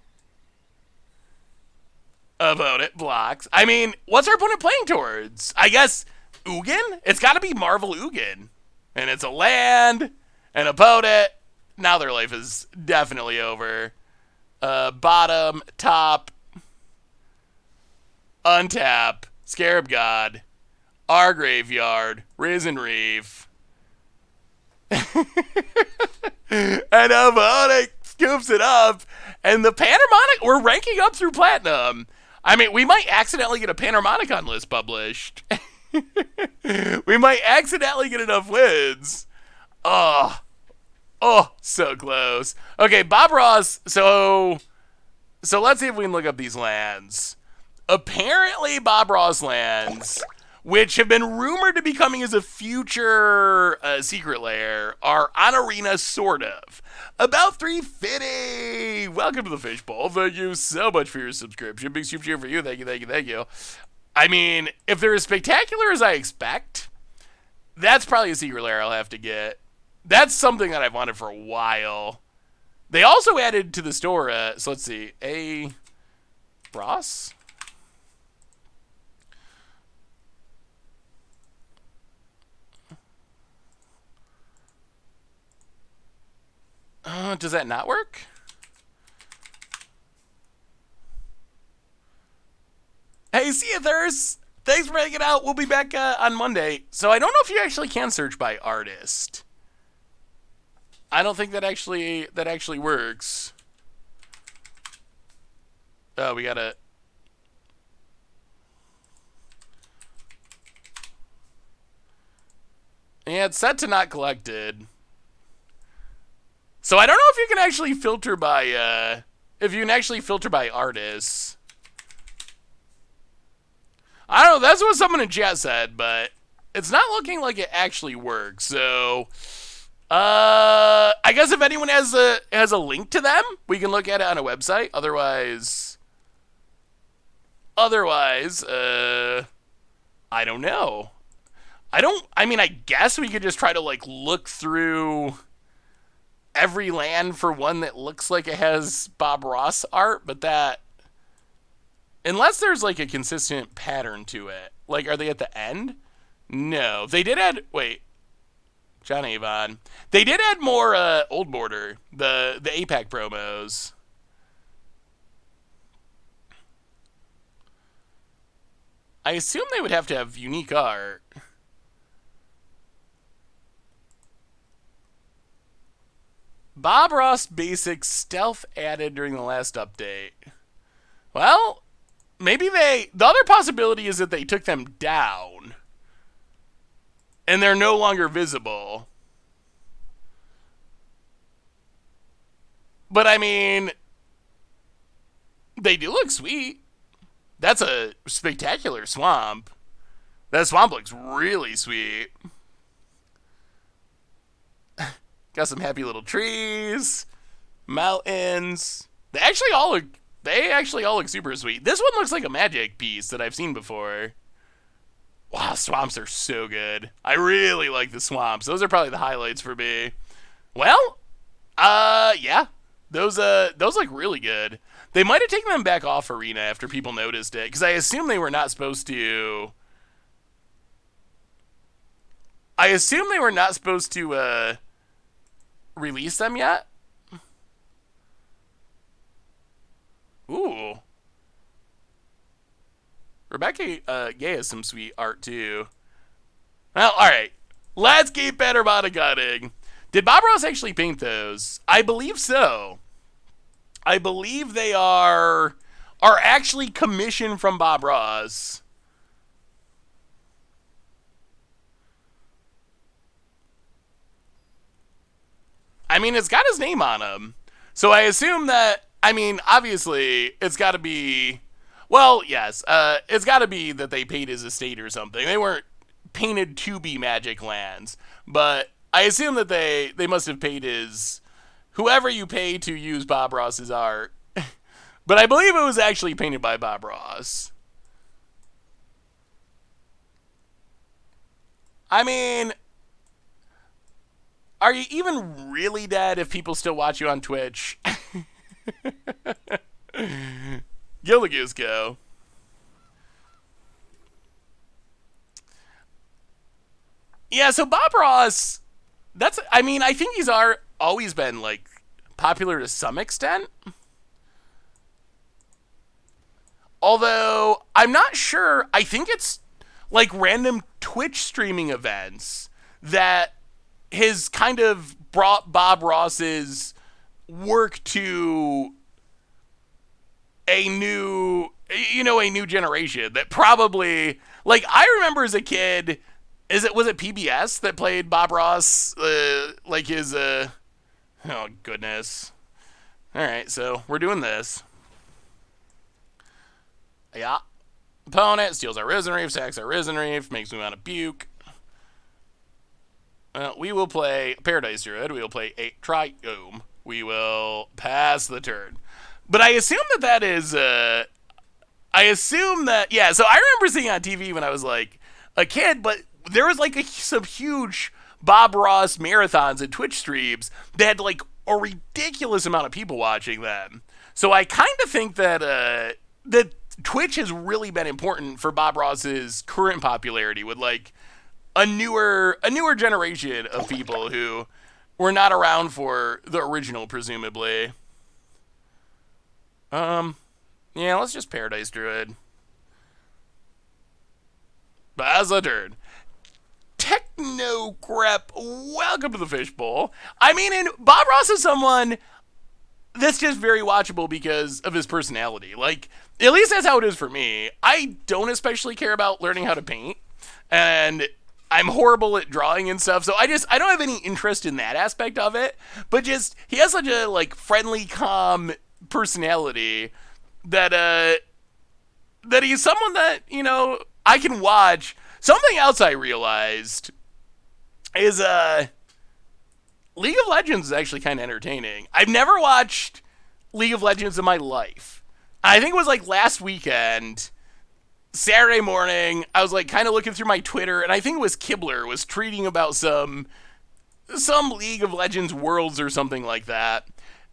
About it. Blocks. I mean, what's our opponent playing towards? I guess Ugin? It's got to be Marvel Ugin. And it's a land. And about it. Now their life is definitely over. Bottom. Top. Untap. Scarab God. Our Graveyard. Risen Reef. And about it. Scoops it up, and the Panharmonic, we're ranking up through Platinum. I mean, we might accidentally get a Panharmonicon list published. We might accidentally get enough wins. Oh, so close. Okay, Bob Ross, so let's see if we can look up these lands. Apparently, Bob Ross lands, which have been rumored to be coming as a future secret lair, are on Arena, sort of. About 350. Welcome to the Fishbowl. Thank you so much for your subscription. Big super cheer for you. Thank you, thank you, thank you. I mean, if they're as spectacular as I expect, that's probably a secret lair I'll have to get. That's something that I've wanted for a while. They also added to the store, so let's see, a Ross? Does that not work? Hey, see you, Thurs. Thanks for hanging out. We'll be back on Monday. So I don't know if you actually can search by artist. I don't think that actually works. Oh, we gotta... Yeah, it's set to not collected. So I don't know if you can actually filter by, artists. I don't know, that's what someone in chat said, but it's not looking like it actually works. So, I guess if anyone has a link to them, we can look at it on a website. Otherwise, I don't know. I mean, I guess we could just try to, like, look through every land for one that looks like it has Bob Ross art, but that Unless there's like a consistent pattern to it. Like, are they at the end? No. They did add. Wait. John Avon. They did add more Old Border, the APAC promos. I assume they would have to have unique art. Bob Ross basic stealth added during the last update. Well, maybe the other possibility is that they took them down. And they're no longer visible. But I mean, they do look sweet. That's a spectacular swamp. That swamp looks really sweet. Got some happy little trees, mountains. They actually all look super sweet. This one looks like a magic piece that I've seen before. Wow, swamps are so good. I really like the swamps. Those are probably the highlights for me. Well, yeah. Those look really good. They might have taken them back off Arena after people noticed it, because I assume they were not supposed to. Release them yet. Ooh. Rebecca Gay has some sweet art too. Well, alright. Let's keep Panharmonicon. Did Bob Ross actually paint those? I believe so. I believe they are actually commissioned from Bob Ross. I mean, it's got his name on them. So I assume that, I mean, obviously, it's got to be, well, yes, it's got to be that they paid his estate or something. They weren't painted to be Magic Lands, but I assume that they must have paid his, whoever you pay to use Bob Ross's art. But I believe it was actually painted by Bob Ross. I mean, are you even really dead if people still watch you on Twitch? Gilligoose go. Yeah, so Bob Ross, I mean, I think he's always been, like, popular to some extent. Although, I'm not sure, I think it's, like, random Twitch streaming events that has kind of brought Bob Ross's work to a new generation that probably, like, I remember as a kid, was it PBS that played Bob Ross, like his, oh goodness. Alright, so we're doing this. Yeah. Opponent steals our Risen Reef, sacks our Risen Reef, makes me want to puke. We will play Paradise Druid. We will play a Triome. We will pass the turn. But I assume that is, yeah, so I remember seeing on TV when I was, like, a kid, but there was, like, some huge Bob Ross marathons and Twitch streams that had, like, a ridiculous amount of people watching them. So I kind of think that, that Twitch has really been important for Bob Ross's current popularity with, like, a newer generation of people who were not around for the original, presumably. Yeah, let's just Paradise Druid. As a turn. Techno Crep, welcome to the Fishbowl. I mean, and Bob Ross is someone that's just very watchable because of his personality. Like, at least that's how it is for me. I don't especially care about learning how to paint, and I'm horrible at drawing and stuff, so I don't have any interest in that aspect of it, but just, he has such a, like, friendly, calm personality that he's someone that, you know, I can watch. Something else I realized is, League of Legends is actually kind of entertaining. I've never watched League of Legends in my life. I think it was, like, last weekend, Saturday morning, I was, like, kind of looking through my Twitter, and I think it was Kibler was tweeting about some League of Legends Worlds or something like that.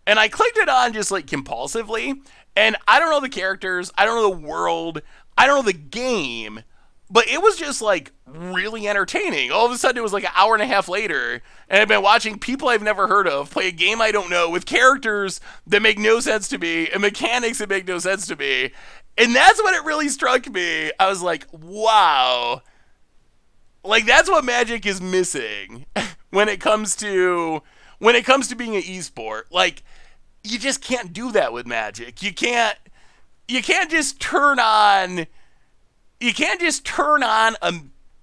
And I clicked it on just like compulsively. And I don't know the characters, I don't know the world, I don't know the game, but it was just like really entertaining. All of a sudden, it was like an hour and a half later, and I've been watching people I've never heard of play a game I don't know with characters that make no sense to me and mechanics that make no sense to me. And that's when it really struck me. I was like, wow. Like that's what Magic is missing when it comes to being an esport. Like you just can't do that with Magic. You can't just turn on a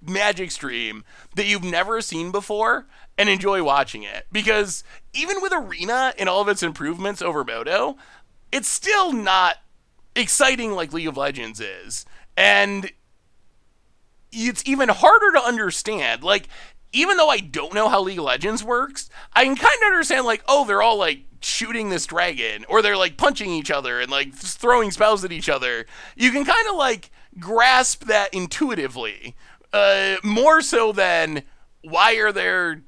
Magic stream that you've never seen before and enjoy watching it. Because even with Arena and all of its improvements over Moto, it's still not exciting like League of Legends is. And it's even harder to understand. Like, even though I don't know how League of Legends works, I can kind of understand, like, oh, they're all, like, shooting this dragon, or they're, like, punching each other and, like, throwing spells at each other. You can kind of, like, grasp that intuitively. More so than, what are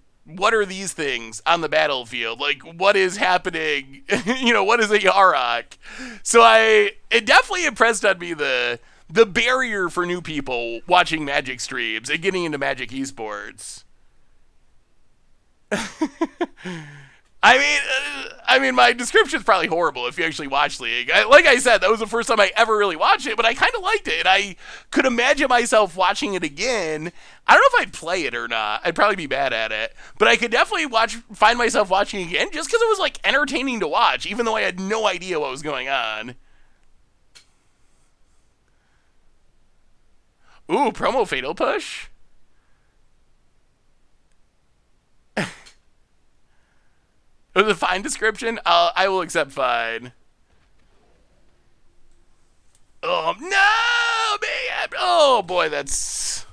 these things on the battlefield? Like, what is happening? What is a Yarok? So it definitely impressed on me the barrier for new people watching Magic streams and getting into Magic esports. I mean, my description's probably horrible if you actually watch League. Like I said, that was the first time I ever really watched it, but I kind of liked it. And I could imagine myself watching it again. I don't know if I'd play it or not. I'd probably be bad at it. But I could definitely find myself watching it again just because it was, like, entertaining to watch, even though I had no idea what was going on. Ooh, promo Fatal Push? With a fine description, I will accept fine. Oh, no, man. Oh, boy, that's...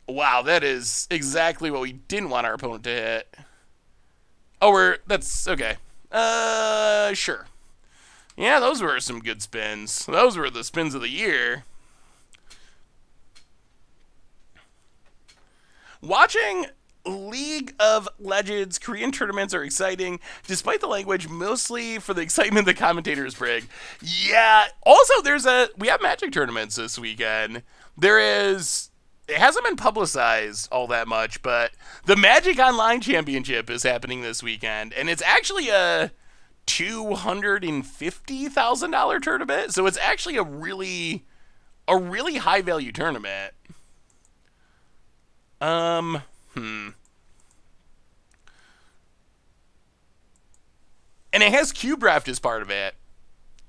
Wow, that is exactly what we didn't want our opponent to hit. Oh, that's... Okay. Sure. Yeah, those were some good spins. Those were the spins of the year. Watching League of Legends Korean tournaments are exciting, despite the language, mostly for the excitement the commentators bring. Yeah. Also, we have Magic tournaments this weekend. It hasn't been publicized all that much, but the Magic Online Championship is happening this weekend, and it's actually a $250,000 tournament. So it's actually a really high value tournament. And it has Cube Draft as part of it,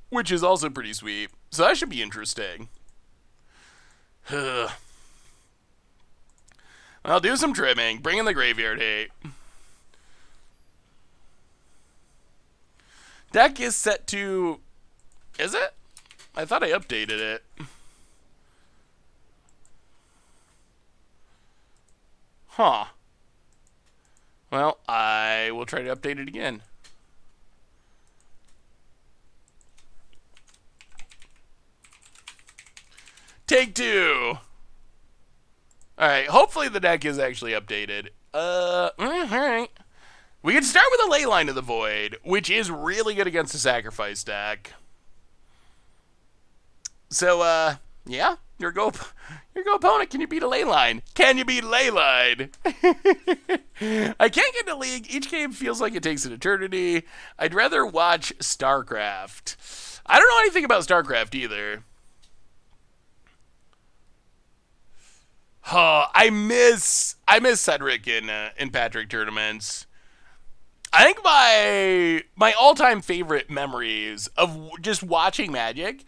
which is also pretty sweet. So that should be interesting. I'll do some trimming. Bring in the graveyard hate. Deck is set to... Is it? I thought I updated it. Huh. Well, I will try to update it again. Take two. Alright, hopefully the deck is actually updated. Alright. We can start with a Leyline of the Void, which is really good against the Sacrifice deck. So, yeah, your go opponent. Can you beat a Leyline? Can you beat Leyline? I can't get into League. Each game feels like it takes an eternity. I'd rather watch StarCraft. I don't know anything about StarCraft either. Oh, I miss Cedric in Patrick tournaments. I think my all-time favorite memories of just watching Magic,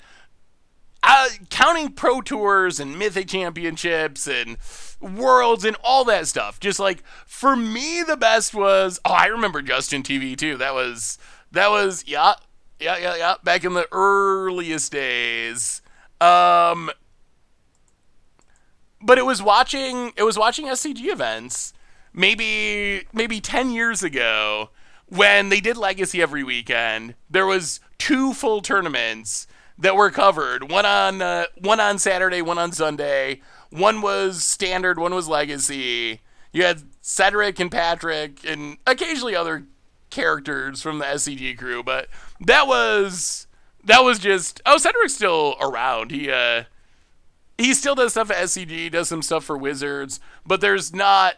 counting Pro Tours and Mythic Championships and Worlds and all that stuff. Just like, for me, the best was, I remember Justin TV too. That was, yeah, back in the earliest days. But it was watching SCG events maybe 10 years ago when they did Legacy every weekend. There was 2 full tournaments that were covered. One on Saturday, one on Sunday. One was Standard, one was Legacy. You had Cedric and Patrick and occasionally other characters from the SCG crew, but that was just, oh, Cedric's still around. He still does stuff at SCG, does some stuff for Wizards, but there's not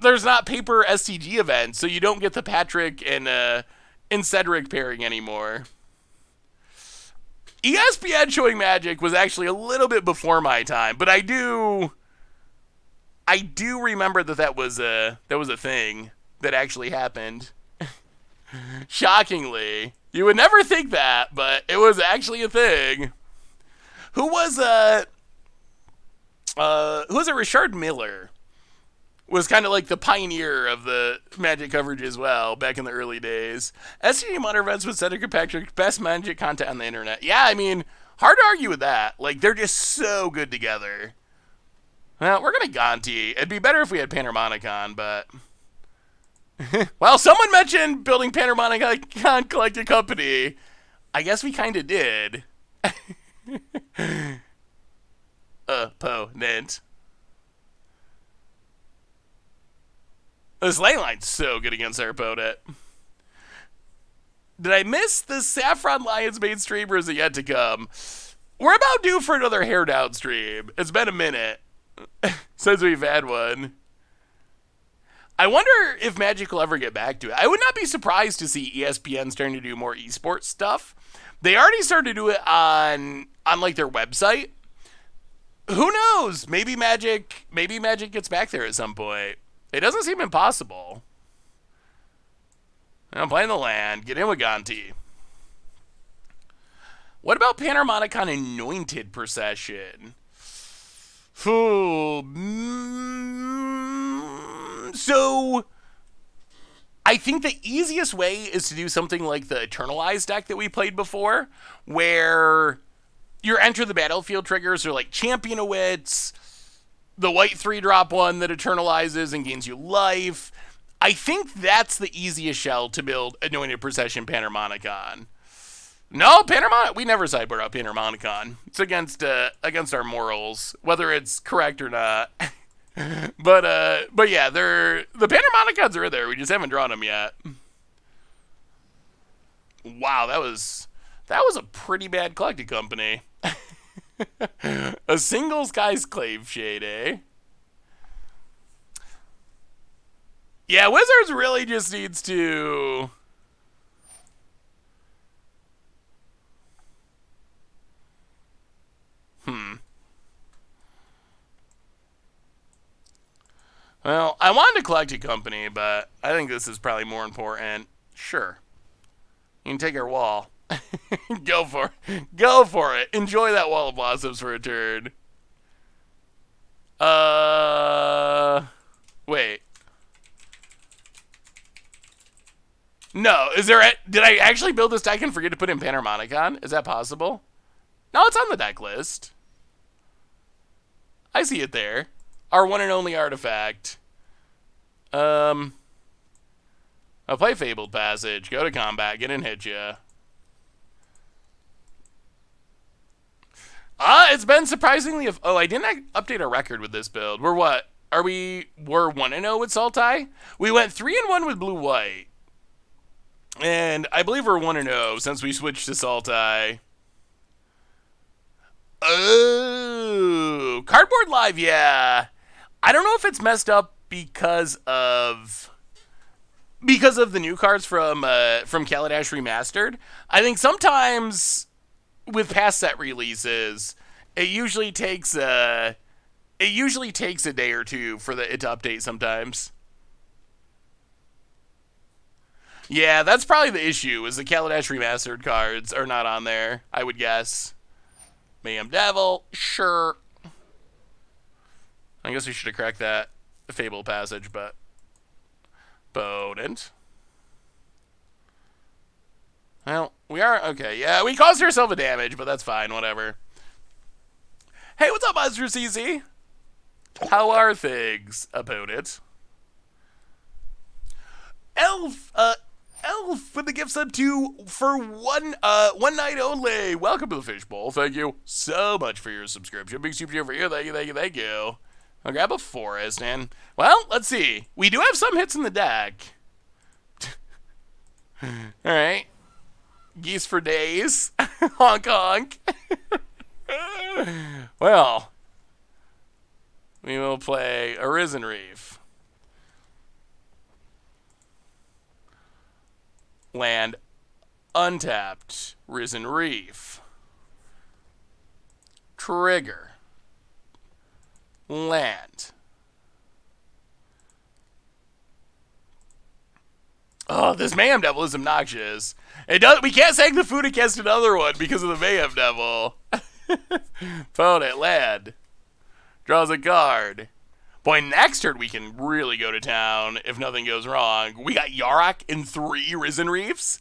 paper SCG events, so you don't get the Patrick and Cedric pairing anymore. ESPN showing Magic was actually a little bit before my time, but I do remember that was a thing that actually happened. Shockingly, you would never think that, but it was actually a thing. Who was it? Richard Miller was kind of like the pioneer of the Magic coverage as well back in the early days. SCG Modern Events with Cedric and Patrick, best Magic content on the internet. Yeah, I mean, hard to argue with that. Like, they're just so good together. Well, we're going to Gonti. It'd be better if we had Panharmonicon, but... well, someone mentioned building Panharmonicon Collecting Company. I guess we kind of did. Opponent. This lane line's so good against our opponent. Did I miss the Saffron Lions main stream, or is it yet to come? We're about due for another hair down stream. It's been a minute since we've had one. I wonder if Magic will ever get back to it. I would not be surprised to see ESPN starting to do more esports stuff. They already started to do it on like their website. Who knows? Maybe Magic gets back there at some point. It doesn't seem impossible. I'm playing the land. Get in with Gonti. What about Panharmonicon Anointed Procession? So, I think the easiest way is to do something like the Eternalized deck that we played before, where your Enter the Battlefield triggers are like Champion of Wits, the white 3-drop one that eternalizes and gains you life. I think that's the easiest shell to build Anointed Procession Panharmonicon. No, we never sideboard out Panharmonicon. It's against our morals, whether it's correct or not. but yeah, the Panharmonicons are there. We just haven't drawn them yet. Wow, that was a pretty bad collecting company. A single Sky's Clave Shade, eh? Yeah, Wizards really just needs to... Well, I wanted to collect a company, but I think this is probably more important. Sure. You can take our wall. Go for it. Enjoy that Wall of Blossoms for a turn. Wait. No, did I actually build this deck and forget to put in Panharmonicon? Is that possible? No, it's on the deck list. I see it there. Our one and only artifact. I'll play Fabled Passage. Go to combat. Get in, hit ya. It's been surprisingly... I didn't update our record with this build. We're what? We're 1-0 with Sultai? We went 3-1 with Blue-White. And I believe we're 1-0 since we switched to Sultai. Oh, Cardboard Live, yeah. I don't know if it's messed up because of the new cards from Kaladesh Remastered. I think sometimes with past set releases, it usually takes a day or two for it to update sometimes. Yeah, that's probably the issue, is the Kaladesh Remastered cards are not on there, I would guess. Mayhem Devil, sure. I guess we should have cracked that Fable Passage, but... Bodent. Well, we are... Okay, yeah, we caused ourselves a damage, but that's fine, whatever. Hey, what's up, Monster CZ? How are things, opponent? Elf with the gift sub for one night only. Welcome to the Fishbowl. Thank you so much for your subscription. Big super for you. Thank you. I'll grab a forest, and well, let's see. We do have some hits in the deck. Alright. Geese for days. Honk honk. Well, we will play Arisen Reef. Land untapped. Risen Reef. Trigger. Land. Oh, this Mayhem Devil is obnoxious. It does. We can't sank the food against another one because of the Mayhem Devil. Opponent, land. Draws a card. Boy, next turn we can really go to town if nothing goes wrong. We got Yarok in 3 Risen Reefs.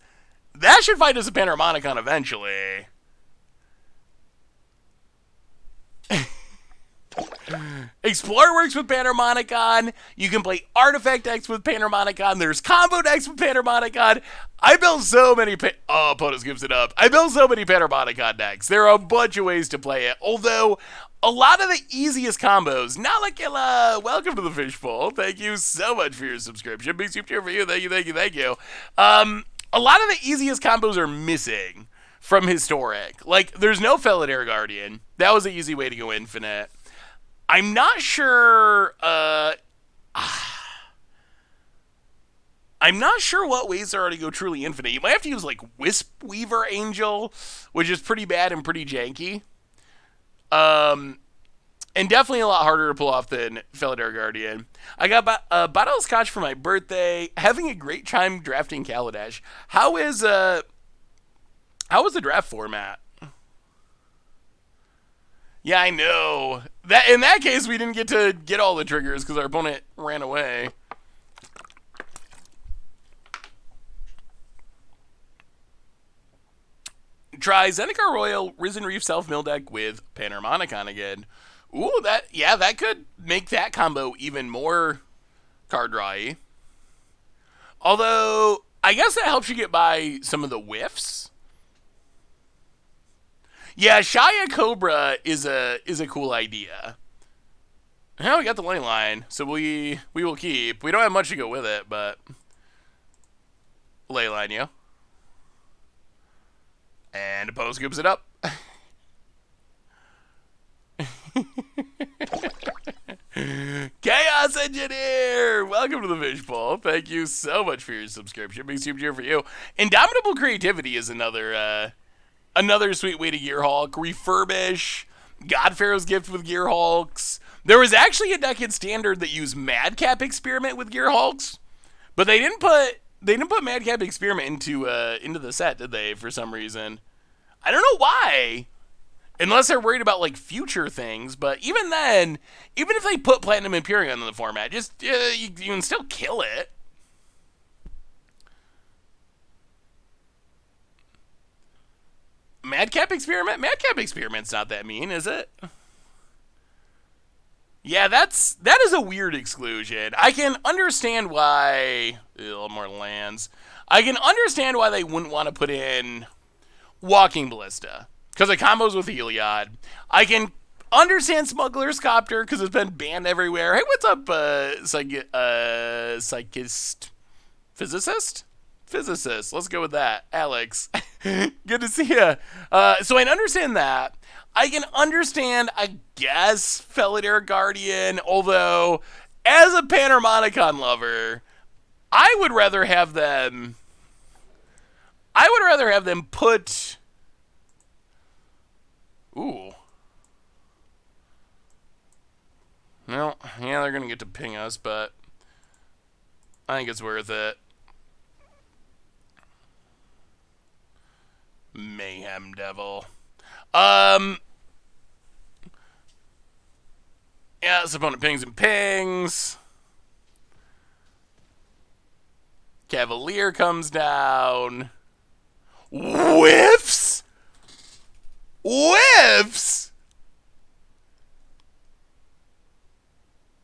That should find us a Panharmonicon eventually. Explorer works with Panharmonicon. You can play Artifact decks with Panharmonicon. There's combo decks with Panharmonicon. I built so many... Opponent gives it up. I built so many Panharmonicon decks. There are a bunch of ways to play it. Although, a lot of the easiest combos... Nalakilla, welcome to the Fishbowl. Thank you so much for your subscription. Big super cheer for you. Thank you, thank you, thank you. A lot of the easiest combos are missing from Historic. Like, there's no Felidar Guardian. That was an easy way to go infinite. I'm not sure. I'm not sure what ways there are to go truly infinite. You might have to use like Wisp Weaver Angel, which is pretty bad and pretty janky. And definitely a lot harder to pull off than Felidar Guardian. I got a bottle of scotch for my birthday. Having a great time drafting Kaladesh. How is the draft format? Yeah, I know. That in that case, we didn't get to get all the triggers because our opponent ran away. Try Zendikar Royal Risen Reef Self-Mill deck with Panharmonicon again. Ooh, that could make that combo even more card drawy. Although, I guess that helps you get by some of the whiffs. Yeah, Shia Cobra is a cool idea. Now we got the ley line, so we will keep. We don't have much to go with it, but ley line you. And opposed scoops it up. Chaos Engineer! Welcome to the Fishbowl. Thank you so much for your subscription. Big super cheer for you. Indomitable Creativity is another sweet way to Gear Hulk. Refurbish. Godpharaoh's Gift with Gear Hulks. There was actually a deck in Standard that used Madcap Experiment with Gear Hulks, but they didn't put Madcap Experiment into the set, did they? For some reason, I don't know why. Unless they're worried about like future things, but even then, even if they put Platinum Imperium in the format, just you can still kill it. Madcap Experiment? Madcap Experiment's not that mean, is it? Yeah, that is a weird exclusion. I can understand why... A little more lands. I can understand why they wouldn't want to put in Walking Ballista, because it combos with Heliod. I can understand Smuggler's Copter, because it's been banned everywhere. Hey, what's up, psychist? Physicist? Physicist. Let's go with that. Alex. Good to see you. So I understand that. I can understand, I guess, Felidar Guardian, although, as a Panharmonicon lover, I would rather have them put... Ooh. Well, yeah, they're going to get to ping us, but I think it's worth it. Mayhem Devil. Yeah, this opponent pings and pings. Cavalier comes down. Whiffs? Whiffs?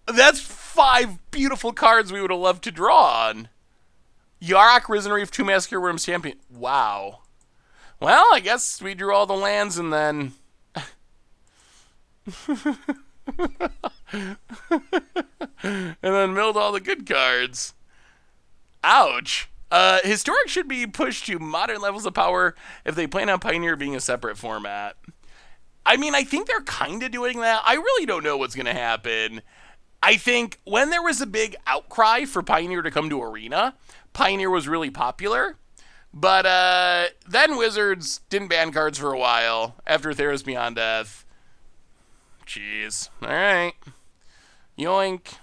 That's 5 beautiful cards we would have loved to draw on. Yarok, Risen Reef, 2 Massacre Worms Champion. Wow. Well, I guess we drew all the lands and then... and then milled all the good cards. Ouch. Historic should be pushed to modern levels of power if they plan on Pioneer being a separate format. I mean, I think they're kind of doing that. I really don't know what's going to happen. I think when there was a big outcry for Pioneer to come to Arena, Pioneer was really popular. But then Wizards didn't ban cards for a while after Theros Beyond Death. Jeez. All right. Yoink.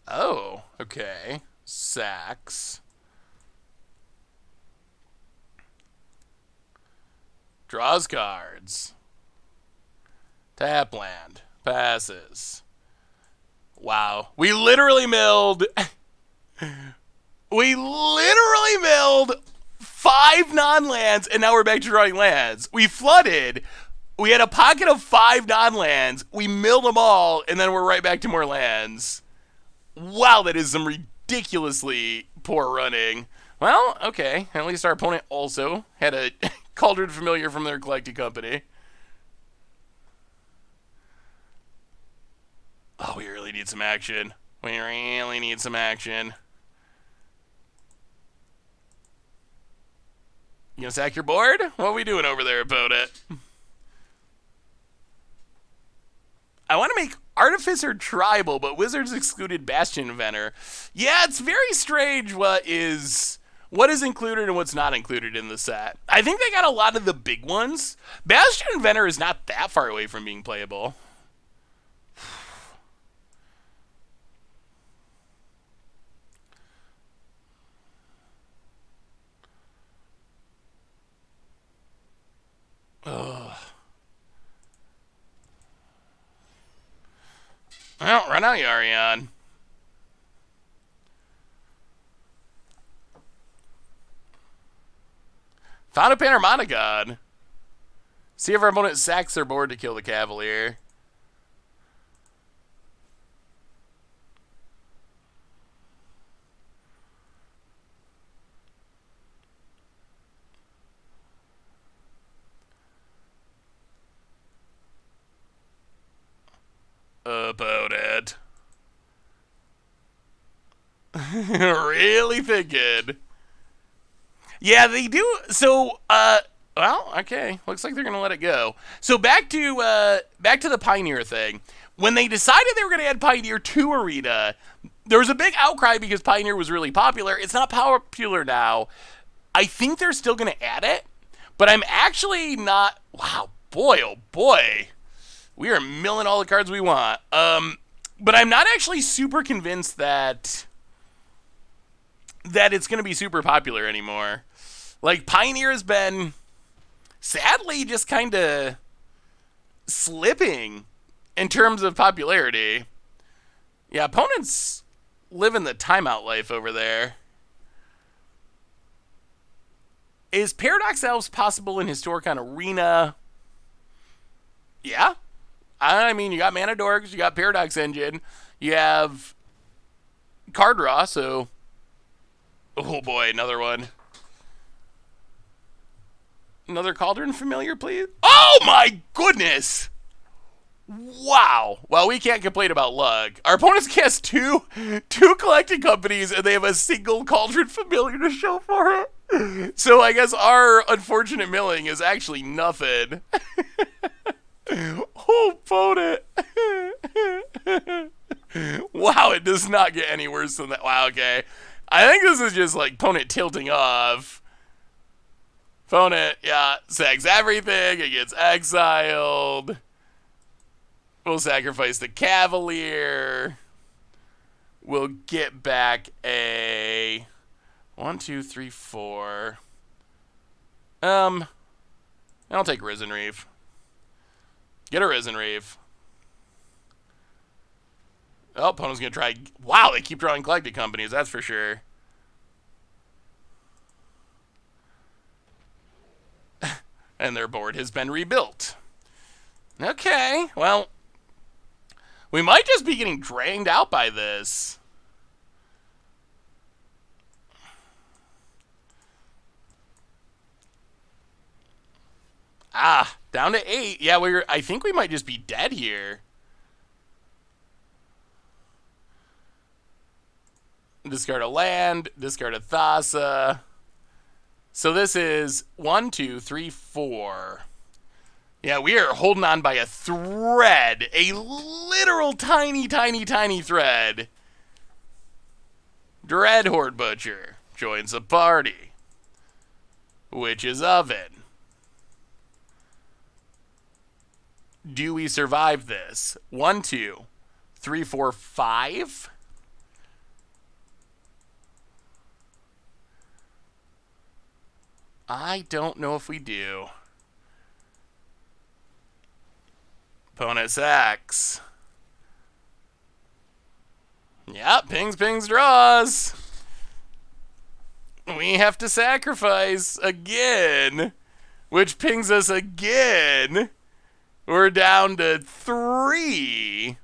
Oh, okay. Sacks. Draws cards. Tap land. Passes. Wow. We literally milled 5 non-lands, and now we're back to drawing lands. We flooded. We had a pocket of 5 non-lands. We milled them all, and then we're right back to more lands. Wow, that is some ridiculously poor running. Well, okay. At least our opponent also had a Cauldron Familiar from their collecting company. Oh, we really need some action. We really need some action. You gonna sack your board? What are we doing over there, opponent? I want to make Artificer tribal, but Wizards excluded Bastion Inventor. Yeah, it's very strange what is included and what's not included in the set. I think they got a lot of the big ones. Bastion Inventor is not that far away from being playable. Ugh. Well, run out, Yarion. Found a Panharmonicon. See if our opponent sacks their board to kill the Cavalier. Opponent. Really thinking. Yeah, they do. So, well, okay. Looks like they're gonna let it go. So back to the Pioneer thing. When they decided they were gonna add Pioneer to Arena, there was a big outcry because Pioneer was really popular. It's not popular now. I think they're still gonna add it, but I'm actually not. Wow, boy, oh boy, we are milling all the cards we want. But I'm not actually super convinced that it's gonna be super popular anymore. Like, Pioneer has been, sadly, just kind of slipping in terms of popularity. Yeah, opponents living the timeout life over there. Is Paradox Elves possible in Historicon Arena? Yeah. I mean, you got Mana Dorks, you got Paradox Engine, you have card draw, so... Oh boy, another one. Another Cauldron Familiar, please? Oh my goodness! Wow. Well, we can't complain about luck. Our opponents cast two collecting companies, and they have a single Cauldron Familiar to show for it. So I guess our unfortunate milling is actually nothing. Oh, opponent. Wow, it does not get any worse than that. Wow, okay. I think this is just like opponent tilting off. Opponent, yeah, sacks everything. It gets exiled. We'll sacrifice the Cavalier. We'll get back a 1, 2, 3, 4. I'll take Risen Reef. Get a Risen Reef. Oh, opponent's gonna try. Wow, they keep drawing collected companies, that's for sure. And their board has been rebuilt. Okay, well, we might just be getting drained out by this. Ah, down to 8. Yeah, I think we might just be dead here. discard a land, discard a Thassa. So this is 1, 2, 3, 4. Yeah, we are holding on by a thread. A literal tiny, tiny, tiny thread. Dread Horde Butcher joins the party. Witch's Oven. Do we survive this? 1, 2, 3, 4, 5? I don't know if we do. Opponent sacks. Yep, pings, draws. We have to sacrifice again, which pings us again. We're down to 3.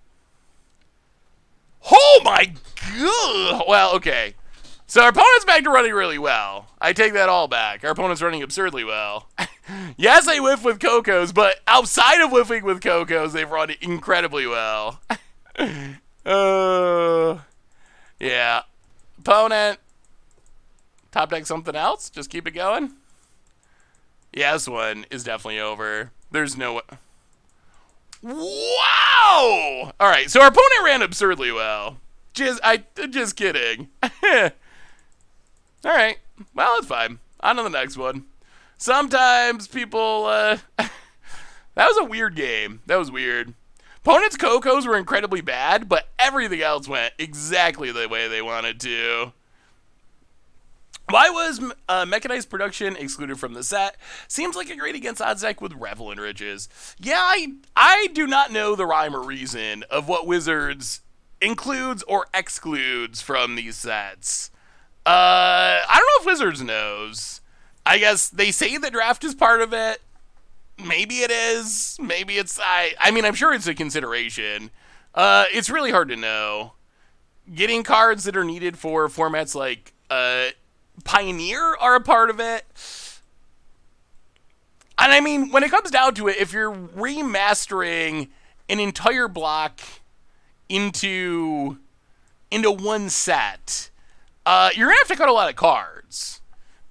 Oh my god! Well, okay. So our opponent's back to running really well. I take that all back. Our opponent's running absurdly well. Yes, they whiff with Cocos, but outside of whiffing with Cocos, they've run incredibly well. Yeah. Opponent. Top deck something else? Just keep it going? Yeah, this one is definitely over. There's no... Wow! Alright, so our opponent ran absurdly well. Just kidding. Alright, well, it's fine. On to the next one. Sometimes people, that was a weird game. That was weird. Opponent's Cocos were incredibly bad, but everything else went exactly the way they wanted to. Why was Mechanized Production excluded from the set? Seems like a great against odds deck with Revel and Riches. Yeah, I do not know the rhyme or reason of what Wizards includes or excludes from these sets. I don't know if Wizards knows. I guess they say the draft is part of it. Maybe it is. Maybe it's... I mean, I'm sure it's a consideration. It's really hard to know. Getting cards that are needed for formats like Pioneer are a part of it. And I mean, when it comes down to it, if you're remastering an entire block into one set, you're gonna have to cut a lot of cards.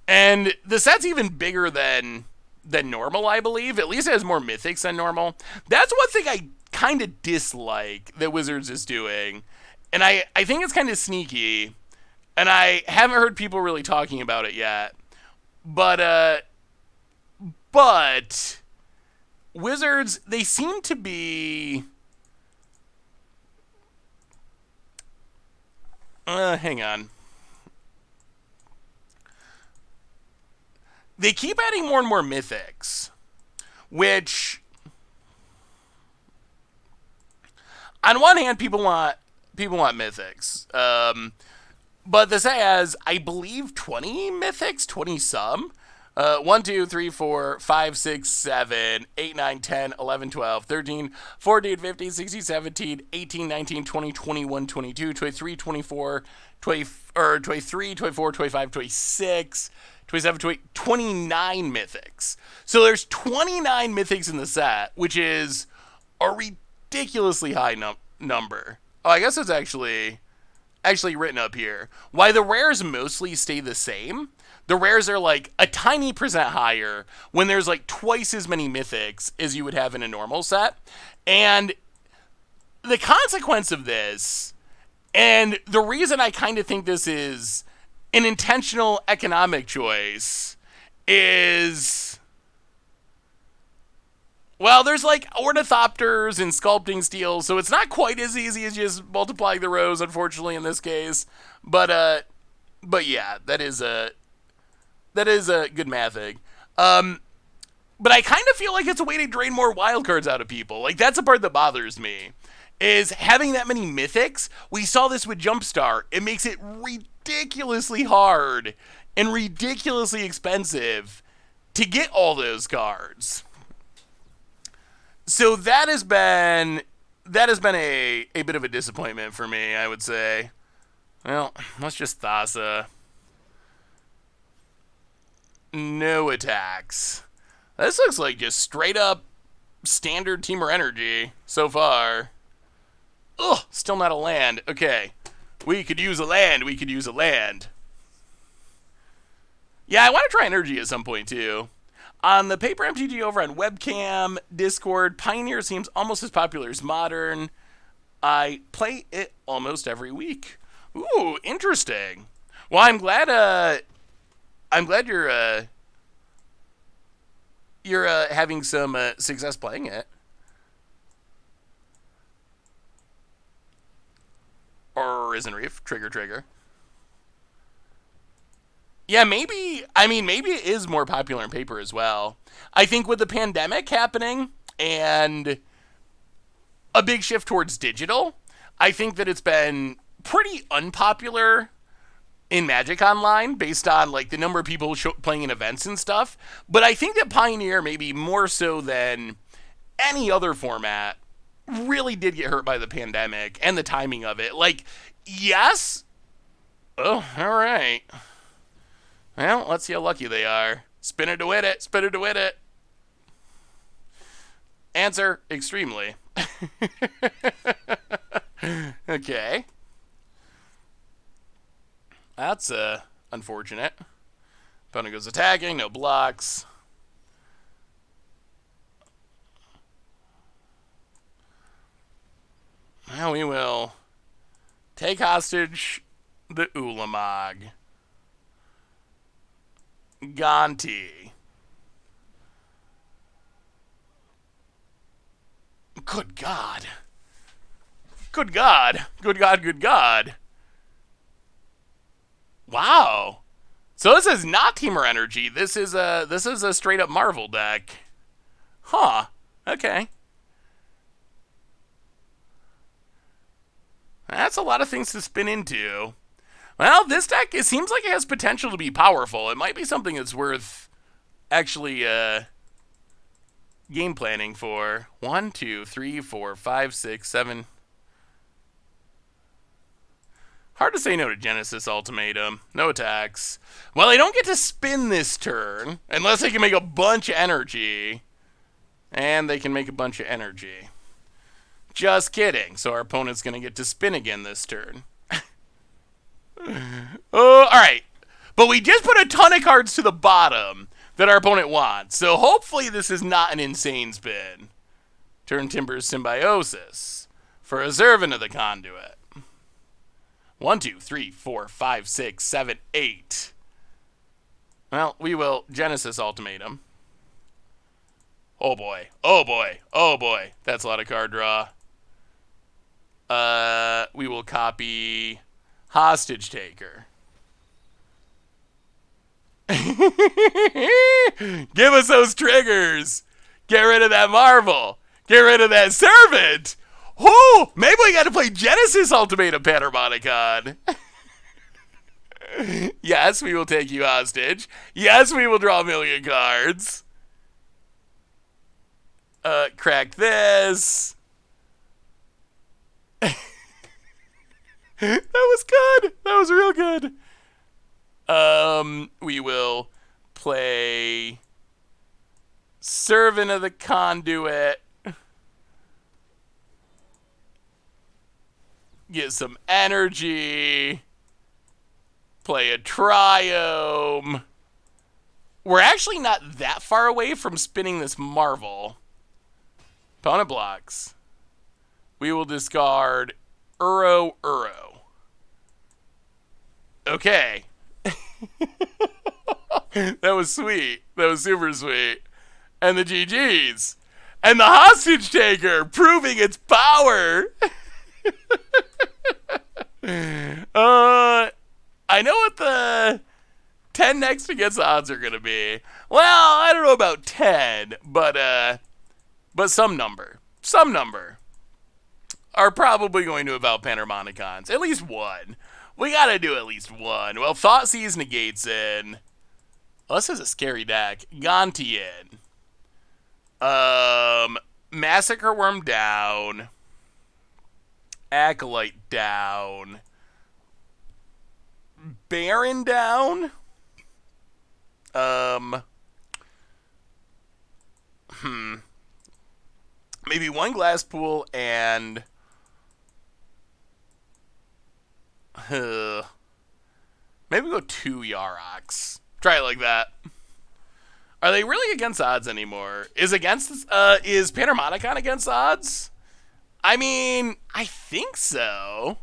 And the set's even bigger than normal, I believe. At least it has more mythics than normal. That's one thing I kind of dislike that Wizards is doing. And I think it's kind of sneaky. And I haven't heard people really talking about it yet. But Wizards, they seem to be... hang on. They keep adding more and more mythics, which, on one hand, people want mythics. But this has, I believe, 20 mythics, 20 some. 1, 2, 3, 4, 5, 6, 7, 8, 9, 10, 11, 12, 13, 14, 15, 16, 17, 18, 19, 20, 21, 22, 23, 24, 23, 24, 25, 26, 27, 28, 29 mythics. So there's 29 mythics in the set, which is a ridiculously high number. Oh, I guess it's actually written up here. Why the rares mostly stay the same. The rares are like a tiny percent higher when there's like twice as many mythics as you would have in a normal set. And the consequence of this, and the reason I kind of think this is an intentional economic choice, is, well, there's like ornithopters and sculpting steel, so it's not quite as easy as just multiplying the rows, unfortunately, in this case. But yeah, that is a good mathing. But I kind of feel like it's a way to drain more wildcards out of people. Like, that's the part that bothers me, is having that many mythics. We saw this with Jumpstart. It makes it ridiculously hard and ridiculously expensive to get all those cards. So that has been a bit of a disappointment for me, I would say. Well, let's just Thassa. No attacks. This looks like just straight up standard Teamer Energy so far. Ugh, still not a land. Okay. We could use a land. We could use a land. Yeah, I want to try Energy at some point, too. On the Paper MTG over on Webcam, Discord, Pioneer seems almost as popular as Modern. I play it almost every week. Ooh, interesting. Well, I'm glad you're having some success playing it. Or isn't Reef? Trigger. Yeah, maybe. I mean, maybe it is more popular in paper as well. I think with the pandemic happening and a big shift towards digital, I think that it's been pretty unpopular in Magic Online based on like the number of people playing in events and stuff. But I think that Pioneer, maybe more so than any other format, really did get hurt by the pandemic and the timing of it. Like, yes. Oh, all right. Well, let's see how lucky they are. Spin it to win it. Spin it to win it. Answer, extremely. Okay. That's unfortunate. Opponent goes attacking, no blocks. Now we will take hostage the Ulamog. Gonti. Good God. Good God. Good God, good God. Wow. So this is not Teamer Energy. This is a straight up Marvel deck. Huh. Okay. That's a lot of things to spin into. Well, this deck, it seems like it has potential to be powerful. It might be something that's worth actually game planning for. 1, 2, 3, 4, 5, 6, 7. Hard to say no to Genesis Ultimatum. No attacks. Well, they don't get to spin this turn unless they can make a bunch of energy. And they can make a bunch of energy. Just kidding. So our opponent's going to get to spin again this turn. Oh, alright. But we just put a ton of cards to the bottom that our opponent wants. So hopefully this is not an insane spin. Turn Timber's Symbiosis for a Zervin of the Conduit. 1, 2, 3, 4, 5, 6, 7, 8. Well, we will Genesis Ultimatum. Oh boy. Oh boy. Oh boy. That's a lot of card draw. We will copy Hostage Taker. Give us those triggers. Get rid of that Marvel. Get rid of that Servant. Oh, maybe we got to play Genesis Ultimatum Panharmonicon. Yes, we will take you hostage. Yes, we will draw a million cards. Crack this. That was good. That was real good. We will play Servant of the Conduit. Get some energy. Play a Triome. We're actually not that far away from spinning this Marvel. Opponent blocks. We will discard Uro. Okay. That was sweet. That was super sweet. And the GGs. And the Hostage Taker proving its power. I know what the 10 next against the odds are going to be. Well, I don't know about 10, but some number are probably going to evolve Panharmonicons. At least one. We got to do at least one. Well, Thoughtseize negates in. Well, this is a scary deck. Gonti in. Massacre Worm down. Acolyte down. Baron down. Maybe one Glass Pool and Maybe go 2 Yarroks. Try it like that. Are they really against odds anymore? Is Panharmonicon against odds? I mean, I think so.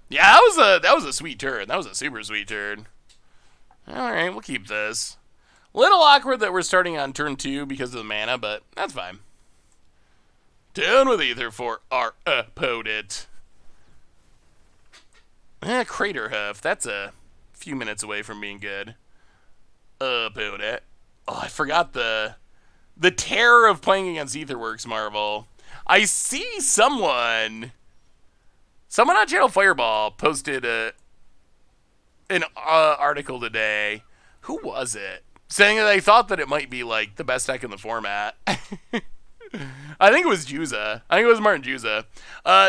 Yeah, that was a sweet turn. That was a super sweet turn. All right, we'll keep this. Little awkward that we're starting on turn 2 because of the mana, but that's fine. Down with Ether for our opponent. Crater Hoof. That's a few minutes away from being good. Opponent. Oh, I forgot the terror of playing against Aetherworks Marvel. I see someone on Channel Fireball posted an article today. Who was it? Saying that they thought that it might be like the best deck in the format. I think it was Juza. I think it was Martin Juza.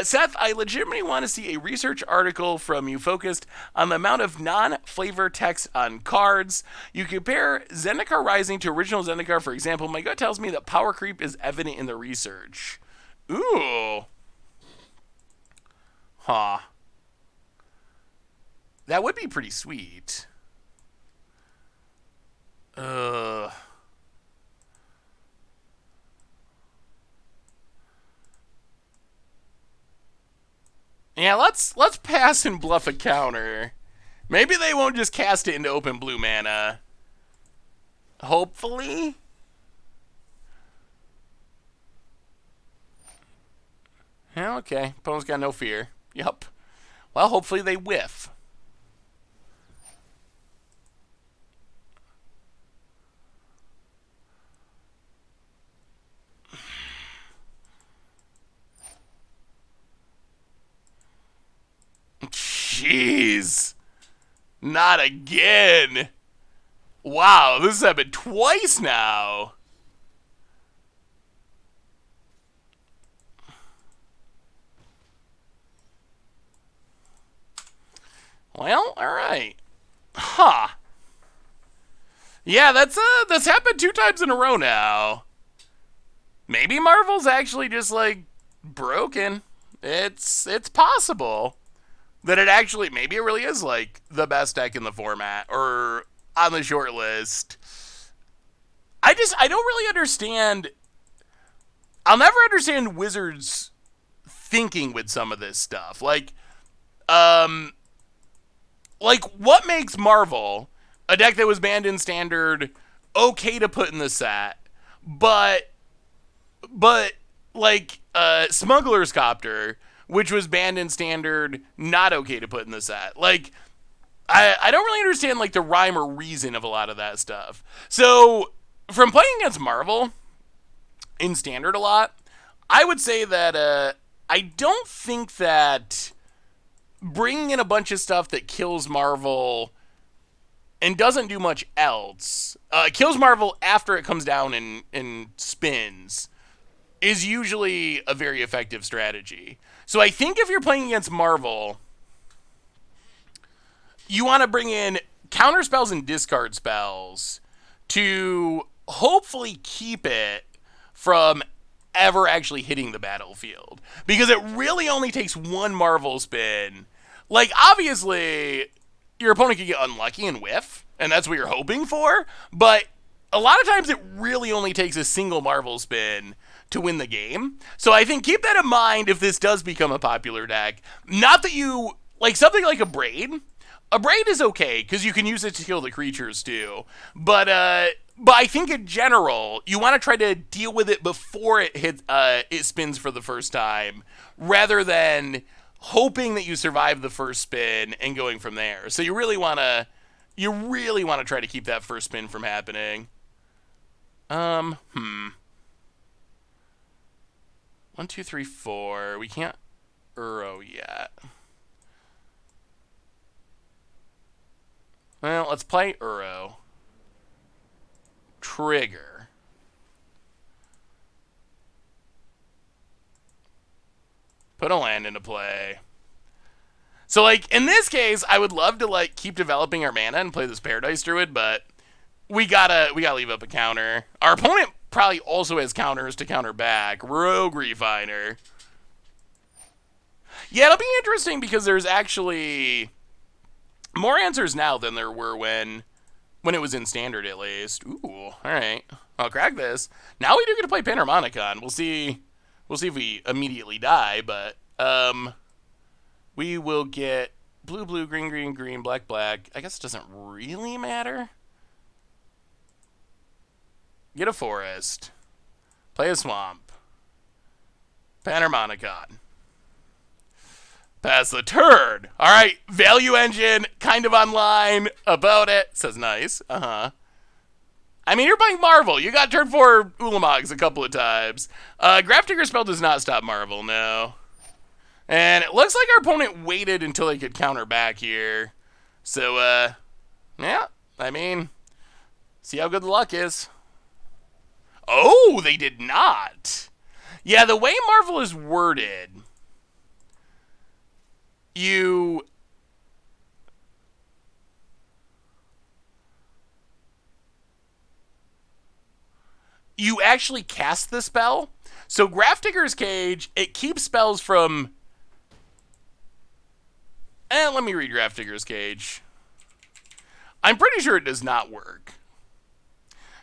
Seth, I legitimately want to see a research article from you focused on the amount of non-flavor text on cards. You compare Zendikar Rising to original Zendikar, for example. My gut tells me that power creep is evident in the research. Ooh. Huh. That would be pretty sweet. Yeah, let's pass and bluff a counter. Maybe they won't just cast it into open blue mana. Hopefully. Yeah, okay. Opponent's got no fear. Yup. Well, hopefully they whiff. Jeez. Not again. Wow, this has happened twice now. Well, alright. Huh. Yeah, that's happened 2 times in a row now. Maybe Marvel's actually just, like, broken. It's possible that it actually, maybe it really is, like, the best deck in the format, or on the short list. I don't really understand. I'll never understand Wizards' thinking with some of this stuff. Like, what makes Marvel, a deck that was banned in Standard, okay to put in the set, but like, Smuggler's Copter, which was banned in Standard, not okay to put in the set. Like, I don't really understand, like, the rhyme or reason of a lot of that stuff. So, from playing against Marvel in Standard a lot, I would say that I don't think that bringing in a bunch of stuff that kills Marvel and doesn't do much else, kills Marvel after it comes down and spins, is usually a very effective strategy. So I think if you're playing against Marvel, you want to bring in counter spells and discard spells to hopefully keep it from ever actually hitting the battlefield. Because it really only takes one Marvel spin. Like, obviously, your opponent can get unlucky and whiff, and that's what you're hoping for, but a lot of times it really only takes a single Marvel spin to win the game. So I think keep that in mind if this does become a popular deck. Not that you, like, something like a Braid. A Braid is okay, because you can use it to kill the creatures too. But I think in general, you want to try to deal with it before it spins for the first time, rather than hoping that you survive the first spin and going from there. So you really want to try to keep that first spin from happening. 1, 2, 3, 4. We can't Uro yet. Well, let's play Uro. Trigger. Put a land into play. So, like, in this case, I would love to, like, keep developing our mana and play this Paradise Druid, but we gotta leave up a counter. Our opponent probably also has counters to counter back. Rogue Refiner. Yeah, it'll be interesting because there's actually More answers now than there were when it was in standard, at least. Ooh, all right. I'll crack this. Now we do get to play Panharmonicon. We'll see. We'll see if we immediately die, but we will get blue, blue, green, green, green, black, black. I guess it doesn't really matter. Get a forest. Play a swamp. Panharmonicon. Pass the turn. All right, value engine, kind of online about it. Says nice. I mean, you're playing Marvel. You got turn 4 Ulamogs a couple of times. Graph Digger spell does not stop Marvel, no. And it looks like our opponent waited until they could counter back here. So, yeah, I mean, see how good the luck is. Oh, they did not. Yeah, the way Marvel is worded, you actually cast the spell. So Graph Digger's Cage, it keeps spells from... let me read Graph Digger's Cage. I'm pretty sure it does not work.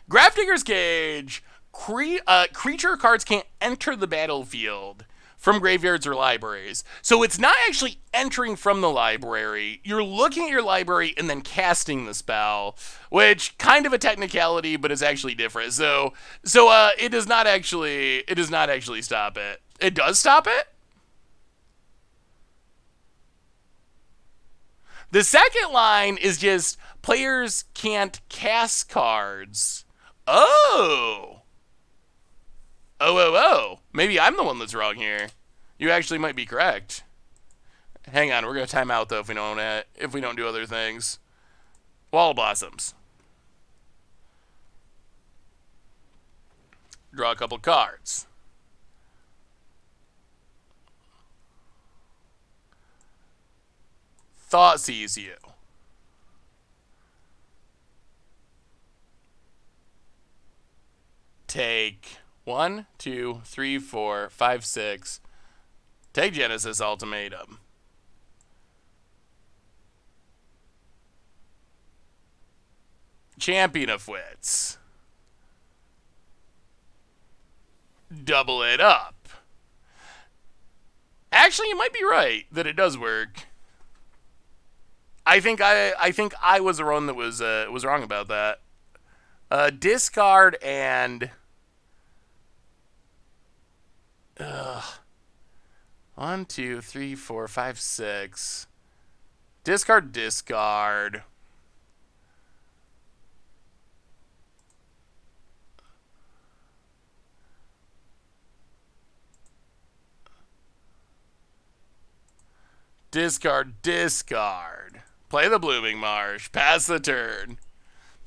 Graph Digger's Cage, creature cards can't enter the battlefield from graveyards or libraries. So it's not actually entering from the library. You're looking at your library and then casting the spell, which kind of a technicality, but it's actually different. So it does not actually stop it. It does stop it? The second line is just players can't cast cards. Oh. Oh. Maybe I'm the one that's wrong here. You actually might be correct. Hang on, we're gonna time out though if we don't do other things. Wall of Blossoms. Draw a couple cards. Thought sees you. Take 1, 2, 3, 4, 5, 6. Take Genesis Ultimatum. Champion of Wits. Double it up. Actually, you might be right that it does work. I think I was the one that was wrong about that. Discard and 1, 2, 3, 4, 5, 6. Discard. Discard. Play the Blooming Marsh. Pass the turn.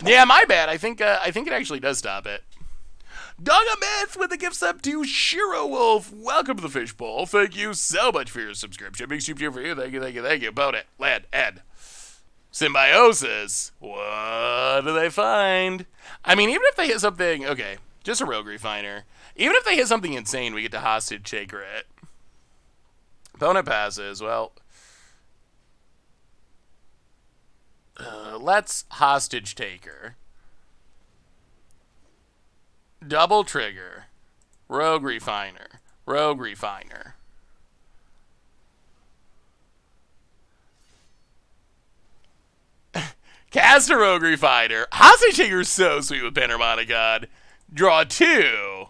Yeah, my bad. I think it actually does stop it. Dog a Myth with the gift sub to Shiro Wolf. Welcome to the Fishbowl. Thank you so much for your subscription. Big soup for you. Thank you. About it. Lad, Ed. Symbiosis. What do they find? I mean, even if they hit something... Okay, just a Rogue Refiner. Even if they hit something insane, we get to Hostage Taker it. Opponent passes. Well... let's Hostage Taker. Double trigger. Rogue Refiner. Cast a Rogue Refiner. Hostage Taker is so sweet with Panharmonicon. Draw 2.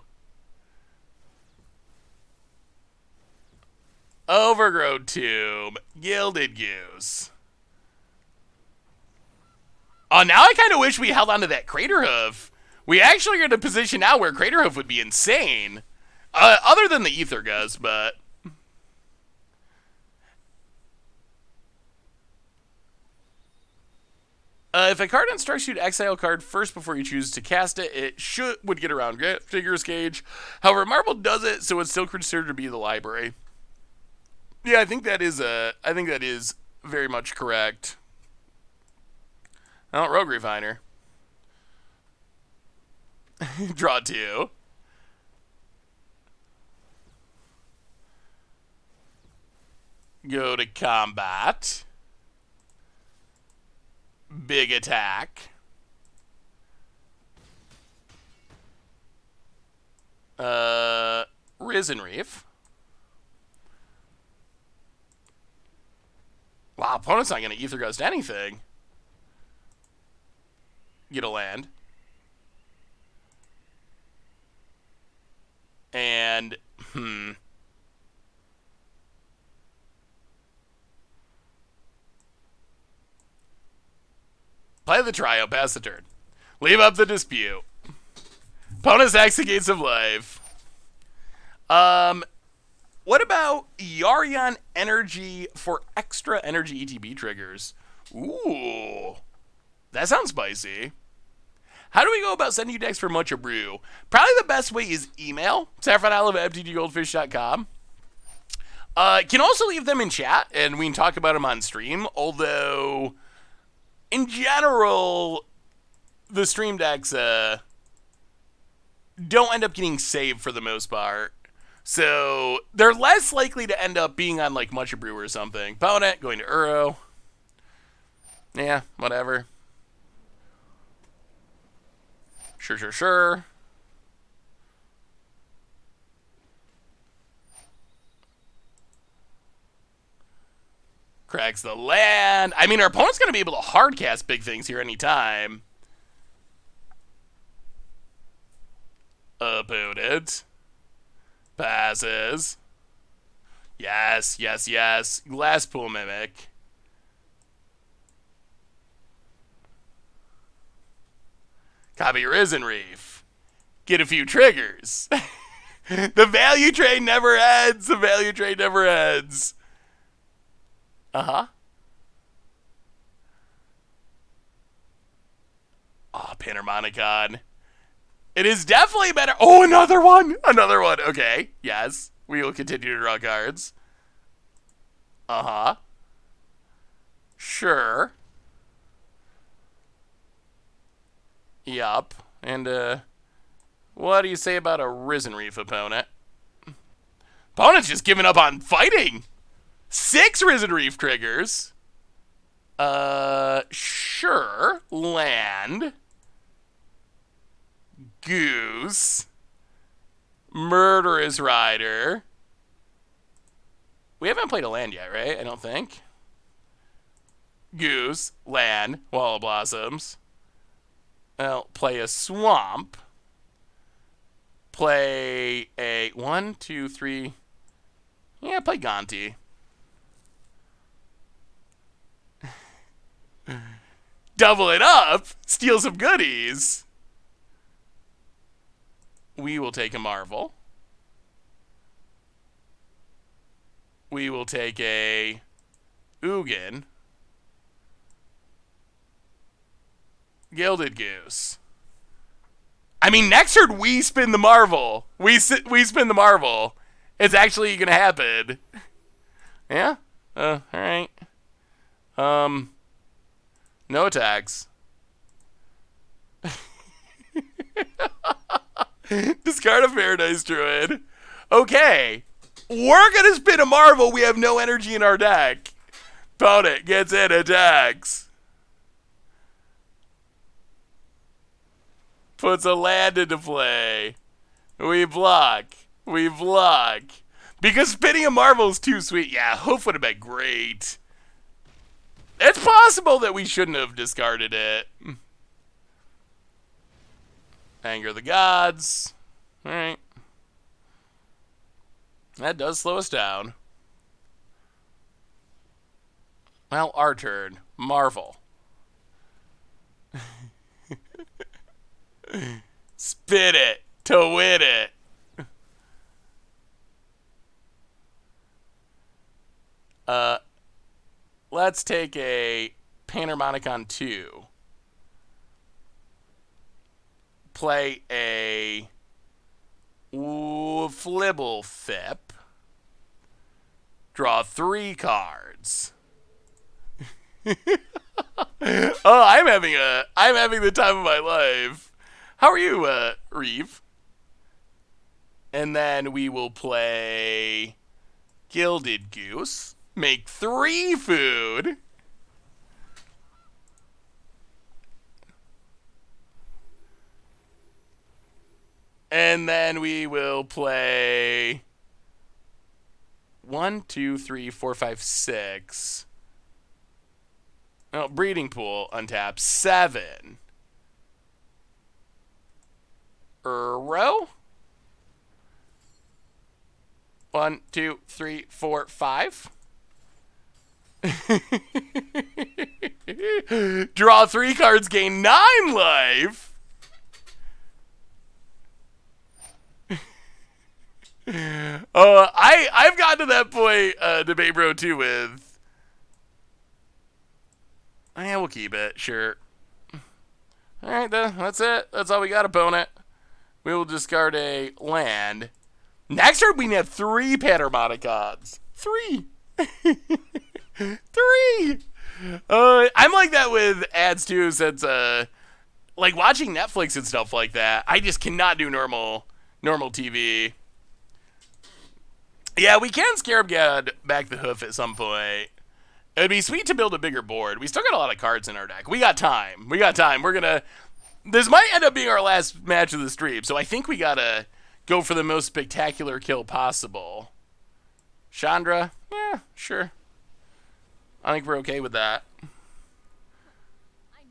Overgrowth Tomb. Gilded Goose. Oh, now I kind of wish we held on to that Crater Hoof. We actually are in a position now where Crater Hoof would be insane. Other than the Ether Gust, but... if a card instructs you to exile a card first before you choose to cast it, it would get around Graph Digger's Cage. However, Marvel does it, so it's still considered to be the library. Yeah, I think that is very much correct. Oh, Rogue Refiner. Draw 2. Go to combat. Big attack. Risen Reef. Wow, opponent's not going to Ether Ghost anything. Get a land. And, play the trio, pass the turn. Leave up the dispute. Opponent's actually gains some life. What about Yarion Energy for extra energy ETB triggers? Ooh. That sounds spicy. How do we go about sending you decks for Mucha Brew? Probably the best way is email, saffronolive@mtggoldfish.com. Can also leave them in chat, and we can talk about them on stream, although, in general, the stream decks don't end up getting saved for the most part. So, they're less likely to end up being on, like, Mucha Brew or something. Opponent, going to Uro. Yeah, whatever. Sure. Cracks the land. I mean, our opponent's going to be able to hardcast big things here anytime. Opponent. Passes. Yes. Glasspool Mimic. Copy Risen Reef. Get a few triggers. The value trade never ends. Uh-huh. Oh, Panharmonicon. It is definitely better. Oh, another one. Okay. Yes. We will continue to draw cards. Uh-huh. Sure. Yup. And, what do you say about a Risen Reef, opponent? Opponent's just giving up on fighting. 6 Risen Reef triggers. Sure. Land. Goose. Murderous Rider. We haven't played a land yet, right? I don't think. Goose. Land. Wall of Blossoms. Well, play a swamp. Play a 1, 2, 3. Yeah, play Gonti. Double it up. Steal some goodies. We will take a Marvel. We will take a Ugin. Gilded Goose. I mean, next turn we spin the Marvel. We spin the Marvel. It's actually gonna happen. Yeah? Alright. No attacks. Discard a Paradise Druid. Okay. We're gonna spin a Marvel. We have no energy in our deck. Opponent gets in, attacks. Puts a land into play. We block. Because spinning a Marvel is too sweet. Yeah, Hoof would have been great. It's possible that we shouldn't have discarded it. Anger of the Gods. Alright. That does slow us down. Well, our turn. Marvel. Spin it to win it. Let's take a Panharmonicon 2. Play a Flibblethip. Draw 3 cards. Oh, I'm having the time of my life. How are you, Reeve? And then we will play Gilded Goose. Make 3 food. And then we will play 1, 2, 3, 4, 5, 6. Oh, breeding pool, untap 7. Row. 1, 2, 3, 4, 5. Draw 3 cards, gain 9 life. I've gotten to that point, Debate Bro 2 with. Yeah, we'll keep it, sure. Alright, that's it. That's all we got, opponent. We will discard a land. Next turn, we have 3 Panharmonicons. 3. 3. I'm like that with ads too, since like watching Netflix and stuff like that. I just cannot do normal TV. Yeah, we can Scarab God back the hoof at some point. It'd be sweet to build a bigger board. We still got a lot of cards in our deck. We got time. We're gonna. This might end up being our last match of the stream, so I think we gotta go for the most spectacular kill possible. Chandra, yeah, sure. I think we're okay with that. I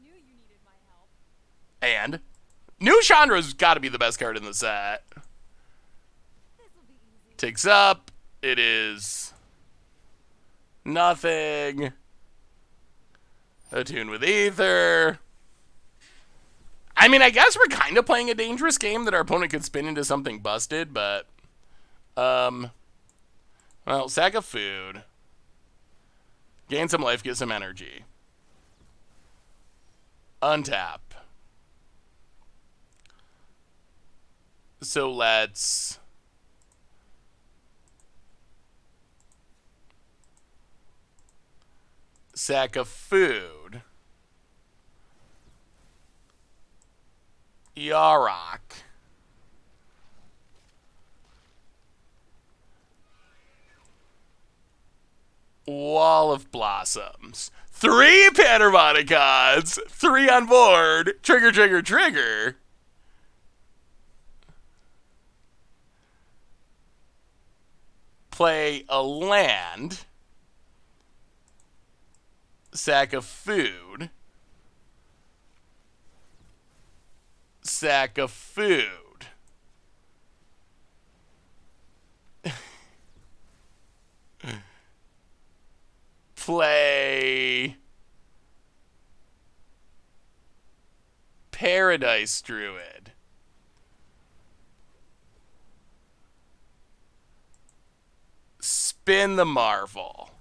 knew you needed my help. And new Chandra's got to be the best card in the set. This'll be easy. Ticks up. It is nothing. Attune with Ether. I mean, I guess we're kind of playing a dangerous game that our opponent could spin into something busted, but well, sack of food. Gain some life, get some energy. Untap. So let's sack of food. Yarok. Wall of Blossoms. 3 Panharmonicons. 3 on board. Trigger, trigger, trigger. Play a land. Sack of food. Sack of food. Play Paradise Druid. Spin the Marvel.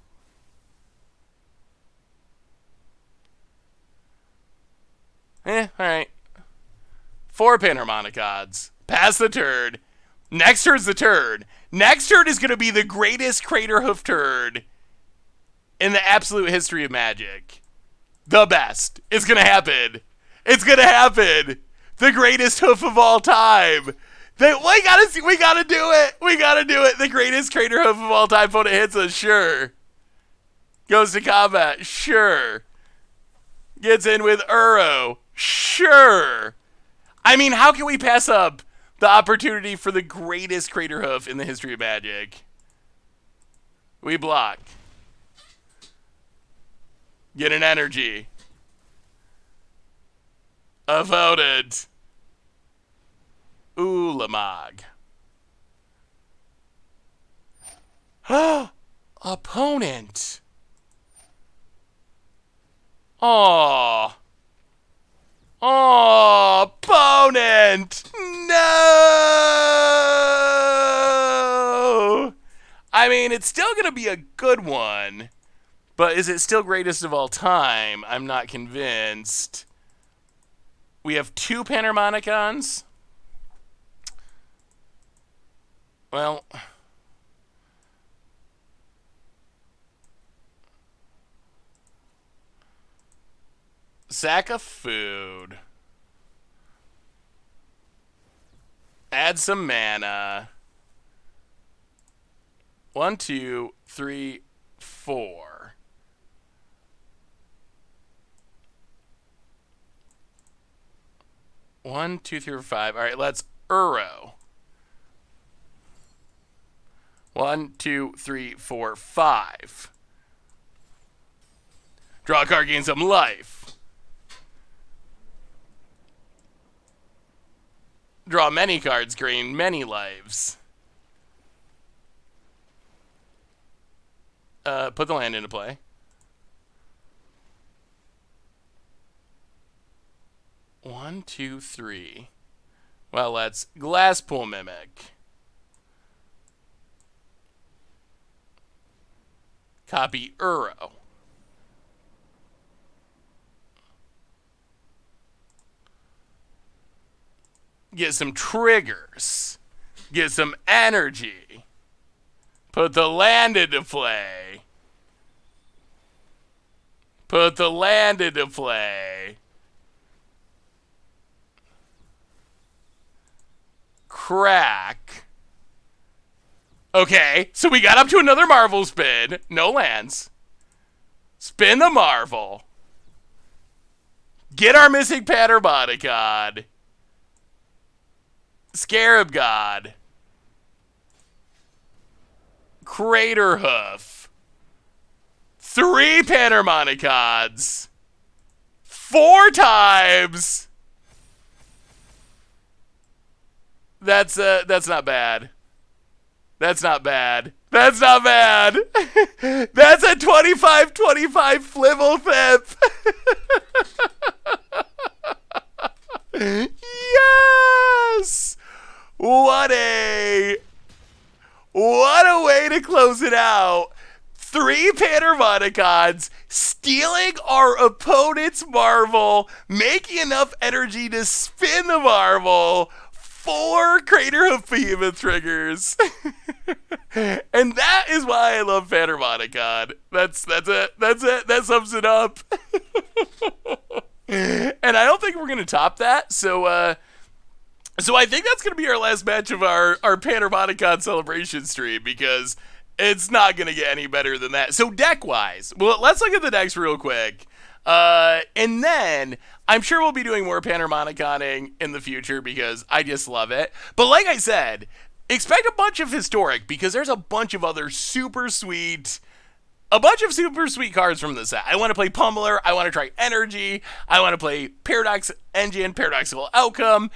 Alright. 4 Panharmonicons. Pass the turn. Next turn's the turn. Next turn is going to be the greatest Crater Hoof turn in the absolute history of Magic. The best. It's going to happen. It's going to happen. The greatest hoof of all time. We gotta do it. We gotta do it. The greatest Crater Hoof of all time. Opponent hits us, sure. Goes to combat, sure. Gets in with Uro, sure. I mean, how can we pass up the opportunity for the greatest Crater Hoof in the history of Magic? We block. Get an energy. Voted. Ulamog. Opponent. Oh, opponent. No. I mean, it's still going to be a good one. But is it still greatest of all time? I'm not convinced. We have 2 Panharmonicons. Well, sack of food. Add some mana. 1, 2, 3, 4. 1, 2, 3, 4, 5. All right, let's Uro. 1, 2, 3, 4, 5. Draw a card, gain some life. Draw many cards, gain many lives. Put the land into play. 1, 2, 3. Well, let's Glasspool Mimic. Copy Uro. Get some triggers. Get some energy. Put the land into play. Put the land into play. Crack. Okay, so we got up to another Marvel spin. No lands. Spin the Marvel. Get our missing Panharmonicon. Scarab God. Crater Hoof. 3 Panharmonicons. 4 times. That's not bad. That's not bad. That's not bad. That's a 25-25 Flibble Flip. Yes! What a way to close it out. 3 Panharmonicons, stealing our opponent's Marvel, making enough energy to spin the Marvel, 4 Crater Hoof Behemoth triggers. And that is why I love Panharmonicon. That's it. That's it. That sums it up. And I don't think we're going to top that. So I think that's going to be our last match of our Panharmonicon celebration stream, because it's not going to get any better than that. So deck-wise, well, let's look at the decks real quick. And then I'm sure we'll be doing more Panharmoniconing in the future because I just love it. But like I said, expect a bunch of historic, because there's a bunch of other super sweet cards from the set. I want to play Pummeler. I want to try Energy. I want to play Paradox Engine, Paradoxical Outcome.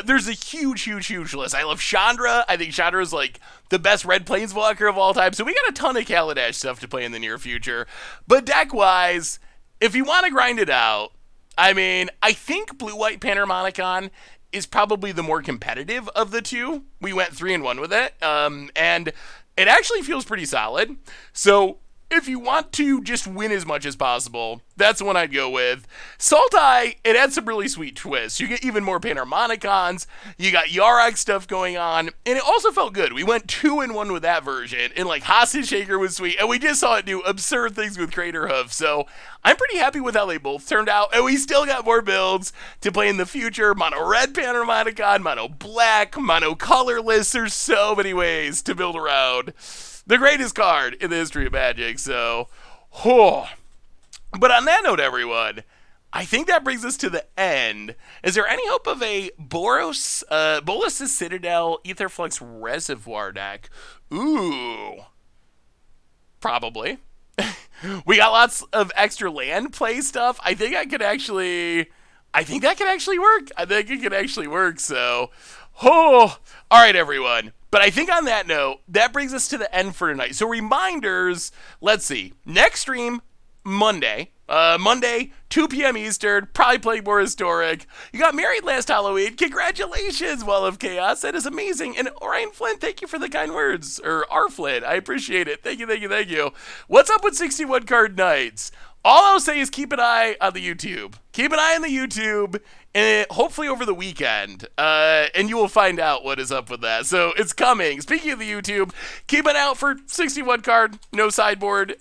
There's a huge list. I love Chandra. I think Chandra is like the best red Planeswalker of all time. So we got a ton of Kaladesh stuff to play in the near future. But deck-wise, if you want to grind it out, I mean, I think Blue-White Panharmonicon is probably the more competitive of the two. We went 3-1 with it, and it actually feels pretty solid. So if you want to just win as much as possible, that's the one I'd go with. Sultai, it had some really sweet twists. You get even more Panharmonicons. You got Yarok stuff going on, and it also felt good. We went 2-1 with that version, and like Hostage Shaker was sweet, and we just saw it do absurd things with Crater Hoof. So I'm pretty happy with how they both turned out, and we still got more builds to play in the future. Mono red Panharmonicon, mono black, mono colorless. There's so many ways to build around the greatest card in the history of Magic. So, But on that note, everyone, I think that brings us to the end. Is there any hope of a Boros, Bolas' Citadel Aetherflux Reservoir deck? Ooh. Probably. We got lots of extra land play stuff. I think that could actually work. I think it could actually work, so. All right, everyone. But I think on that note, that brings us to the end for tonight. So reminders, let's see. Next stream, Monday, 2 p.m. Eastern, probably playing more historic. You got married last Halloween. Congratulations, Wall of Chaos. That is amazing. And Orion Flynn, thank you for the kind words. Or R. Flynn, I appreciate it. Thank you. What's up with 61 card nights? All I'll say is keep an eye on the YouTube. Keep an eye on the YouTube, and hopefully over the weekend, and you will find out what is up with that. So it's coming. Speaking of the YouTube, keep an eye out for 61 card, no sideboard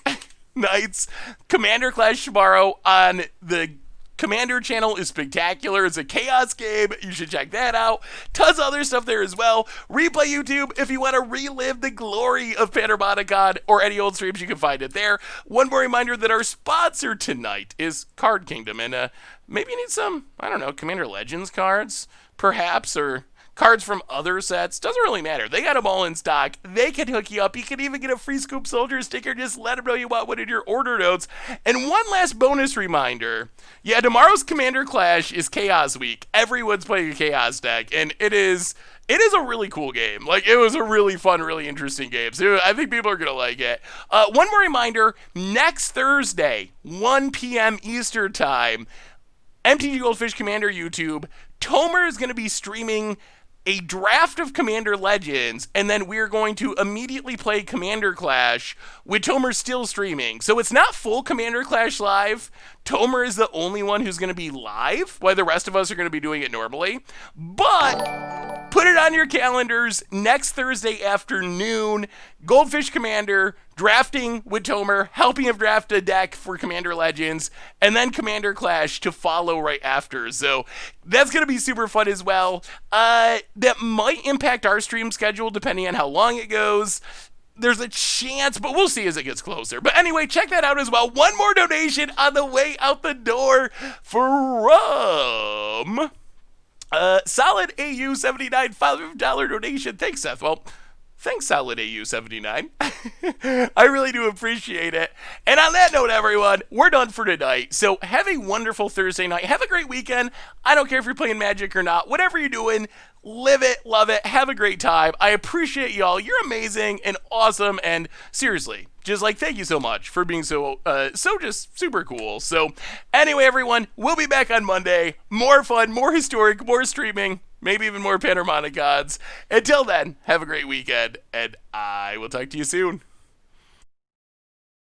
nights. Commander Clash tomorrow on the Commander channel is spectacular. It's a chaos game. You should check that out. Tons of other stuff there as well. Replay YouTube if you want to relive the glory of Panharmonicon or any old streams, you can find it there. One more reminder that our sponsor tonight is Card Kingdom, and maybe you need some, I don't know, Commander Legends cards, perhaps, or cards from other sets, doesn't really matter. They got them all in stock. They can hook you up. You can even get a free Scoop Soldier sticker. Just let them know you want one in your order notes. And one last bonus reminder. Yeah, tomorrow's Commander Clash is Chaos Week. Everyone's playing a Chaos deck, and it is a really cool game. Like, it was a really fun, really interesting game. So I think people are going to like it. One more reminder, next Thursday, 1 p.m. Eastern Time, MTG Goldfish Commander YouTube, Tomer is going to be streaming a draft of Commander Legends, and then we're going to immediately play Commander Clash with Tomer still streaming. So it's not full Commander Clash live. Tomer is the only one who's going to be live, while the rest of us are going to be doing it normally. But put it on your calendars, next Thursday afternoon, Goldfish Commander, drafting with Tomer, helping him draft a deck for Commander Legends, and then Commander Clash to follow right after. So that's going to be super fun as well. That might impact our stream schedule depending on how long it goes. There's a chance, but we'll see as it gets closer. But anyway, check that out as well. One more donation on the way out the door from Solid AU 79, $5 donation. Thanks, Seth. Well, thanks, Solid AU 79. I really do appreciate it. And on that note, everyone, we're done for tonight. So have a wonderful Thursday night. Have a great weekend. I don't care if you're playing Magic or not. Whatever you're doing, live it, love it, have a great time. I appreciate y'all. You're amazing and awesome. And seriously, just like, thank you so much for being so just super cool. So anyway, everyone, we'll be back on Monday. More fun, more historic, more streaming, maybe even more Panharmonicons. Until then, have a great weekend, and I will talk to you soon.